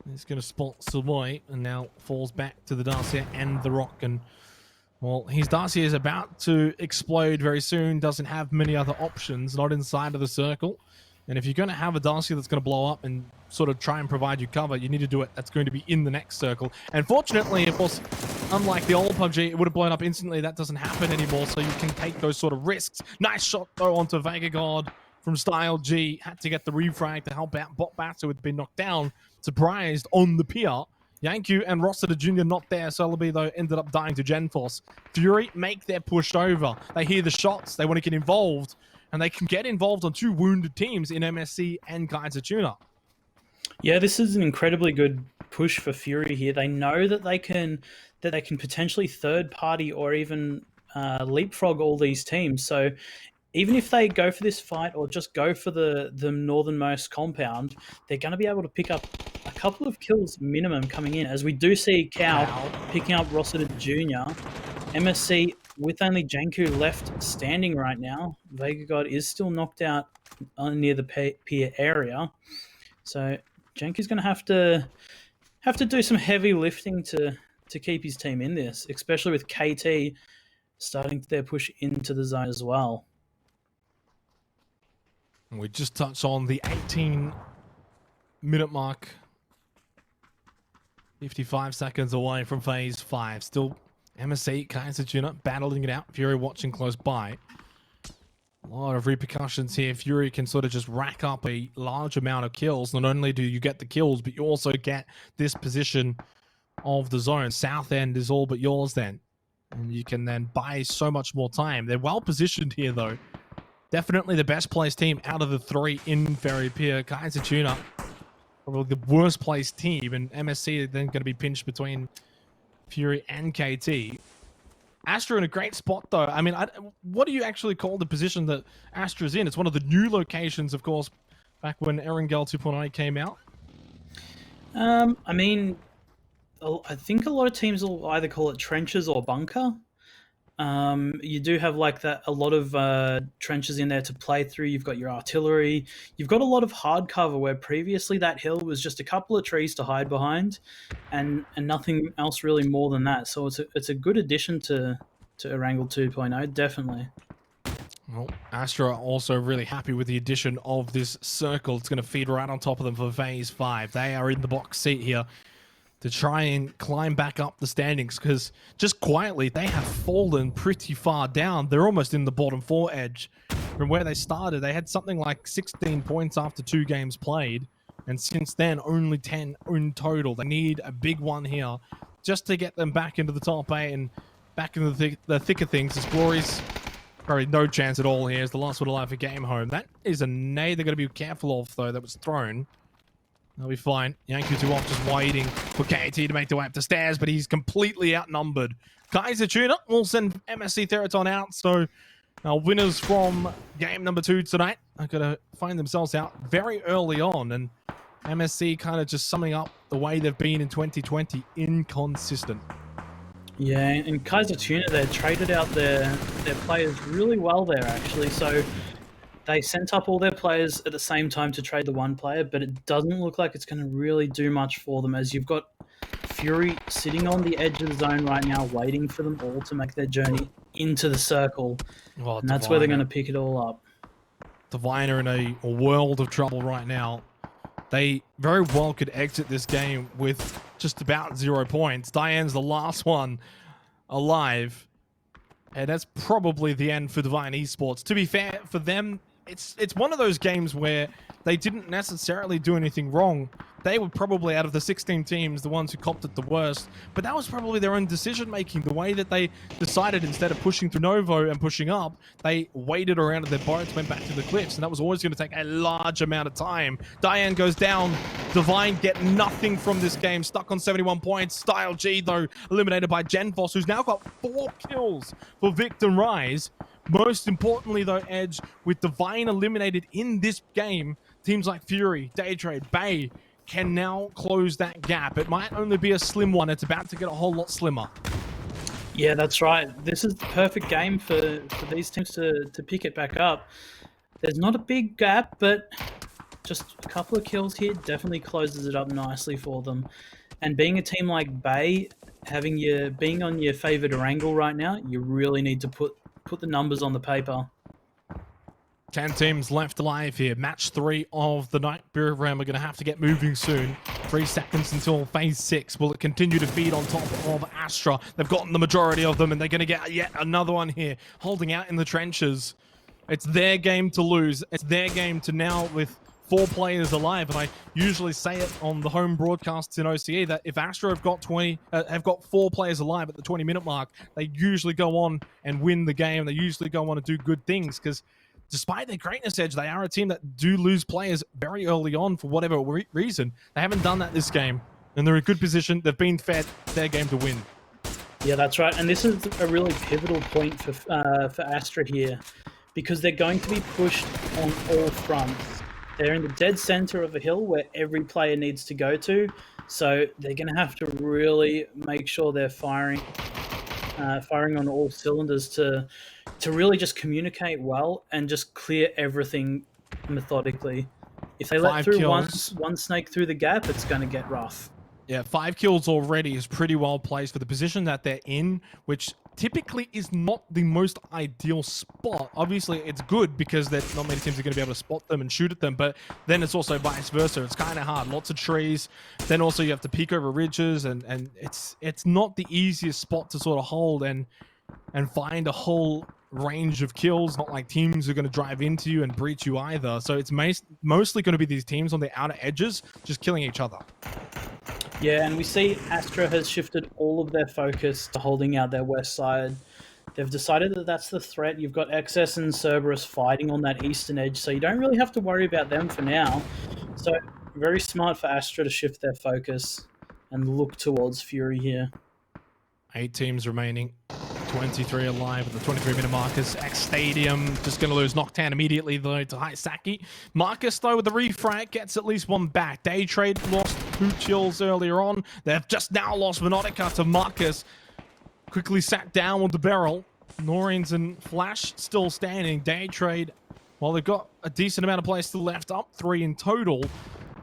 [SPEAKER 1] He's going to spot Savoy and now falls back to the Darcia and the Rock. And, well, his Darcia is about to explode very soon. Doesn't have many other options, not inside of the circle. And if you're going to have a Darcia that's going to blow up and sort of try and provide you cover, you need to do it. That's going to be in the next circle. And fortunately, of course, unlike the old PUBG, it would have blown up instantly. That doesn't happen anymore, so you can take those sort of risks. Nice shot, though, onto Vega God from Style G. Had to get the refrag to help out Bot Bats, who had been knocked down. Surprised on the pier. Yanku and Rossiter Jr. not there. Soulaby, though, ended up dying to Genforce. Fury make their push over. They hear the shots. They want to get involved. And they can get involved on 2 wounded teams in MSC and Kaiser Tuna.
[SPEAKER 2] Yeah, this is an incredibly good push for Fury here. They know that they can potentially third party or even leapfrog all these teams. So even if they go for this fight or just go for the northernmost compound, they're going to be able to pick up a couple of kills minimum coming in. As we do see Cow picking up Rossiter Jr. MSC with only Janku left standing right now. Vega God is still knocked out near the pier area. So Janku's going to have to do some heavy lifting to keep his team in this, especially with KT starting their push into the zone as well.
[SPEAKER 1] We just touched on the 18-minute mark. 55 seconds away from phase 5. Still MSC, Kaiser Tuna battling it out. Fury watching close by. A lot of repercussions here. Fury can sort of just rack up a large amount of kills. Not only do you get the kills, but you also get this position of the zone. South end is all but yours then. And you can then buy so much more time. They're well positioned here, though. Definitely the best placed team out of the 3 in Ferry Pier. Kaiser Tuna, probably the worst placed team. And MSC are then going to be pinched between Fury and KT. Astra in a great spot, though. I mean, what do you actually call the position that Astra's in? It's one of the new locations, of course, back when Erangel 2.0 came out.
[SPEAKER 2] I mean, I think a lot of teams will either call it trenches or bunker. You do have like that a lot of trenches in there to play through. You've got your artillery. You've got a lot of hard cover where previously that hill was just a couple of trees to hide behind, and nothing else really more than that. So it's a good addition to Erangel 2.0, definitely.
[SPEAKER 1] Well, Astra are also really happy with the addition of this circle. It's going to feed right on top of them for phase 5. They are in the box seat here to try and climb back up the standings, because just quietly they have fallen pretty far down. They're almost in the bottom 4 edge from where they started. They had something like 16 points after 2 games played, and since then only 10 in total. They need a big one here just to get them back into the top 8 and back into the thick of things. As Glory's probably no chance at all here. It's the last one alive for game home. That is a nade they're going to be careful of, though, that was thrown. They'll be fine. Yanku 2 off, just waiting for KT to make the way up the stairs, but he's completely outnumbered. Kaiser Tuna will send MSC Theraton out, so our winners from game number 2 tonight are going to find themselves out very early on, and MSC kind of just summing up the way they've been in 2020, inconsistent.
[SPEAKER 2] Yeah, and Kaiser Tuna, they traded out their players really well there, actually. So They sent up all their players at the same time to trade the one player, but it doesn't look like it's going to really do much for them, as you've got Fury sitting on the edge of the zone right now, waiting for them all to make their journey into the circle,
[SPEAKER 1] Well,
[SPEAKER 2] and that's where they're going to pick it all up.
[SPEAKER 1] Divine are in a world of trouble right now. They very well could exit this game with just about 0 points. Diane's the last one alive, and that's probably the end for Divine Esports. To be fair, for them, it's one of those games where they didn't necessarily do anything wrong. They were probably, out of the 16 teams, the ones who copped it the worst, but that was probably their own decision making. The way that they decided, instead of pushing through Novo and pushing up, they waited around at their boats, went back to the cliffs, and that was always going to take a large amount of time. Diane goes down. Divine get nothing from this game, stuck on 71 points. Style G, though, eliminated by Genfos, who's now got 4 kills for Victim Rise. Most importantly, though, Edge, with Divine eliminated in this game, teams like Fury, Daytrade, Bay can now close that gap. It might only be a slim one. It's about to get a whole lot slimmer.
[SPEAKER 2] Yeah, that's right. This is the perfect game for these teams to pick it back up. There's not a big gap, but just a couple of kills here definitely closes it up nicely for them. And being a team like Bay, being on your favored Erangel right now, you really need to put the numbers on the paper.
[SPEAKER 1] 10 teams left alive here. Match 3 of the night. Miramar are going to have to get moving soon. 3 seconds until phase 6. Will it continue to feed on top of Astra? They've gotten the majority of them, and they're going to get yet another one here, holding out in the trenches. It's their game to lose. It's their game to now, with 4 players alive. And I usually say it on the home broadcasts in OCE that if Astra have got 4 players alive at the 20-minute mark, they usually go on and win the game. They usually go on and do good things, because despite their greatness, Edge, they are a team that do lose players very early on for whatever reason. They haven't done that this game, and they're in a good position. They've been fed their game to win.
[SPEAKER 2] Yeah, that's right. And this is a really pivotal point for Astra here, because they're going to be pushed on all fronts. They're in the dead center of a hill where every player needs to go to, so they're going to have to really make sure they're firing on all cylinders to really just communicate well and just clear everything methodically. If they let through one snake through the gap, it's going to get rough.
[SPEAKER 1] Yeah, 5 kills already is pretty well placed for the position that they're in, which typically is not the most ideal spot. Obviously, it's good because not many teams are going to be able to spot them and shoot at them, but then it's also vice versa. It's kind of hard. Lots of trees. Then also you have to peek over ridges, and it's not the easiest spot to sort of hold and find a whole range of kills. Not like teams are going to drive into you and breach you either. So it's mostly going to be these teams on the outer edges just killing each other.
[SPEAKER 2] Yeah, and we see Astra has shifted all of their focus to holding out their west side. They've decided that that's the threat. You've got XS and Cerberus fighting on that eastern edge, so you don't really have to worry about them for now. So very smart for Astra to shift their focus and look towards Fury here.
[SPEAKER 1] 8 teams remaining. 23 alive at the 23-minute markers. X Stadium just going to lose Noctan immediately, though, to Haisaki. Marcus, though, with the refrag, gets at least 1 back. Daytrade lost 2 kills earlier on. They've just now lost Monotica to Marcus. Quickly sat down with the barrel. Norins and Flash still standing. Daytrade, while they've got a decent amount of players still left, up 3 in total,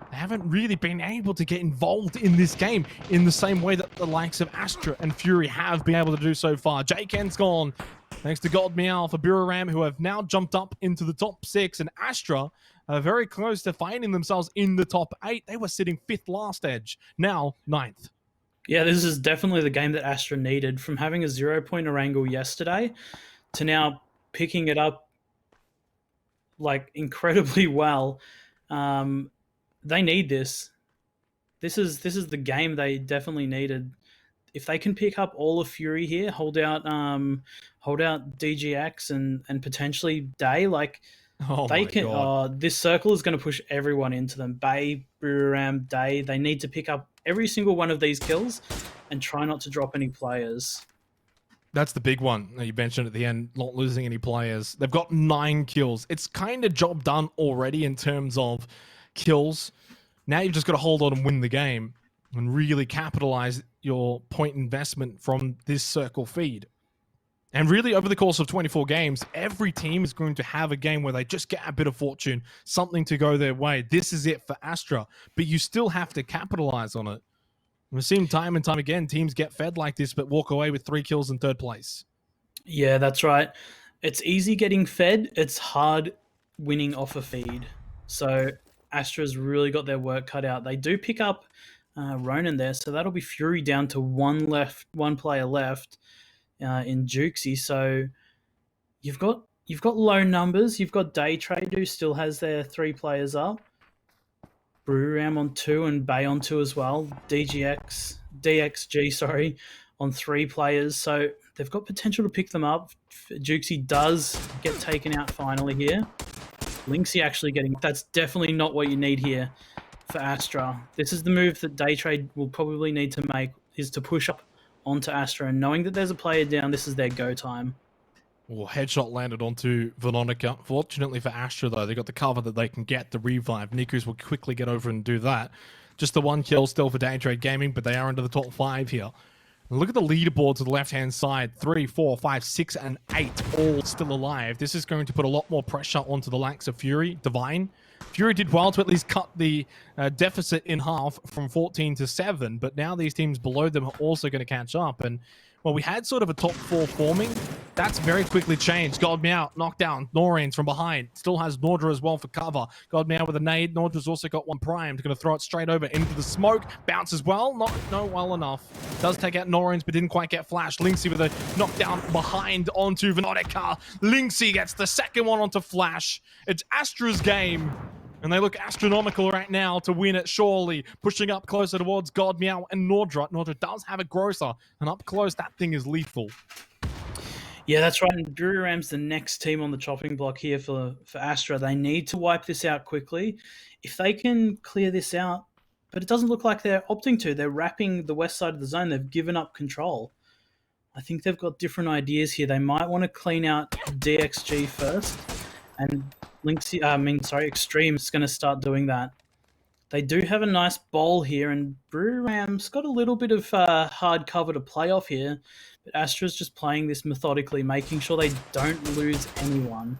[SPEAKER 1] they haven't really been able to get involved in this game in the same way that the likes of Astra and Fury have been able to do so far. J-Ken's gone, thanks to God Meow for Bureram, who have now jumped up into the top 6, and Astra are very close to finding themselves in the top 8. They were sitting 5th last, Edge, now 9th.
[SPEAKER 2] Yeah, this is definitely the game that Astra needed, from having a 0-point Erangel yesterday to now picking it up like incredibly well. They need this. This is the game they definitely needed. If they can pick up all of Fury here, hold out DGX and potentially Day, like they can. This circle is going to push everyone into them. Bay, Buram, Day. They need to pick up every single one of these kills and try not to drop any players.
[SPEAKER 1] That's the big one that you mentioned at the end, not losing any players. They've got 9 kills. It's kind of job done already in terms of kills. Now you've just got to hold on and win the game and really capitalize your point investment from this circle feed. And really, over the course of 24 games, every team is going to have a game where they just get a bit of fortune, something to go their way. This is it for Astra, but you still have to capitalize on it. We've seen time and time again, teams get fed like this, but walk away with 3 kills in 3rd place.
[SPEAKER 2] Yeah, that's right. It's easy getting fed. It's hard winning off a feed. So Astra's really got their work cut out. They do pick up Ronan there, so that'll be Fury down to one player left in Jukesy. So you've got low numbers. You've got Day Trade who still has their 3 players up. Breweram on 2 and Bay on 2 as well. DXG, sorry, on 3 players. So they've got potential to pick them up. Jukesy does get taken out finally here. Lynxy actually getting... That's definitely not what you need here for Astra. This is the move that Day Trade will probably need to make, is to push up onto Astra. And knowing that there's a player down, this is their go time.
[SPEAKER 1] Well, headshot landed onto Veronica. Fortunately for Astra, though, they got the cover that they can get the revive. Nikus will quickly get over and do that. Just the 1 kill still for Day Trade Gaming, but they are into the top 5 here. And look at the leaderboard to the left-hand side. 3, 4, 5, 6, and 8 all still alive. This is going to put a lot more pressure onto the likes of Fury, Divine. Fury did well to at least cut the deficit in half from 14 to 7, but now these teams below them are also going to catch up. And well, we had sort of a top 4 forming. That's very quickly changed. God Meow knocked down. Noreen's from behind. Still has Nordra as well for cover. God Meow with a nade. Nordra's also got one primed. Going to throw it straight over into the smoke. Bounces well. Not well enough. Does take out Noreen's, but didn't quite get flashed. Lynxy with a knockdown behind onto Veronica. Lynxy gets the second one onto Flash. It's Astra's game. And they look astronomical right now to win it, surely. Pushing up closer towards God Meow and Nordra. Nordra does have a grosser, and up close, that thing is lethal.
[SPEAKER 2] Yeah, that's right. And Buriram's the next team on the chopping block here for Astra. They need to wipe this out quickly. If they can clear this out, but it doesn't look like they're opting to. They're wrapping the west side of the zone. They've given up control. I think they've got different ideas here. They might want to clean out DXG first, and Extreme's going to start doing that. They do have a nice bowl here, and Buriram's got a little bit of hard cover to play off here, but Astra's just playing this methodically, making sure they don't lose anyone.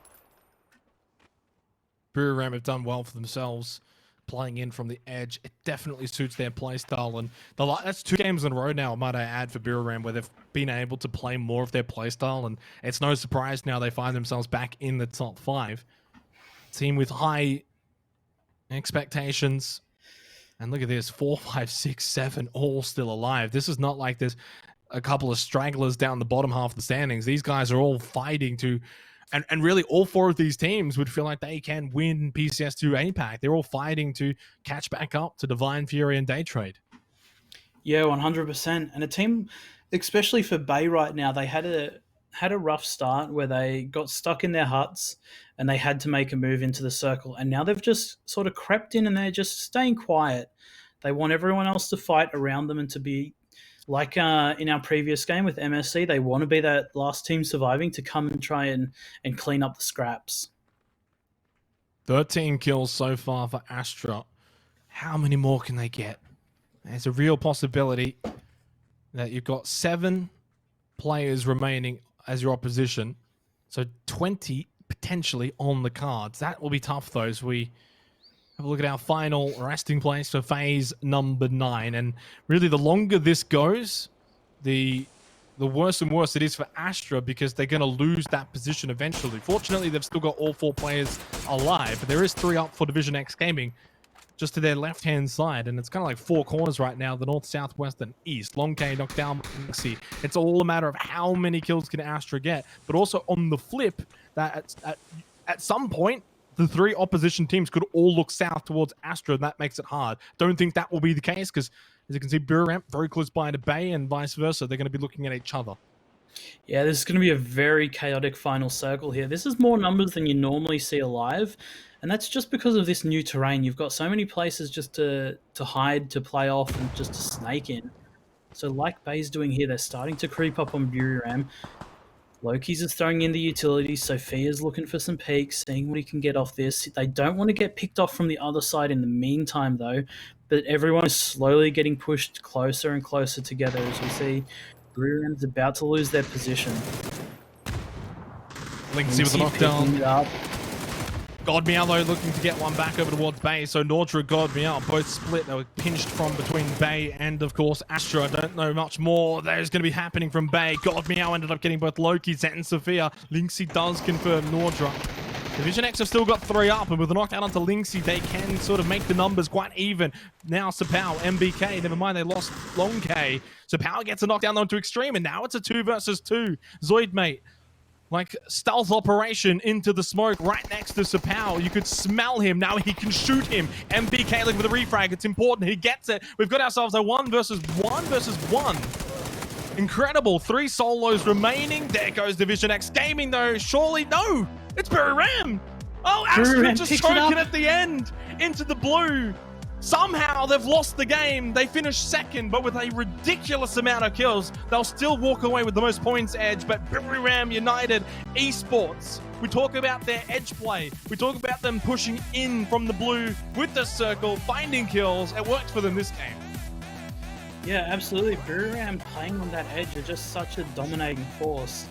[SPEAKER 1] Buriram have done well for themselves, playing in from the edge. It definitely suits their playstyle, and that's 2 games in a row now, might I add, for Buriram, where they've been able to play more of their playstyle, and it's no surprise now they find themselves back in the top 5. Team with high expectations. And look at this, 4, 5, 6, 7, all still alive. This is not like there's a couple of stragglers down the bottom half of the standings. These guys are all fighting to... And really, all 4 of these teams would feel like they can win PCS2 APAC. They're all fighting to catch back up to Divine, Fury, and Day Trade.
[SPEAKER 2] Yeah, 100%. And a team, especially for Bay right now, they had a rough start where they got stuck in their huts and they had to make a move into the circle. And now they've just sort of crept in and they're just staying quiet. They want everyone else to fight around them and to be like in our previous game with MSC. They want to be that last team surviving to come and try and clean up the scraps.
[SPEAKER 1] 13 kills so far for Astra. How many more can they get? There's a real possibility that you've got 7 players remaining as your opposition, so 20 potentially on the cards. That will be tough, though, as we have a look at our final resting place for phase number 9. And really, the longer this goes, the worse and worse it is for Astra, because they're going to lose that position eventually. Fortunately, they've still got all 4 players alive, but there is 3 up for Division X Gaming just to their left-hand side, and it's kind of like 4 corners right now, the north, south, west, and east. Long K knocked down Lynxy. It's all a matter of how many kills can Astra get, but also on the flip, that at some point, the 3 opposition teams could all look south towards Astra, and that makes it hard. Don't think that will be the case, because as you can see, Buriram very close by to Bay, and vice versa. They're going to be looking at each other.
[SPEAKER 2] Yeah, this is going to be a very chaotic final circle here. This is more numbers than you normally see alive, and that's just because of this new terrain. You've got so many places just to hide, to play off, and just to snake in. So like Bay's doing here, they're starting to creep up on Buriram. Loki's is throwing in the utilities. Sophia's looking for some peaks, seeing what he can get off this. They don't want to get picked off from the other side in the meantime, though, but everyone is slowly getting pushed closer and closer together, as we see Buriram's about to lose their position.
[SPEAKER 1] Linksy with the knockdown. God Meow though looking to get one back over towards Bay. So Nordra, God Meow both split. They were pinched from between Bay and of course Astra. I don't know much more there's going to be happening from Bay. God Meow ended up getting both Loki, Zet and Sophia. Linksy does confirm Nordra. Division X have still got 3 up, and with a knockdown onto Linksy, they can sort of make the numbers quite even. Now Sapao, MBK, never mind, they lost Long K. Sapao gets a knockdown onto Extreme, and now it's a 2 versus 2. Zoid, mate. Like, stealth operation into the smoke right next to Sapao. You could smell him. Now he can shoot him. MBK looking for the refrag. It's important. He gets it. We've got ourselves a 1 versus 1 versus 1. Incredible. 3 solos remaining. There goes Division X Gaming, though. Surely, no. It's Berry Ram. Oh, Astra just choking at the end into the blue. Somehow they've lost the game. They finished second, but with a ridiculous amount of kills, they'll still walk away with the most points edge. But Berry Ram United Esports, we talk about their edge play. We talk about them pushing in from the blue with the circle, finding kills. It worked for them this game.
[SPEAKER 2] Yeah, absolutely. Berry Ram playing on that edge are just such a dominating force.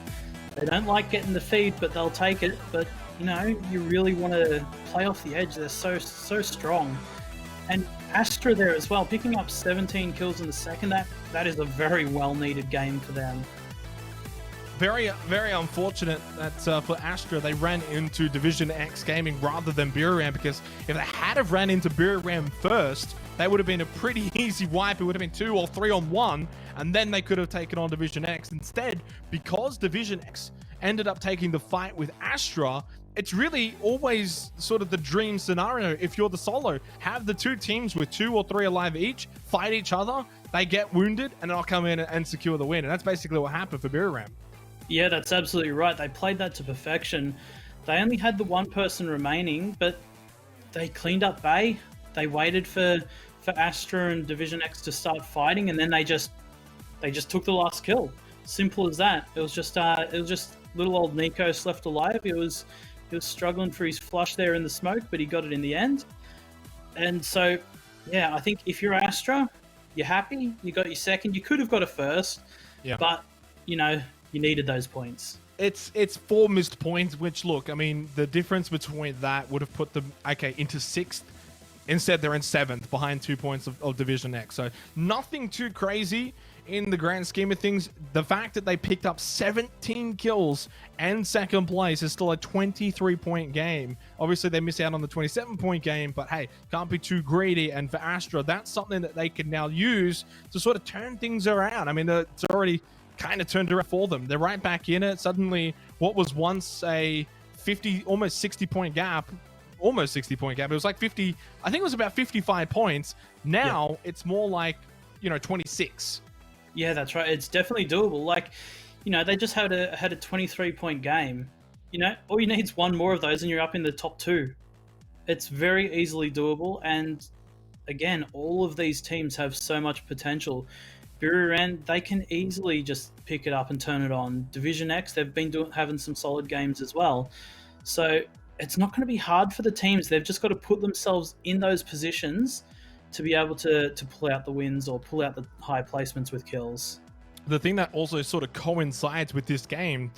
[SPEAKER 2] They don't like getting the feed, but they'll take it. But, you know, you really want to play off the edge. They're so strong. And Astra there as well, picking up 17 kills in the second. That is a very well-needed game for them.
[SPEAKER 1] Very, very unfortunate that for Astra, they ran into Division X Gaming rather than Berry Ram, because if they had have ran into Berry Ram first, they would have been a pretty easy wipe. It would have been 2 or 3 on 1, and then they could have taken on Division X. Instead, because Division X ended up taking the fight with Astra, it's really always sort of the dream scenario. If you're the solo, have the 2 teams with 2 or 3 alive each, fight each other, they get wounded, and I'll come in and secure the win. And that's basically what happened for Berry Ram.
[SPEAKER 2] Yeah, that's absolutely right. They played that to perfection. They only had the 1 person remaining, but they cleaned up Bay. They waited for Astra and Division X to start fighting, and then they just took the last kill. Simple as that. It was just little old Nikos left alive. He was struggling for his flush there in the smoke, but he got it in the end. And so, yeah, I think if you're Astra, you're happy. You got your second. You could have got a first,
[SPEAKER 1] yeah.
[SPEAKER 2] But you know you needed those points.
[SPEAKER 1] It's 4 missed points, which, look, I mean, the difference between that would have put them, okay, into 6th. Instead, they're in 7th, behind 2 points of Division X. So nothing too crazy in the grand scheme of things. The fact that they picked up 17 kills and second place is still a 23-point game. Obviously, they miss out on the 27-point game, but hey, can't be too greedy. And for Astra, that's something that they can now use to sort of turn things around. I mean, it's already kind of turned around for them. They're right back in it. Suddenly, what was once a 50, almost 60-point gap, almost 60-point gap. It was like 50, I think it was about 55 points. Now it's more like, 26.
[SPEAKER 2] Yeah, that's right. It's definitely doable. Like, they just had a 23-point game. All you need is 1 more of those and you're up in the top 2. It's very easily doable. And again, all of these teams have so much potential. Berry Ram, they can easily just pick it up and turn it on. Division X, they've been having some solid games as well. So it's not going to be hard for the teams. They've just got to put themselves in those positions to be able to pull out the wins or pull out the high placements with kills.
[SPEAKER 1] The thing that also sort of coincides with this game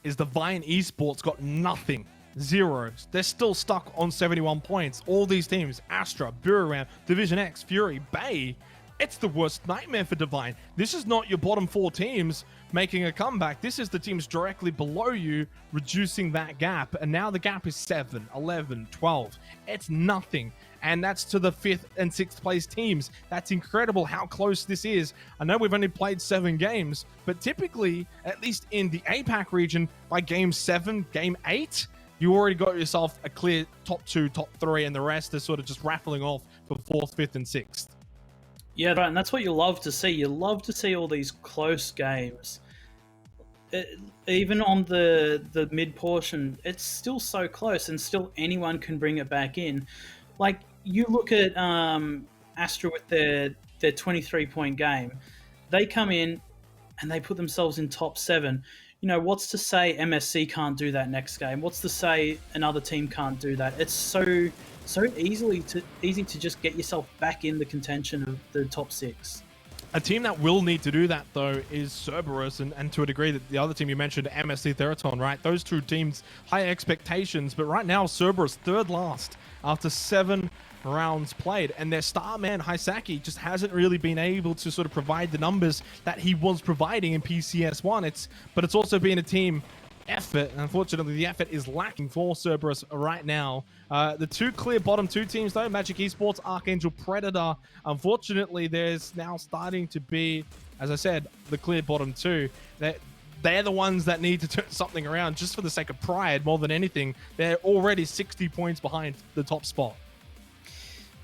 [SPEAKER 1] is the Vine Esports got nothing. 0. They're still stuck on 71 points. All these teams, Astra, Berry Ram, Division X, Fury, Bay, it's the worst nightmare for Divine. This is not your bottom 4 teams making a comeback. This is the teams directly below you reducing that gap. And now the gap is 7, 11, 12. It's nothing. And that's to the 5th and 6th place teams. That's incredible how close this is. I know we've only played 7 games, but typically, at least in the APAC region, by game 7, game 8, you already got yourself a clear top 2, top 3, and the rest is sort of just raffling off for 4th, 5th, and 6th.
[SPEAKER 2] Yeah, right, and that's what you love to see. You love to see all these close games. Even on the mid portion, it's still so close, and still anyone can bring it back in. Like, you look at Astra with their 23-point game. They come in and they put themselves in top 7. What's to say MSC can't do that next game? What's to say another team can't do that? It's so easy to just get yourself back in the contention of the top 6.
[SPEAKER 1] A team that will need to do that, though, is Cerberus, and to a degree that the other team you mentioned, MSC Theraton, right? Those two teams, high expectations, but right now, Cerberus, third last after 7 rounds played, and their star man, Hisaki, just hasn't really been able to sort of provide the numbers that he was providing in PCS1. But it's also been a team effort, and unfortunately the effort is lacking for Cerberus right now. The two clear bottom 2 teams though, Magic Esports, Erangel, Predator, unfortunately there's now starting to be, as I said, the clear bottom 2. They're the ones that need to turn something around just for the sake of pride more than anything. They're already 60 points behind the top spot.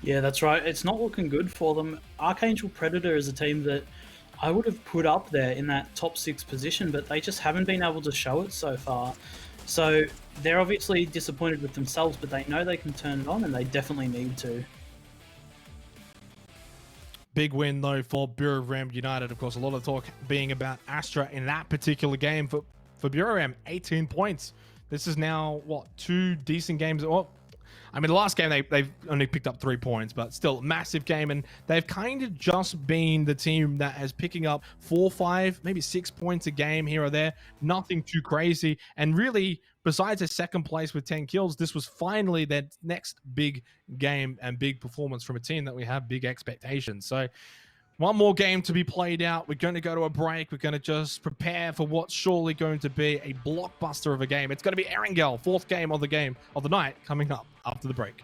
[SPEAKER 2] Yeah, that's right. It's not looking good for them. Archangel Predator is a team that I would have put up there in that top 6 position, but they just haven't been able to show it so far. So they're obviously disappointed with themselves, but they know they can turn it on, and they definitely need to.
[SPEAKER 1] Big win, though, for Bureau Ram United. Of course, a lot of talk being about Astra in that particular game. For Bureau Ram, 18 points. This is now, what, 2 decent games? Well, I mean, the last game, they've only picked up 3 points, but still, massive game. And they've kind of just been the team that is picking up 4, 5, maybe 6 points a game here or there. Nothing too crazy. And really, besides a second place with 10 kills, this was finally their next big game and big performance from a team that we have big expectations. So, one more game to be played out. We're going to go to a break. We're going to just prepare for what's surely going to be a blockbuster of a game. It's going to be Erangel, 4th game of the night, coming up after the break.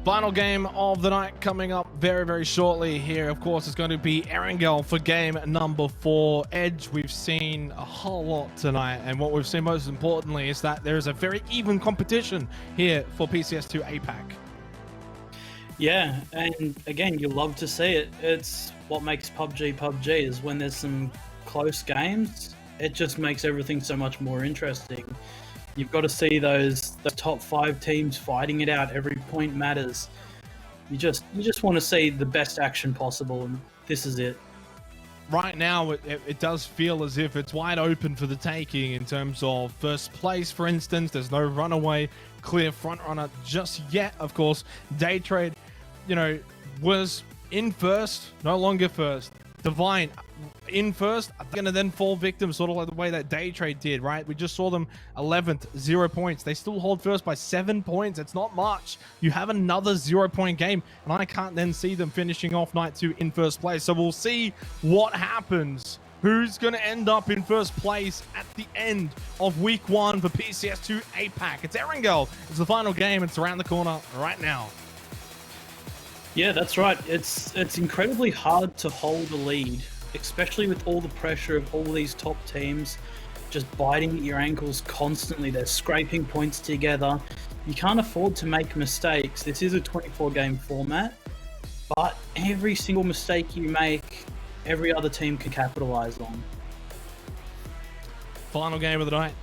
[SPEAKER 1] Final game of the night coming up very, very shortly here. Of course, it's going to be Erangel for game number 4. Edge, we've seen a whole lot tonight, and what we've seen most importantly is that there is a very even competition here for PCS2 APAC.
[SPEAKER 2] Yeah, and again, you love to see it. It's what makes PUBG is when there's some close games, it just makes everything so much more interesting. You've got to see those top 5 teams fighting it out. Every point matters. You just want to see the best action possible, and this is it.
[SPEAKER 1] Right now, it does feel as if it's wide open for the taking in terms of first place, for instance. There's no runaway, clear front runner just yet. Of course, Day Trade, was in first, no longer first. Divine in first, gonna then fall victim, sort of like the way that Day Trade did, right? We just saw them 11th, 0 points. They still hold first by 7 points. It's not much. You have another 0-point game, and I can't then see them finishing off night 2 in first place. So we'll see what happens. Who's gonna end up in first place at the end of week 1 for PCS2 APAC? It's Erangel. It's the final game. It's around the corner right now.
[SPEAKER 2] Yeah, that's right. It's incredibly hard to hold a lead, especially with all the pressure of all these top teams just biting at your ankles constantly. They're scraping points together. You can't afford to make mistakes. This is a 24-game format, but every single mistake you make, every other team can capitalize on.
[SPEAKER 1] Final game of the night.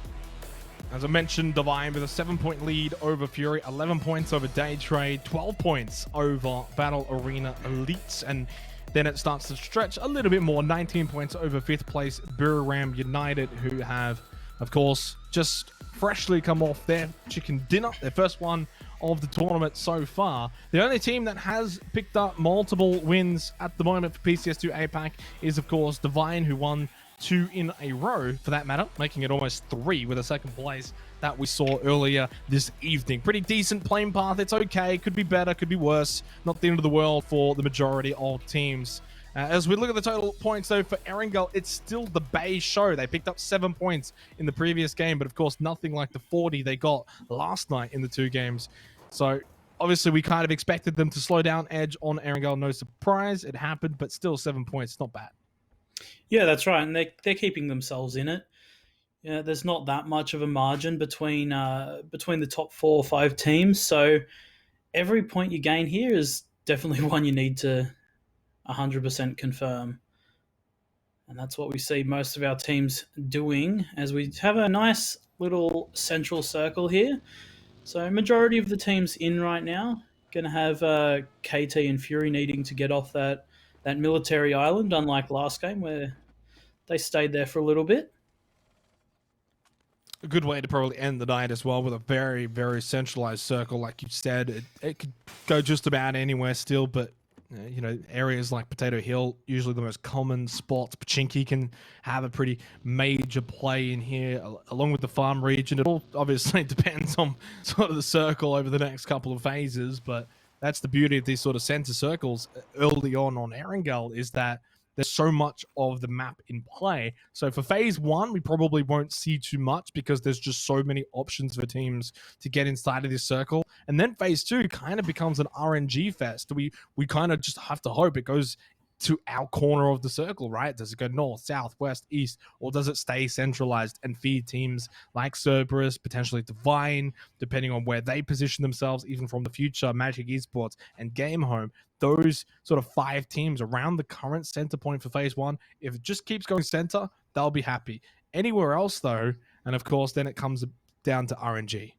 [SPEAKER 1] As I mentioned, Divine with a 7-point lead over Fury, 11 points over Day Trade, 12 points over Battle Arena Elites, and then it starts to stretch a little bit more, 19 points over 5th place Miramar United, who have, of course, just freshly come off their chicken dinner, their first one of the tournament so far. The only team that has picked up multiple wins at the moment for PCS2 APAC is, of course, Divine, who won 2 in a row, for that matter, making it almost 3 with a second place that we saw earlier this evening. Pretty decent playing path. It's okay. Could be better. Could be worse. Not the end of the world for the majority of teams. As we look at the total points, though, for Erangel, it's still the Bay show. They picked up 7 points in the previous game, but of course, nothing like the 40 they got last night in the 2 games. So obviously, we kind of expected them to slow down Edge on Erangel. No surprise. It happened, but still 7 points. Not bad.
[SPEAKER 2] Yeah, that's right, and they're keeping themselves in it. Yeah, there's not that much of a margin between the top 4 or 5 teams, so every point you gain here is definitely one you need to 100% confirm. And that's what we see most of our teams doing, as we have a nice little central circle here. So majority of the teams in right now going to have KT and Fury needing to get off that military island, unlike last game where they stayed there for a little bit.
[SPEAKER 1] A good way to probably end the night as well, with a very, very centralized circle. Like you said, it could go just about anywhere still, but areas like Potato Hill, usually the most common spots. Pachinki can have a pretty major play in here, along with the farm region. It all obviously depends on sort of the circle over the next couple of phases, but that's the beauty of these sort of center circles early on Erangel, is that there's so much of the map in play. So for phase 1, we probably won't see too much because there's just so many options for teams to get inside of this circle. And then phase 2 kind of becomes an RNG fest. We kind of just have to hope it goes to our corner of the circle, right? Does it go north, south, west, east, or does it stay centralized and feed teams like Cerberus, potentially Divine, depending on where they position themselves, even from the future, Magic Esports and Game Home? Those sort of 5 teams around the current center point for phase 1, if it just keeps going center, they'll be happy. Anywhere else, though, and of course, then it comes down to RNG.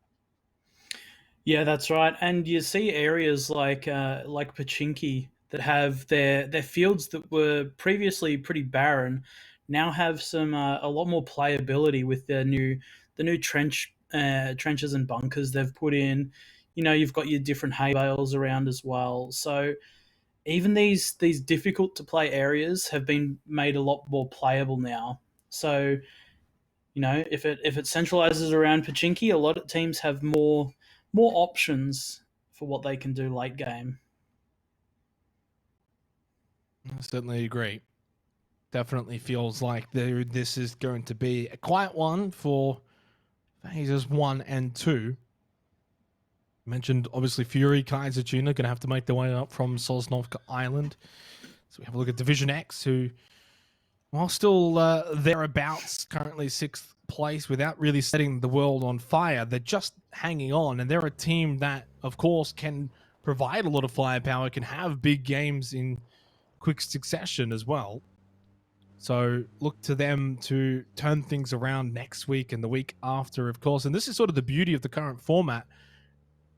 [SPEAKER 2] Yeah, that's right. And you see areas like Pachinki that have their fields that were previously pretty barren now have some a lot more playability with the new trenches and bunkers they've put in. You've got your different hay bales around as well. So even these difficult to play areas have been made a lot more playable now. So if it centralizes around Pachinki, a lot of teams have more options for what they can do late game.
[SPEAKER 1] I certainly agree. Definitely feels like this is going to be a quiet one for phases 1 and 2. Mentioned obviously Fury, Kaiser Juna going to have to make their way up from Sosnovka Island. So we have a look at Division X, who, while still thereabouts, currently 6th place without really setting the world on fire. They're just hanging on, and they're a team that, of course, can provide a lot of firepower, can have big games in quick succession as well. So look to them to turn things around next week and the week after, of course. And this is sort of the beauty of the current format.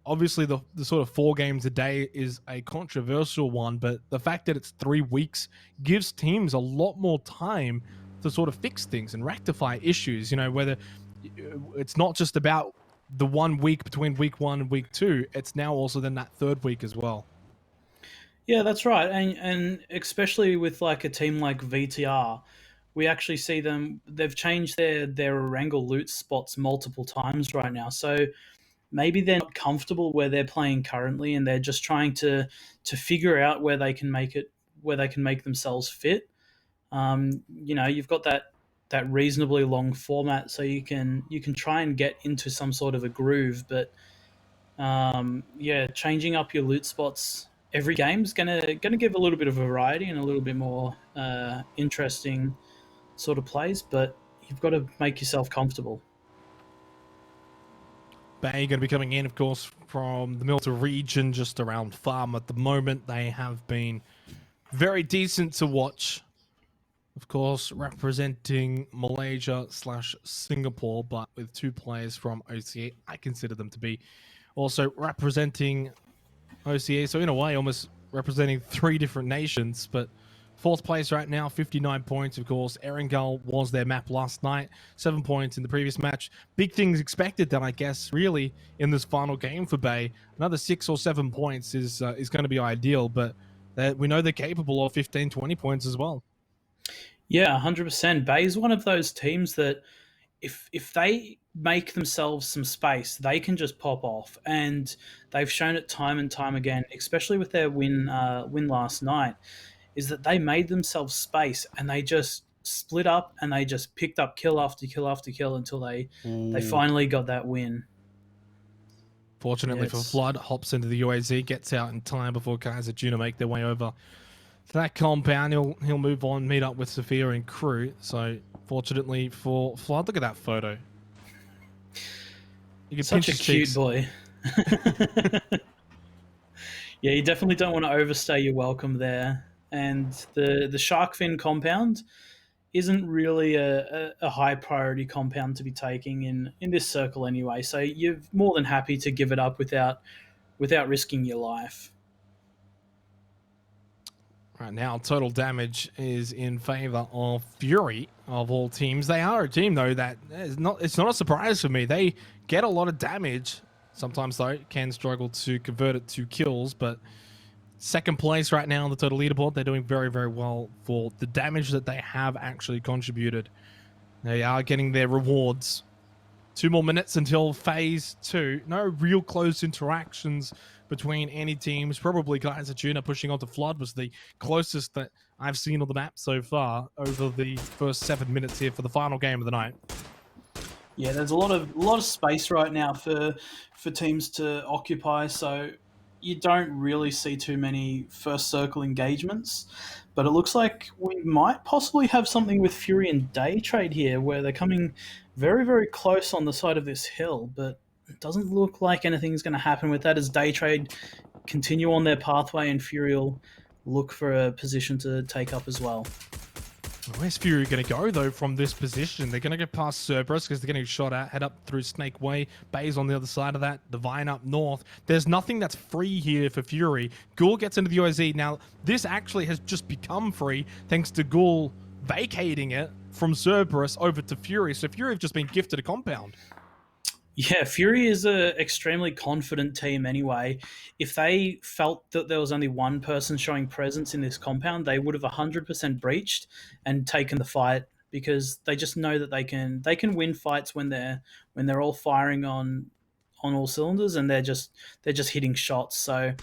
[SPEAKER 1] Obviously, the sort of 4 games a day is a controversial one, but the fact that it's 3 weeks gives teams a lot more time to sort of fix things and rectify issues. You know, whether it's not just about the 1 week between week 1 and week 2, it's now also then that 3rd week as well.
[SPEAKER 2] Yeah, that's right, and especially with like a team like VTR, we actually see them. They've changed their Erangel loot spots multiple times right now. So maybe they're not comfortable where they're playing currently, and they're just trying to figure out where they can make it, where they can make themselves fit. You've got that reasonably long format, so you can try and get into some sort of a groove, but yeah, changing up your loot spots every game is gonna give a little bit of variety and a little bit more interesting sort of plays, but you've got to make yourself comfortable.
[SPEAKER 1] Bay going to be coming in, of course, from the Milta region, just around farm at the moment. They have been very decent to watch. Of course, representing Malaysia/Singapore, but with 2 players from OCA. I consider them to be also representing OCA. So in a way, almost representing 3 different nations, but 4th place right now, 59 points, of course. Erangel was their map last night, 7 points in the previous match. Big things expected then, I guess, really, in this final game for Bay. Another 6 or 7 points is going to be ideal, but we know they're capable of 15, 20 points as well.
[SPEAKER 2] Yeah, 100%. Bay is one of those teams that if they make themselves some space, they can just pop off, and they've shown it time and time again, especially with their win last night, is that they made themselves space and they just split up and they just picked up kill after kill after kill until they finally got that win.
[SPEAKER 1] Fortunately for Flood, hops into the UAZ, gets out in time before Kaiser Juna make their way over to that compound. He'll move on, meet up with Sophia and crew. So fortunately for Flood, look at that photo.
[SPEAKER 2] You can Such a cute boy. Yeah, you definitely don't want to overstay your welcome there. And the shark fin compound isn't really a high priority compound to be taking in this circle anyway. So you're more than happy to give it up without risking your life.
[SPEAKER 1] Right now, total damage is in favor of Fury of all teams. They are a team though that it's not a surprise for me. They get a lot of damage. Sometimes though can struggle to convert it to kills, but 2nd place right now on the total leaderboard. They're doing very, very well for the damage that they have actually contributed. They are getting their rewards. 2 more minutes until phase 2. No real close interactions between any teams. Probably Kaiser Juna pushing onto Flood was the closest that I've seen on the map so far over the first 7 minutes here for the final game of the night.
[SPEAKER 2] Yeah, there's a lot of space right now for teams to occupy, so you don't really see too many first circle engagements, but it looks like we might possibly have something with Fury and Day Trade here, where they're coming very, very close on the side of this hill, but it doesn't look like anything's going to happen with that as Day Trade continue on their pathway and Fury will look for a position to take up as well.
[SPEAKER 1] Where's Fury going to go, though, from this position? They're going to get past Cerberus because they're getting shot at, head up through Snake Way. Bay's on the other side of that. Divine up north. There's nothing that's free here for Fury. Ghoul gets into the OZ. Now, this actually has just become free thanks to Ghoul vacating it from Cerberus over to Fury. So Fury have just been gifted a compound.
[SPEAKER 2] Yeah, Fury is an extremely confident team anyway. If they felt that there was only one person showing presence in this compound, they would have 100% breached and taken the fight, because they just know that they can win fights when they're all firing on all cylinders and they're just hitting shots. So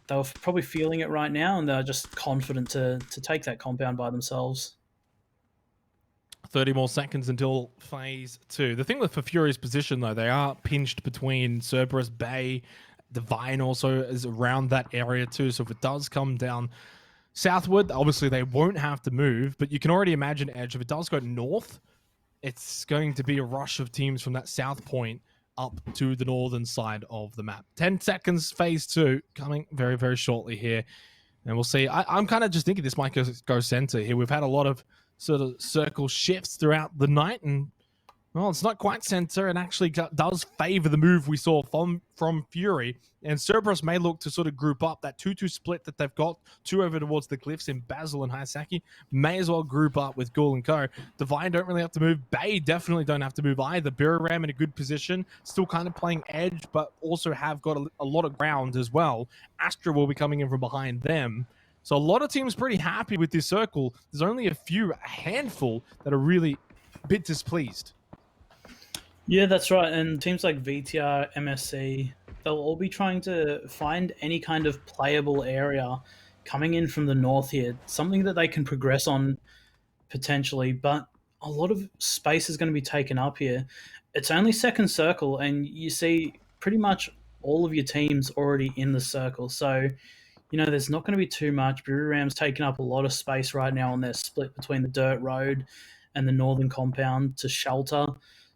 [SPEAKER 2] they're probably feeling it right now and they're just confident to take that compound by themselves.
[SPEAKER 1] 30 more seconds until phase 2. The thing with for Fury's position, though, they are pinched between Cerberus, Bay, Divine also is around that area too. So if it does come down southward, obviously they won't have to move, but you can already imagine, Edge, if it does go north, it's going to be a rush of teams from that south point up to the northern side of the map. 10 seconds, phase 2, coming very, very shortly here. And we'll see. I'm kind of just thinking this might go center here. We've had a lot of sort of circle shifts throughout the night, and well, it's not quite center, and actually does favor the move we saw from Fury. And Cerberus may look to sort of group up that 2-2 split that they've got, 2 over towards the cliffs in Basil and Haisaki. May as well group up with Ghoul and Co. Divine don't really have to move. Bay definitely don't have to move either. Biram in a good position, still kind of playing edge, but also have got a lot of ground as well. Astra will be coming in from behind them. So a lot of teams pretty happy with this circle. There's only a handful that are really a bit displeased.
[SPEAKER 2] Yeah, that's right. And teams like VTR, MSC, they'll all be trying to find any kind of playable area coming in from the north here, something that they can progress on potentially, but a lot of space is going to be taken up here. It's only second circle, and you see pretty much all of your teams already in the circle. So, there's not going to be too much. Ram's taking up a lot of space right now on their split between the dirt road and the northern compound to shelter.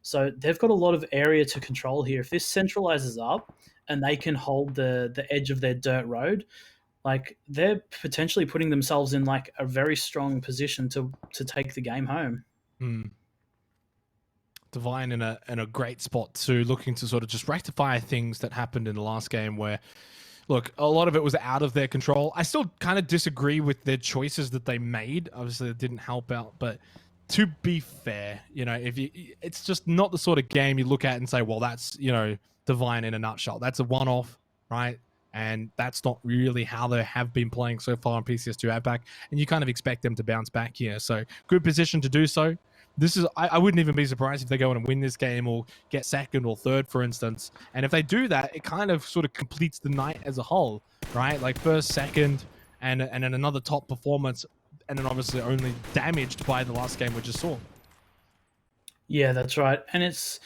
[SPEAKER 2] So they've got a lot of area to control here. If this centralizes up and they can hold the edge of their dirt road, like they're potentially putting themselves in like a very strong position to take the game home.
[SPEAKER 1] Divine in a great spot too, looking to sort of just rectify things that happened in the last game where, look, a lot of it was out of their control. I still kind of disagree with their choices that they made. Obviously, it didn't help out, but to be fair, it's just not the sort of game you look at and say, well, that's, Divine in a nutshell. That's a one-off, right? And that's not really how they have been playing so far in PCS2 APAC. And you kind of expect them to bounce back here. So good position to do so. I wouldn't even be surprised if they go in and win this game or get second or third, for instance. And if they do that, it kind of sort of completes the night as a whole, right? Like first, second, and then another top performance, and then obviously only damaged by the last game we just saw.
[SPEAKER 2] Yeah, that's right. And it's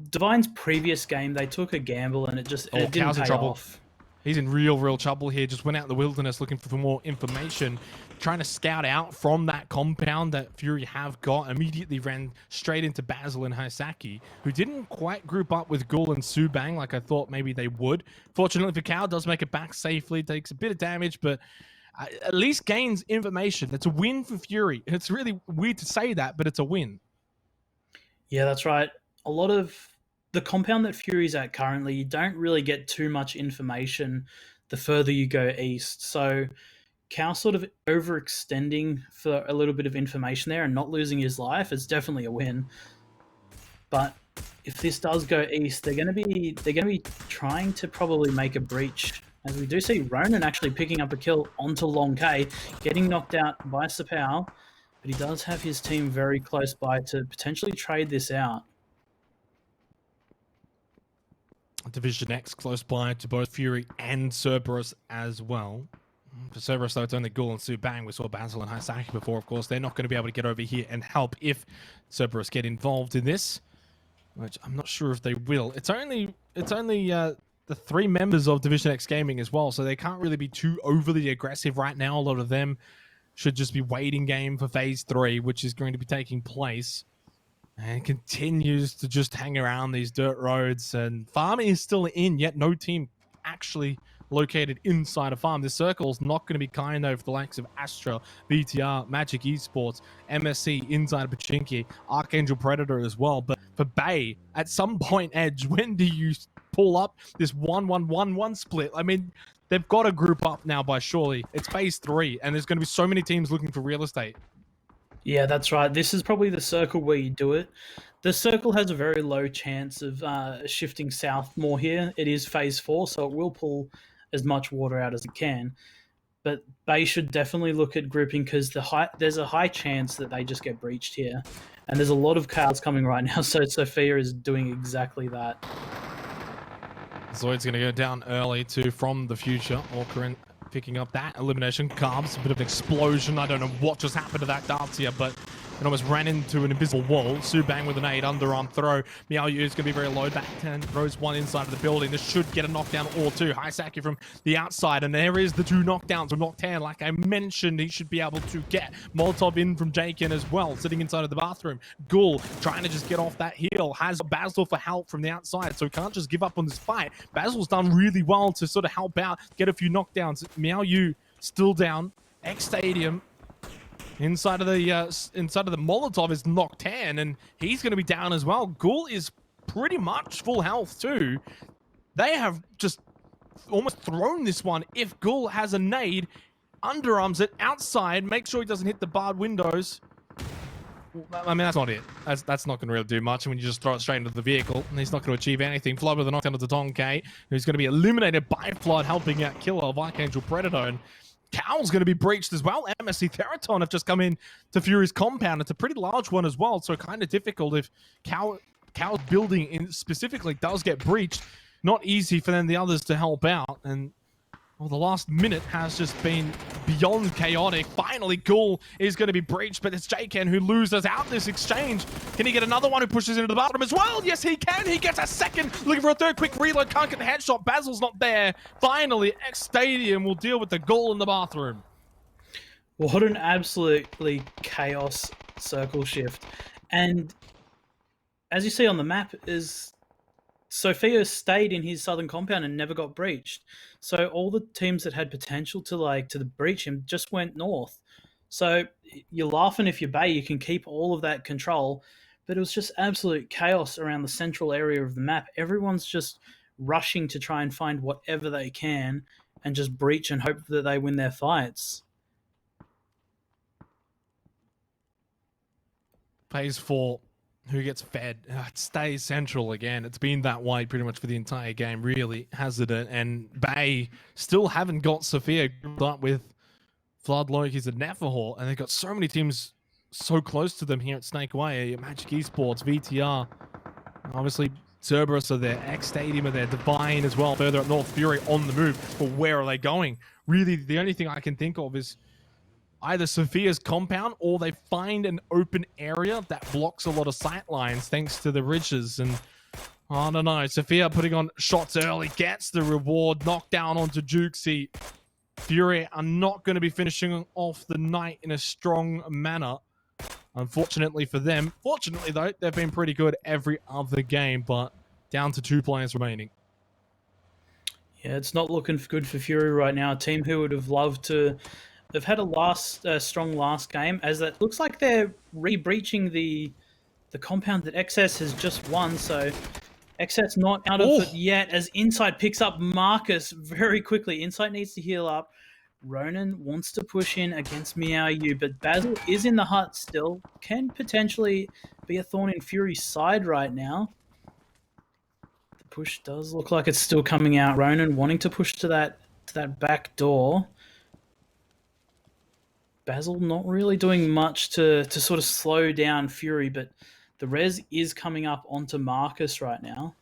[SPEAKER 2] Divine's previous game, they took a gamble and it didn't pay off.
[SPEAKER 1] He's in real trouble here. Just went out in the wilderness looking for more information, trying to scout out from that compound that Fury have got. Immediately ran straight into Basil and Haisaki, who didn't quite group up with Ghoul and Subang like I thought maybe they would. Fortunately for Cal, does make it back safely, takes a bit of damage, but at least gains information. That's a win for Fury. And it's really weird to say that, but it's a win.
[SPEAKER 2] Yeah, that's right. A lot of the compound that Fury's at currently, you don't really get too much information the further you go east. So Cal sort of overextending for a little bit of information there and not losing his life is definitely a win. But if this does go east, they're going to be trying to probably make a breach. As we do see Ronan actually picking up a kill onto Long K, getting knocked out by Sapao, but he does have his team very close by to potentially trade this out.
[SPEAKER 1] Division X close by to both Fury and Cerberus as well. For Cerberus, though, it's only Ghoul and Subang. We saw Basil and Haisaki before, of course. They're not going to be able to get over here and help if Cerberus get involved in this, which I'm not sure if they will. It's only the 3 members of Division X Gaming as well, so they can't really be too overly aggressive right now. A lot of them should just be waiting game for Phase 3, which is going to be taking place. And continues to just hang around these dirt roads, and farming is still in, yet no team actually located inside a farm. This circle is not going to be kind though for the likes of Astra, VTR, Magic Esports, MSC, inside of Pachinki, Archangel Predator as well. But for Bay, at some point, Edge, when do you pull up this 1-1-1-1 split? I mean, they've got to group up now by surely. It's Phase 3, and there's going to be so many teams looking for real estate.
[SPEAKER 2] Yeah, that's right. This is probably the circle where you do it. The circle has a very low chance of shifting south more here. It is Phase 4, so it will pull as much water out as it can. But Bay should definitely look at grouping because there's a high chance that they just get breached here. And there's a lot of cards coming right now, so Sophia is doing exactly that.
[SPEAKER 1] Zoid's going to go down early too from the future. Orcarin picking up that elimination. Carbs, a bit of an explosion. I don't know what just happened to that dance here, but and almost ran into an invisible wall. Subang with an 8 underarm throw. Miao Yu is going to be very low. Back 10 throws one inside of the building. This should get a knockdown or two. Hisaki from the outside, and there is the 2 knockdowns from Noctan. Like I mentioned, he should be able to get Molotov in from Jaken as well, sitting inside of the bathroom. Ghoul trying to just get off that heel. Has Basil for help from the outside, so he can't just give up on this fight. Basil's done really well to sort of help out, get a few knockdowns. Miao Yu still down. X Stadium inside of the Molotov is Noctan, and he's going to be down as well. Ghoul is pretty much full health too. They have just almost thrown this one. If Ghoul has a nade, underarms it outside, make sure he doesn't hit the barred windows. I mean, that's not it. That's not going to really do much when you just throw it straight into the vehicle. And he's not going to achieve anything. Flood with a knockdown of the Tonke, who's going to be eliminated by Flood, helping out killer of Archangel Predator. And Cowl's going to be breached as well. MSC Theraton have just come in to Fury's compound. It's a pretty large one as well, so kind of difficult if Cowl's building specifically does get breached. Not easy for then the others to help out. And well, the last minute has just been beyond chaotic. Finally, Ghoul is going to be breached, but it's Jaken who loses out this exchange. Can he get another one who pushes into the bottom as well? Yes, he can. He gets a second. Looking for a third. Quick reload. Can't get the headshot. Basil's not there. Finally, X Stadium will deal with the Ghoul in the bathroom.
[SPEAKER 2] What an absolutely chaos circle shift. And as you see on the map, is Sophia stayed in his southern compound and never got breached. So all the teams that had potential to breach him just went north. So you're laughing if you bay, you can keep all of that control, but it was just absolute chaos around the central area of the map. Everyone's just rushing to try and find whatever they can and just breach and hope that they win their fights.
[SPEAKER 1] Phase 4. Who gets fed? It stays central again. It's been that way pretty much for the entire game, really, hasn't it? And Bay still haven't got Sophia grouped up with Flood, Loki's, and Neferhor, and they've got so many teams so close to them here at Snake Way. Magic Esports, VTR, obviously Cerberus are there, X Stadium are there, Divine as well, further up north, Fury on the move. But where are they going? Really, the only thing I can think of is either Sophia's compound or they find an open area that blocks a lot of sight lines thanks to the ridges. And I don't know, Sophia putting on shots early, gets the reward, knockdown onto Jukesy. Fury are not going to be finishing off the night in a strong manner, unfortunately for them. Fortunately though, they've been pretty good every other game, but down to 2 players remaining.
[SPEAKER 2] Yeah, it's not looking good for Fury right now. A team who would have loved to... They've had a strong last game, as that looks like they're re-breaching the compound that XS has just won. So XS not out of it yet, as Insight picks up Marcus very quickly. Insight needs to heal up. Ronan wants to push in against Miao Yu, but Basil is in the hut still. Can potentially be a thorn in Fury's side right now. The push does look like it's still coming out. Ronan wanting to push to that back door. Basil not really doing much to sort of slow down Fury, but the res is coming up onto Marcus right now.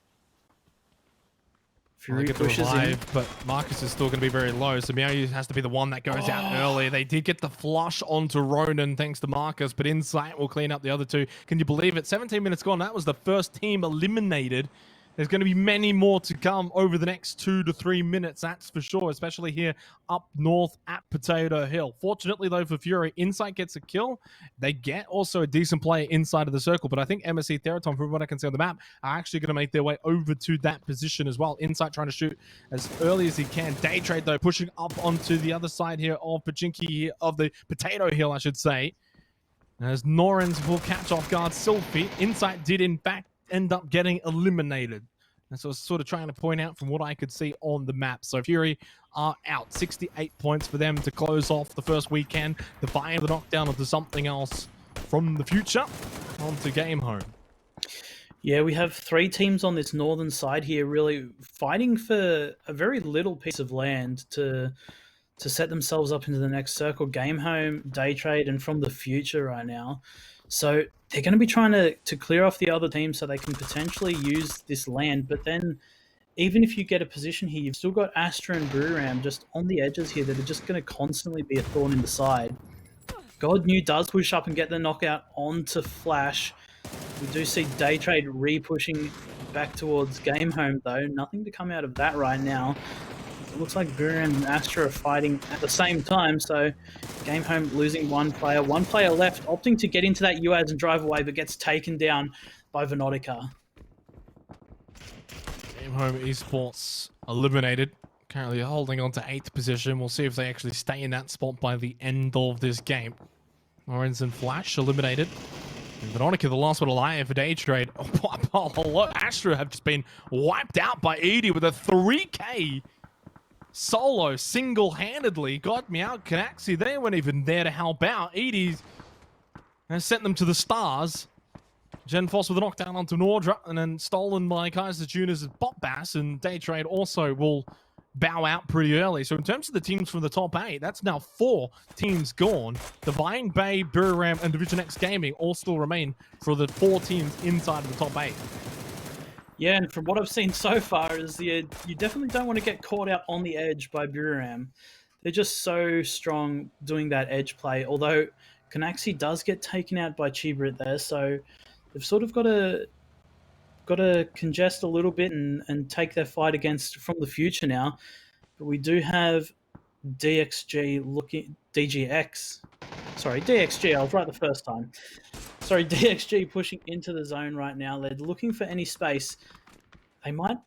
[SPEAKER 2] Fury pushes in.
[SPEAKER 1] But Marcus is still going to be very low, so Miao Yu has to be the one that goes out early. They did get the flush onto Ronan thanks to Marcus, but Insight will clean up the other 2. Can you believe it? 17 minutes gone. That was the first team eliminated. There's going to be many more to come over the next 2 to 3 minutes, that's for sure, especially here up north at Potato Hill. Fortunately, though, for Fury, Insight gets a kill. They get also a decent player inside of the circle, but I think MSC Theraton, from what I can see on the map, are actually going to make their way over to that position as well. Insight trying to shoot as early as he can. Daytrade, though, pushing up onto the other side here of Pachinki, of the Potato Hill, I should say. As Norens will catch off guard Sylphie. Insight did, in fact, end up getting eliminated. That's what I was sort of trying to point out from what I could see on the map. So Fury are out. 68 points for them to close off the first weekend. Defying the knockdown onto something else from the future onto Game Home.
[SPEAKER 2] Yeah, we have 3 teams on this northern side here really fighting for a very little piece of land to set themselves up into the next circle. Game Home, Daytrade, and From the Future right now. So they're going to be trying to clear off the other team so they can potentially use this land. But then even if you get a position here, you've still got Astra and Booram just on the edges here that are just going to constantly be a thorn in the side. God New does push up and get the knockout onto Flash. We do see Day Trade re-pushing back towards Game Home, though. Nothing to come out of that right now. It looks like Buran and Astra are fighting at the same time, so Game Home losing one player left, opting to get into that UAZ and drive away, but gets taken down by Venotica.
[SPEAKER 1] Game Home Esports eliminated. Currently holding on to 8th position. We'll see if they actually stay in that spot by the end of this game. Orange and Flash eliminated. And Veronica, the last one alive for Day Trade. Oh, hello. Astra have just been wiped out by Edie with a 3K solo single-handedly. Got me out. Canaxi, they weren't even there to help out. Edie's has sent them to the stars. Gen Foss with a knockdown onto Nordra, and then stolen by Kaiser Juniors' Bot Bass, and Day Trade also will bow out pretty early. So in terms of the teams from the top 8, that's now 4 teams gone. Divine, Bay, Buriram, and Division X Gaming all still remain for the 4 teams inside of the top 8.
[SPEAKER 2] Yeah, and from what I've seen so far is you definitely don't want to get caught out on the edge by Buriram. They're just so strong doing that edge play, although Canaxi does get taken out by Chibrit there, so they've sort of got to congest a little bit and take their fight against from the future now. But we do have DXG I was right the first time. Sorry, DXG pushing into the zone right now. They're looking for any space. They might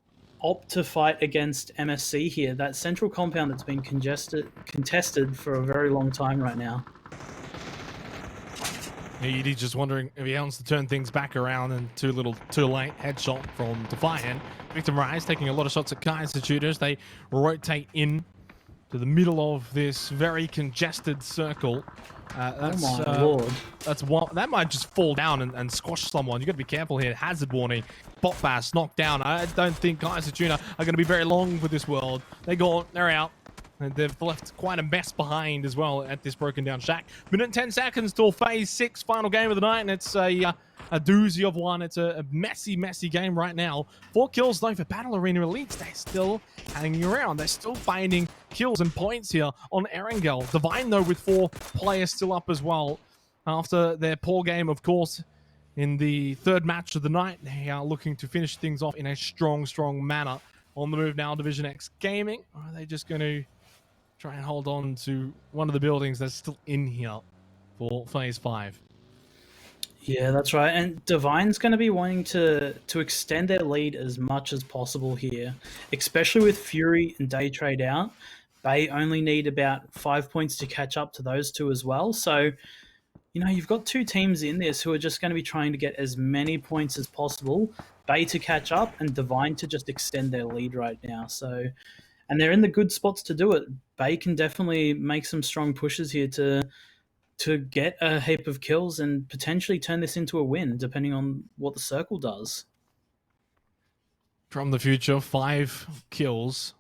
[SPEAKER 2] opt to fight against MSC here, that central compound that's been contested for a very long time right now.
[SPEAKER 1] Edie just wondering if he wants to turn things back around, and too little, too late. Headshot from Defiant. Victim Rise taking a lot of shots at Kaiser Tutors. They rotate in to the middle of this very congested circle.
[SPEAKER 2] Oh my lord.
[SPEAKER 1] That's one that might just fall down and squash someone. You got to be careful here. Hazard warning. Bot Bass knocked down. I don't think Kaiser Tuna are going to be very long for this world. They're out. And they've left quite a mess behind as well at this broken down shack. Minute and 10 seconds till phase 6, final game of the night, and it's a doozy of one. It's a messy game right now. 4 kills though for Battle Arena Elites. They're still hanging around. They're still finding kills and points here on Erangel. Divine though with 4 players still up as well. After their poor game, of course, in the 3rd match of the night, they are looking to finish things off in a strong manner. On the move now, Division X Gaming. Or are they just going to try and hold on to one of the buildings that's still in here for phase 5?
[SPEAKER 2] Yeah, that's right. And Divine's going to be wanting to extend their lead as much as possible here, especially with Fury and Day Trade out. They only need about 5 points to catch up to those 2 as well. So, you've got 2 teams in this who are just going to be trying to get as many points as possible. Bay to catch up and Divine to just extend their lead right now. So, and they're in the good spots to do it. Bay can definitely make some strong pushes here to get a heap of kills and potentially turn this into a win, depending on what the circle does.
[SPEAKER 1] From the future, 5 kills.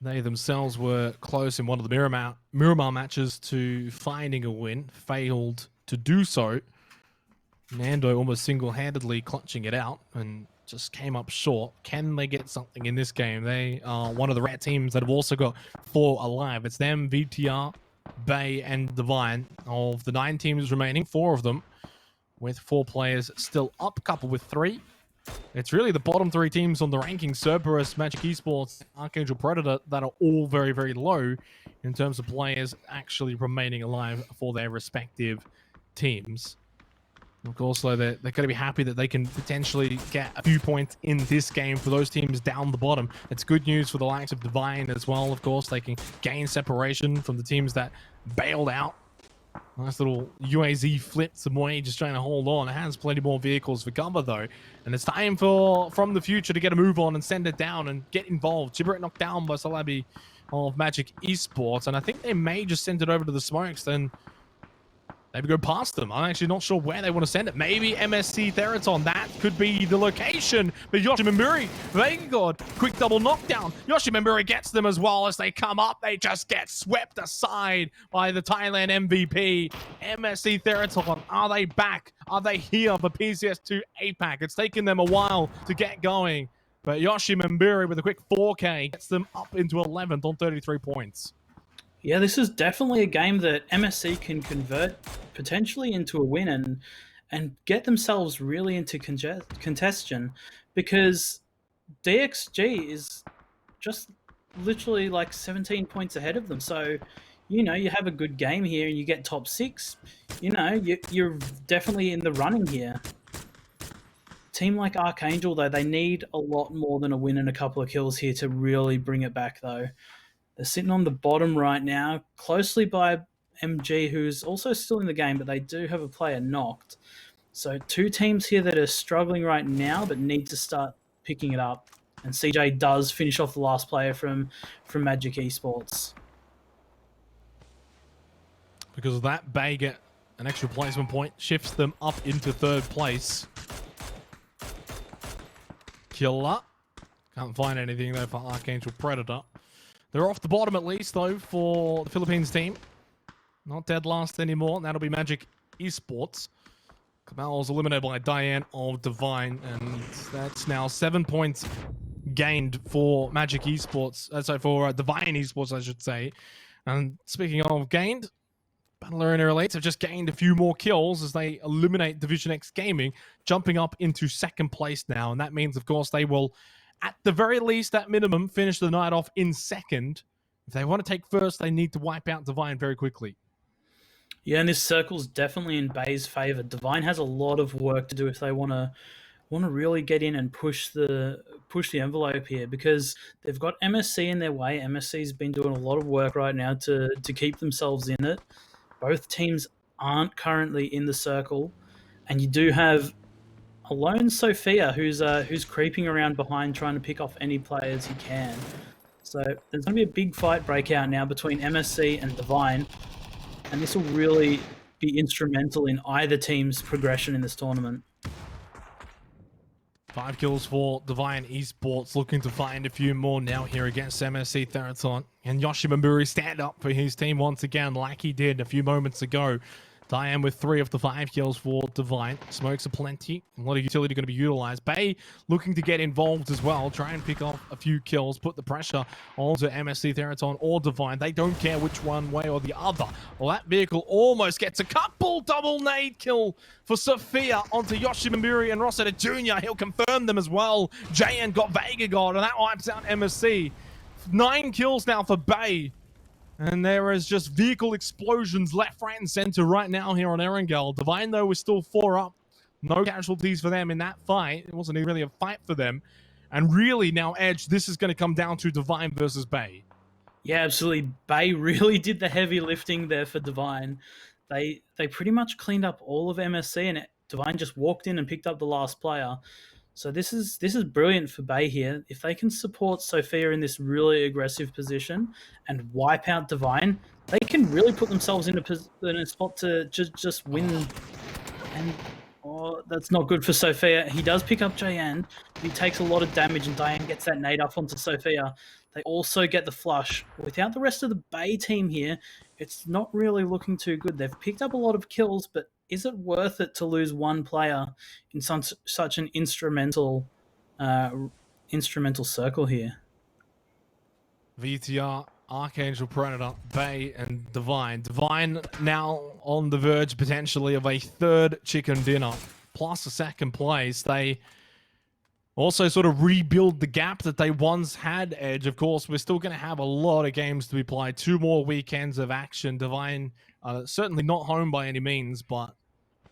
[SPEAKER 1] They themselves were close in one of the Miramar matches to finding a win. Failed to do so. Nando almost single-handedly clutching it out and just came up short. Can they get something in this game? They are one of the rare teams that have also got 4 alive. It's them, VTR, Bay, and Divine. Of the 9 teams remaining, 4 of them with 4 players still up, coupled with 3. It's really the bottom 3 teams on the ranking, Cerberus, Magic Esports, Archangel Predator, that are all very low in terms of players actually remaining alive for their respective teams. Of course, though, they're going to be happy that they can potentially get a few points in this game for those teams down the bottom. It's good news for the likes of Divine as well, of course. They can gain separation from the teams that bailed out. Nice little UAZ flip some way, just trying to hold on. It has plenty more vehicles for cover, though. And it's time from the future to get a move on and send it down and get involved. Chibrit knocked down by Salabi of Magic Esports. And I think they may just send it over to the smokes, then maybe go past them. I'm actually not sure where they want to send it. Maybe MSC Theraton. That could be the location. But Yoshimimuri, Vega God, quick double knockdown. Yoshimimuri gets them as well. As they come up, they just get swept aside by the Thailand MVP. MSC Theraton, are they back? Are they here for PCS2 APAC? It's taken them a while to get going. But Yoshimimuri with a quick 4K gets them up into 11th on 33 points.
[SPEAKER 2] Yeah, this is definitely a game that MSC can convert potentially into a win and get themselves really into contention, because DXG is just literally like 17 points ahead of them. So, you have a good game here and you get top six, you're definitely in the running here. Team like Archangel, though, they need a lot more than a win and a couple of kills here to really bring it back, though. They're sitting on the bottom right now, closely by MG, who's also still in the game, but they do have a player knocked. So two teams here that are struggling right now, but need to start picking it up. And CJ does finish off the last player from Magic Esports.
[SPEAKER 1] Because of that, Bay get an extra placement point, shifts them up into third place. Killer. Can't find anything though for Archangel Predator. They're off the bottom at least though for the Philippines team. Not dead last anymore. That'll be Magic Esports. Kamal's eliminated by Diane of Divine, and that's now 7 points gained for Magic Esports. Sorry, for Divine Esports, I should say. And speaking of gained, Battle Arena Elites have just gained a few more kills as they eliminate Division X Gaming, jumping up into second place now. And that means, of course, they will, at the very least, at minimum, finish the night off in second. If they want to take first, they need to wipe out Divine very quickly.
[SPEAKER 2] Yeah, and this circle's definitely in Bay's favor. Divine has a lot of work to do if they want to really get in and push the envelope here, because they've got MSC in their way. MSC's been doing a lot of work right now to keep themselves in it. Both teams aren't currently in the circle, and you do have a lone Sophia who's creeping around behind trying to pick off any players he can. So there's going to be a big fight breakout now between MSC and Divine, and this will really be instrumental in either team's progression in this tournament.
[SPEAKER 1] 5 kills for Divine Esports, looking to find a few more now here against MSC Theraton. And Yoshimamuri stand up for his team once again, like he did a few moments ago. Diane with 3 of the 5 kills for Divine. Smokes aplenty. A lot of utility going to be utilized. Bay looking to get involved as well. Try and pick off a few kills. Put the pressure onto MSC Theraton or Divine. They don't care which one way or the other. Well, that vehicle almost gets a couple double nade kill for Sophia onto Yoshimamuri and Rosetta Jr. He'll confirm them as well. JN got Vega God, and that wipes out MSC. 9 kills now for Bay. And there is just vehicle explosions left, right, and center right now here on Erangel. Divine, though, was still 4 up. No casualties for them in that fight. It wasn't really a fight for them. And really now, Edge, this is going to come down to Divine versus Bay.
[SPEAKER 2] Yeah, absolutely. Bay really did the heavy lifting there for Divine. They pretty much cleaned up all of MSC, and Divine just walked in and picked up the last player. So this is brilliant for Bay here. If they can support Sophia in this really aggressive position and wipe out Divine, they can really put themselves in a spot to just win. And that's not good for Sophia. He does pick up Jayan. He takes a lot of damage, and Diane gets that nade up onto Sophia. They also get the flush. Without the rest of the Bay team here, it's not really looking too good. They've picked up a lot of kills, but is it worth it to lose one player in such an instrumental circle here?
[SPEAKER 1] VTR, Archangel Predator, Bay, and Divine. Divine now on the verge potentially of a 3rd chicken dinner, plus a 2nd place. They also sort of rebuild the gap that they once had, Edge. Of course, we're still going to have a lot of games to be played. 2 more weekends of action. Divine, certainly not home by any means, but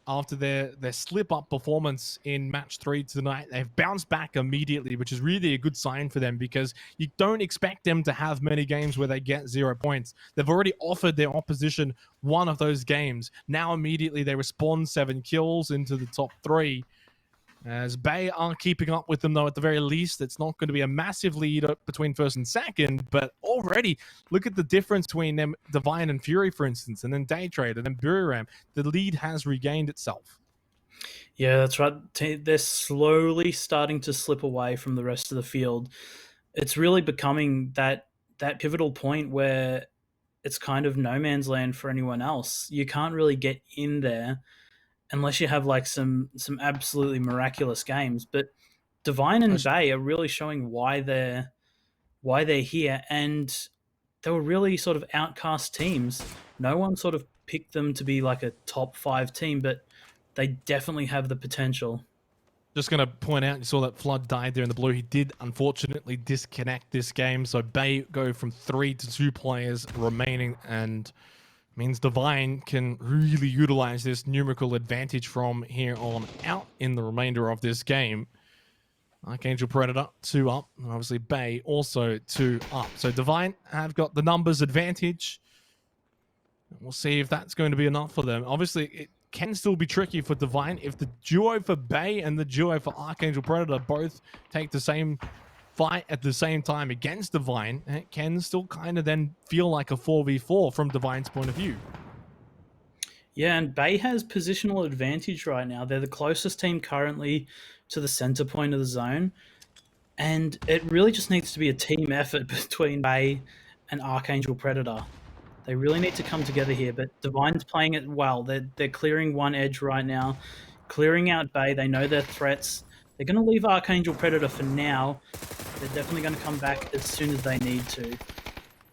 [SPEAKER 1] after their slip-up performance in match 3 tonight, they've bounced back immediately, which is really a good sign for them, because you don't expect them to have many games where they get 0 points. They've already offered their opposition one of those games. Now immediately they respond 7 kills into the top 3. As Bay are keeping up with them, though, at the very least. It's not going to be a massive lead between 1st and 2nd, but already look at the difference between them, Divine and Fury, for instance, and then Daytrade, and then Buriram. The lead has regained itself.
[SPEAKER 2] Yeah, that's right. They're slowly starting to slip away from the rest of the field. It's really becoming that pivotal point where it's kind of no man's land for anyone else. You can't really get in there unless you have like some absolutely miraculous games. But Divine and Bay are really showing why they're here, and they were really sort of outcast teams. No one sort of picked them to be like a top 5 team, but they definitely have the potential.
[SPEAKER 1] Just going to point out, you saw that Flood died there in the blue. He did unfortunately disconnect this game, so Bay go from 3 to 2 players remaining, and means Divine can really utilize this numerical advantage from here on out in the remainder of this game. Archangel Predator 2 up, and obviously Bay also 2 up. So Divine have got the numbers advantage. We'll see if that's going to be enough for them. Obviously, it can still be tricky for Divine if the duo for Bay and the duo for Archangel Predator both take the same fight at the same time against Divine. It can still kind of then feel like a 4v4 from Divine's point of view.
[SPEAKER 2] Yeah, and Bay has positional advantage right now. They're the closest team currently to the center point of the zone. And it really just needs to be a team effort between Bay and Archangel Predator. They really need to come together here, but Divine's playing it well. They're clearing one edge right now, clearing out Bay. They know their threats. They're going to leave Archangel Predator for now. They're definitely going to come back as soon as they need to.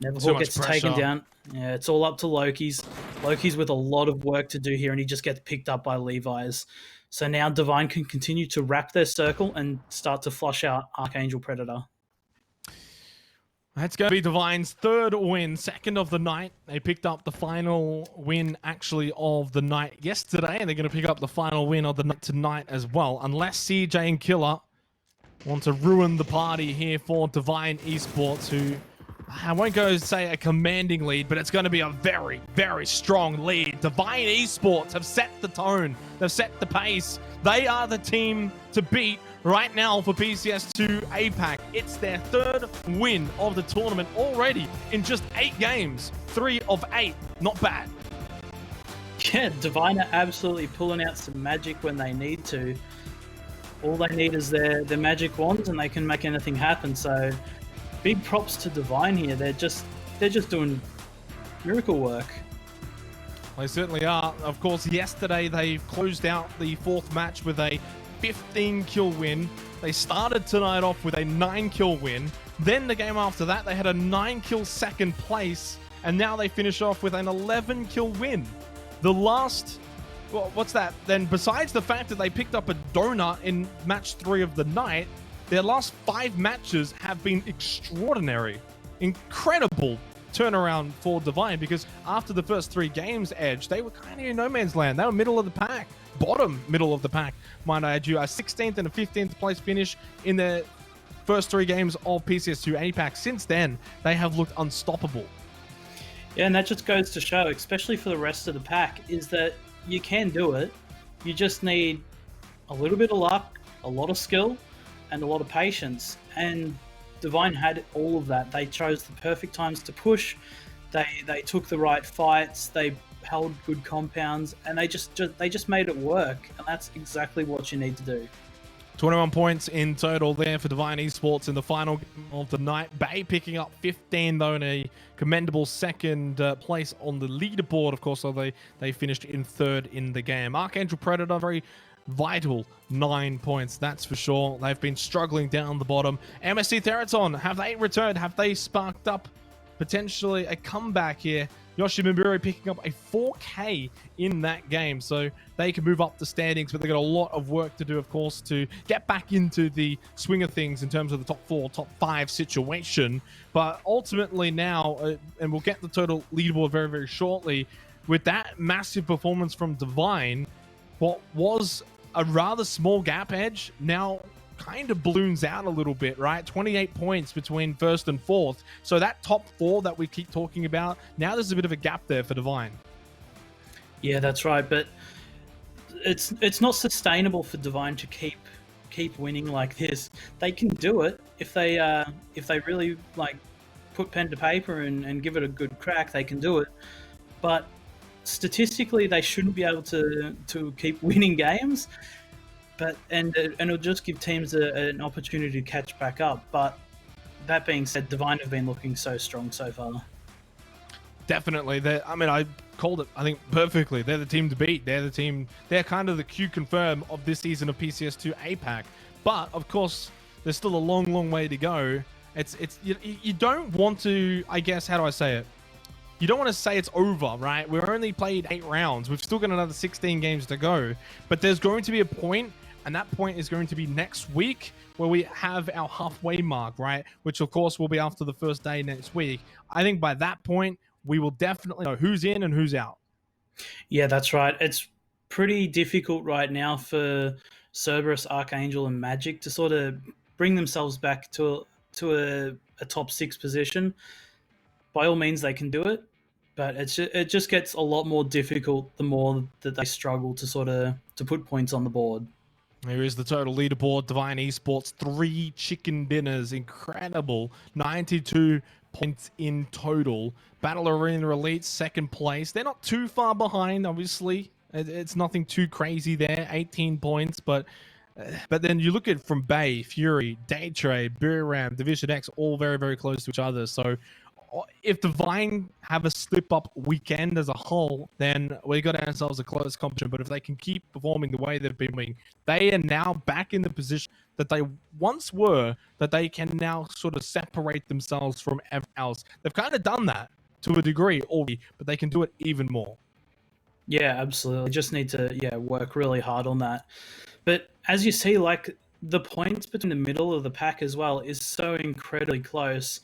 [SPEAKER 2] Neverhawk gets taken down. Yeah, it's all up to Loki's. Loki's with a lot of work to do here, and he just gets picked up by Levi's. So now Divine can continue to wrap their circle and start to flush out Archangel Predator.
[SPEAKER 1] That's going to be Divine's 3rd win, 2nd of the night. They picked up the final win, actually, of the night yesterday, and they're going to pick up the final win of the night tonight as well, unless CJ and Killer want to ruin the party here for Divine Esports, who I won't go say a commanding lead, but it's going to be a very, very strong lead. Divine Esports have set the tone. They've set the pace. They are the team to beat right now for PCS2 APAC. It's their 3rd win of the tournament already in just 8 games. 3 of 8. Not bad.
[SPEAKER 2] Yeah, Divine are absolutely pulling out some magic when they need to. All they need is their magic wands, and they can make anything happen. So big props to Divine here. They're just doing miracle work.
[SPEAKER 1] They certainly are. Of course, yesterday they closed out the 4th match with a 15-kill win. They started tonight off with a 9-kill win. Then the game after that, they had a 9-kill 2nd place, and now they finish off with an 11-kill win. The last, well, what's that? Then besides the fact that they picked up a donut in match 3 of the night, their last 5 matches have been extraordinary. Incredible turnaround for Divine, because after the first 3 games, Edge, they were kind of in no man's land. They were middle of the pack. Bottom middle of the pack, might I add you. A 16th and a 15th place finish in their first 3 games of PCS2 APAC. Since then, they have looked unstoppable.
[SPEAKER 2] Yeah, and that just goes to show, especially for the rest of the pack, is that you can do it. You just need a little bit of luck, a lot of skill, and a lot of patience. And Divine had all of that. They chose the perfect times to push. They took the right fights. They held good compounds, and they just made it work. And that's exactly what you need to do.
[SPEAKER 1] 21 points in total there for Divine Esports in the final game of the night. Bay picking up 15, though, in a commendable 2nd place on the leaderboard, of course, so they finished in 3rd in the game. Archangel Predator, very vital 9 points, that's for sure. They've been struggling down the bottom. MSC Theraton, have they returned? Have they sparked up potentially a comeback here? Yoshimiburo picking up a 4K in that game, so they can move up the standings, but they've got a lot of work to do, of course, to get back into the swing of things in terms of the top 4, top 5 situation. But ultimately now, and we'll get the total leaderboard very, very shortly, with that massive performance from Divine, what was a rather small gap, Edge now kind of balloons out a little bit, right? 28 points between 1st and 4th. So that top 4 that we keep talking about, now there's a bit of a gap there for Divine.
[SPEAKER 2] Yeah, that's right. But it's not sustainable for Divine to keep winning like this. They can do it if they really like put pen to paper and give it a good crack. They can do it, but statistically they shouldn't be able to keep winning games. And it'll just give teams an opportunity to catch back up. But that being said, Divine have been looking so strong so far.
[SPEAKER 1] Definitely. I called it, I think, perfectly. They're the team to beat. They're kind of the Q confirm of this season of PCS2 APAC. But, of course, there's still a long, long way to go. It's you don't want to, I guess, how do I say it? You don't want to say it's over, right? We've only played 8 rounds. We've still got another 16 games to go. But there's going to be a point, and that point is going to be next week where we have our halfway mark, right? Which, of course, will be after the first day next week. I think by that point, we will definitely know who's in and who's out.
[SPEAKER 2] Yeah, that's right. It's pretty difficult right now for Cerberus, Archangel, and Magic to sort of bring themselves back to a top 6 position. By all means, they can do it, but it just gets a lot more difficult the more that they struggle to sort of to put points on the board.
[SPEAKER 1] Here is the total leaderboard. Divine Esports, 3 chicken dinners. Incredible. 92 points in total. Battle Arena Elite, second place. They're not too far behind, obviously. It's nothing too crazy there. 18 points, but then you look at from Bay, Fury, Daytrade, Biram, Division X, all very, very close to each other. So if Divine have a slip-up weekend as a whole, then we got ourselves a close competition. But if they can keep performing the way they've been doing, they are now back in the position that they once were, that they can now sort of separate themselves from everyone else. They've kind of done that to a degree already, but they can do it even more.
[SPEAKER 2] Yeah, absolutely. Just need to work really hard on that. But as you see, like the points between the middle of the pack as well is so incredibly close.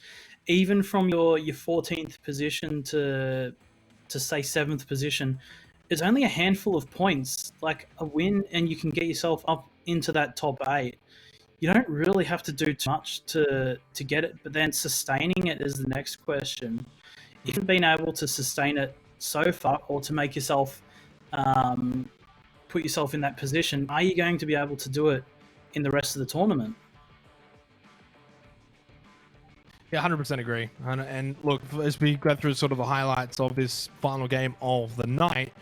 [SPEAKER 2] Even from your 14th position to say 7th position, it's only a handful of points. Like a win, and you can get yourself up into that top 8. You don't really have to do too much to get it, but then sustaining it is the next question. If you've been able to sustain it so far, or to make yourself put yourself in that position, are you going to be able to do it in the rest of the tournament?
[SPEAKER 1] Yeah, 100% agree. And look, as we go through sort of the highlights of this final game of the night,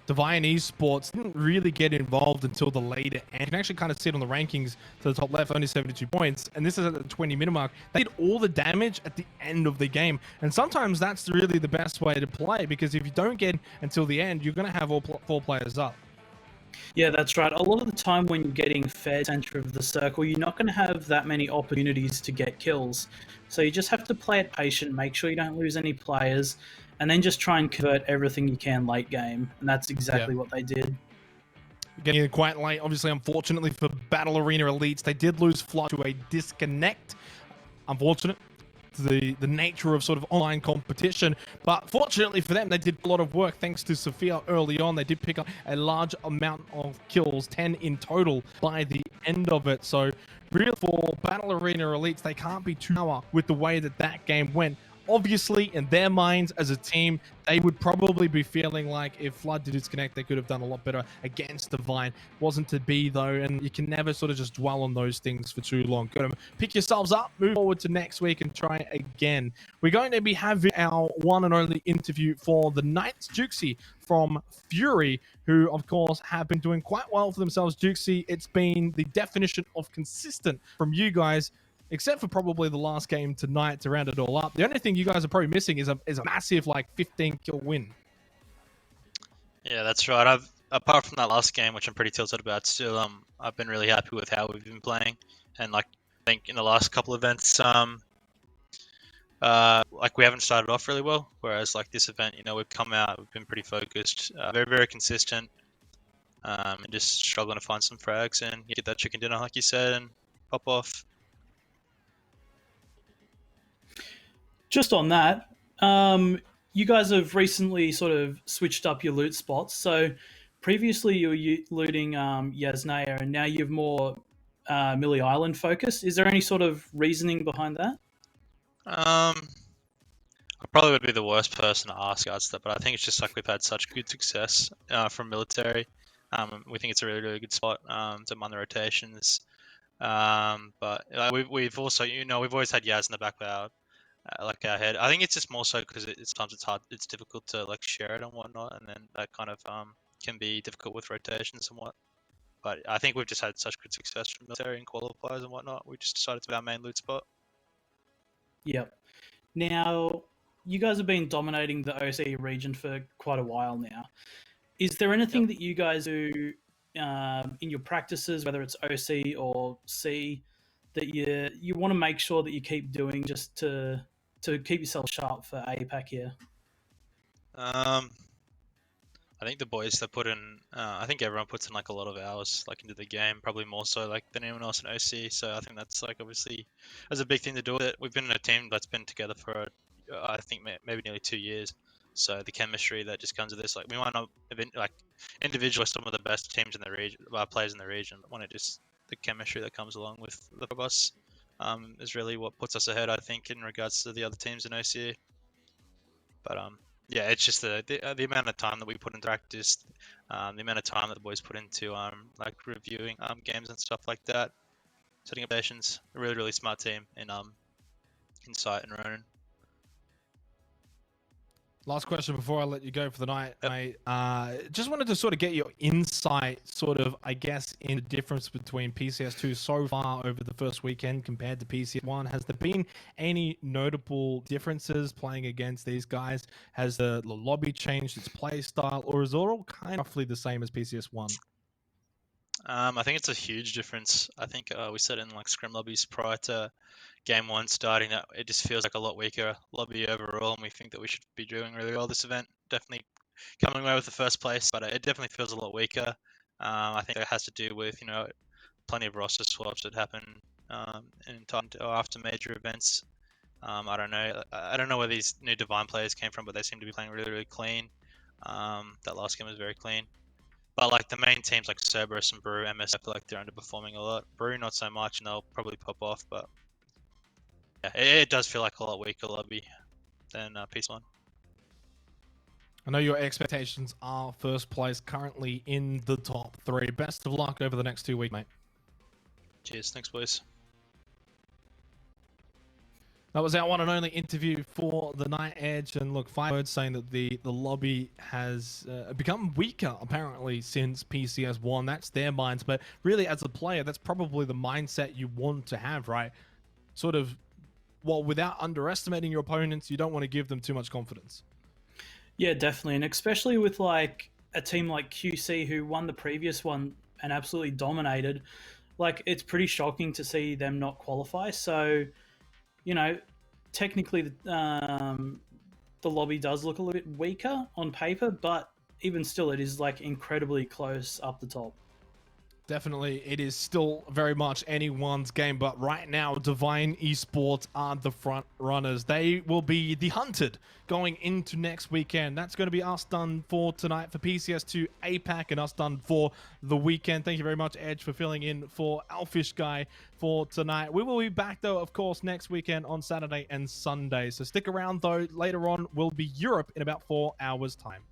[SPEAKER 1] Divine Esports didn't really get involved until the later end. You can actually kind of see it on the rankings to the top left, only 72 points. And this is at the 20-minute mark. They did all the damage at the end of the game. And sometimes that's really the best way to play, because if you don't get until the end, you're going to have all 4 players up.
[SPEAKER 2] Yeah, that's right. A lot of the time when you're getting fair center of the circle, you're not going to have that many opportunities to get kills. So you just have to play it patient, make sure you don't lose any players, and then just try and convert everything you can late game. And that's exactly what they did.
[SPEAKER 1] Getting it quite late, obviously, unfortunately for Battle Arena Elites, they did lose Fly to a disconnect. Unfortunate. The nature of sort of online competition, but fortunately for them, they did a lot of work thanks to Sophia early on. They did pick up a large amount of kills, 10 in total by the end of it. So really for Battle Arena Elites, they can't be too sour with the way that game went. Obviously, in their minds as a team, they would probably be feeling like if Flood did disconnect, they could have done a lot better against Divine. Wasn't to be, though, and you can never sort of just dwell on those things for too long. Got to pick yourselves up, move forward to next week, and try again. We're going to be having our one and only interview for the Knights, Jukesy from Fury, who, of course, have been doing quite well for themselves. Jukesy, it's been the definition of consistent from you guys, except for probably the last game tonight to round it all up. The only thing you guys are probably missing is a massive, like, 15-kill win.
[SPEAKER 3] Yeah, that's right. Apart from that last game, which I'm pretty tilted about, still, I've been really happy with how we've been playing. And, like, I think in the last couple events, like, we haven't started off really well. Whereas, like, this event, we've come out, we've been pretty focused, very, very consistent, and just struggling to find some frags and get that chicken dinner, like you said, and pop off.
[SPEAKER 2] Just on that, you guys have recently sort of switched up your loot spots. So previously you were looting Yasnaya, and now you've more Millie Island focused. Is there any sort of reasoning behind that?
[SPEAKER 3] I probably would be the worst person to ask us that, but I think it's just like we've had such good success from military. We think it's a really, really good spot to run the rotations. But we've also, we've always had Yaz in the back of our head. I think it's just more so because sometimes it's hard, it's difficult to like share it and whatnot, and then that kind of can be difficult with rotations and what. But I think we've just had such good success from military and qualifiers and whatnot. We just decided to be our main loot spot.
[SPEAKER 2] Yep. Now, you guys have been dominating the OC region for quite a while now. Is there anything that you guys do in your practices, whether it's OC or C, that you want to make sure that you keep doing just to keep yourself sharp for APAC here?
[SPEAKER 3] I think the boys that put in, I think everyone puts in like a lot of hours like into the game, probably more so like than anyone else in OC. So I think that's like obviously there's a big thing to do with it. We've been in a team that's been together for I think maybe nearly 2 years. So the chemistry that just comes with this, like we might not like individually some of the best teams in the region, players in the region, but when it just the chemistry that comes along with the of us is really what puts us ahead. I think in regards to the other teams in OC. But yeah, it's just the amount of time that we put into practice, the amount of time that the boys put into like reviewing games and stuff like that, setting up stations. A really really smart team in Insight and Ronan.
[SPEAKER 1] Last question before I let you go for the night,
[SPEAKER 3] Yep.
[SPEAKER 1] mate. Just wanted to sort of get your insight, sort of, I guess, in the difference between PCS2 so far over the first weekend compared to PCS1. Has there been any notable differences playing against these guys? Has the lobby changed its play style, or is it all kind of roughly the same as PCS1?
[SPEAKER 3] I think it's a huge difference. I think we said in like scrim lobbies prior to game one starting that it just feels like a lot weaker lobby overall, and we think that we should be doing really well this event. Definitely coming away with the first place, but it definitely feels a lot weaker. I think it has to do with plenty of roster swaps that happen in time or after major events. I don't know. I don't know where these new Divine players came from, but they seem to be playing really really clean. That last game was very clean. But like the main teams like Cerberus and Brew, MS, I feel like they're underperforming a lot. Brew not so much, and they'll probably pop off. But yeah, it does feel like a lot weaker lobby than PS1.
[SPEAKER 1] I know your expectations are first place, currently in the top 3. Best of luck over the next 2 weeks, mate.
[SPEAKER 3] Cheers, thanks boys.
[SPEAKER 1] That was our one and only interview for the Night Edge. And look, Firebird saying that the lobby has become weaker, apparently, since PCS1. That's their minds. But really, as a player, that's probably the mindset you want to have, right? Sort of, well, without underestimating your opponents, you don't want to give them too much confidence.
[SPEAKER 2] Yeah, definitely. And especially with like a team like QC who won the previous one and absolutely dominated, like it's pretty shocking to see them not qualify. So, technically the lobby does look a little bit weaker on paper, but even still it is like incredibly close up the top.
[SPEAKER 1] Definitely, it is still very much anyone's game, but right now, Divine Esports are the front runners. They will be the hunted going into next weekend. That's going to be us done for tonight for PCS2 APAC and us done for the weekend. Thank you very much, Edge, for filling in for Alfish Guy for tonight. We will be back, though, of course, next weekend on Saturday and Sunday. So stick around, though. Later on will be Europe in about 4 hours' time.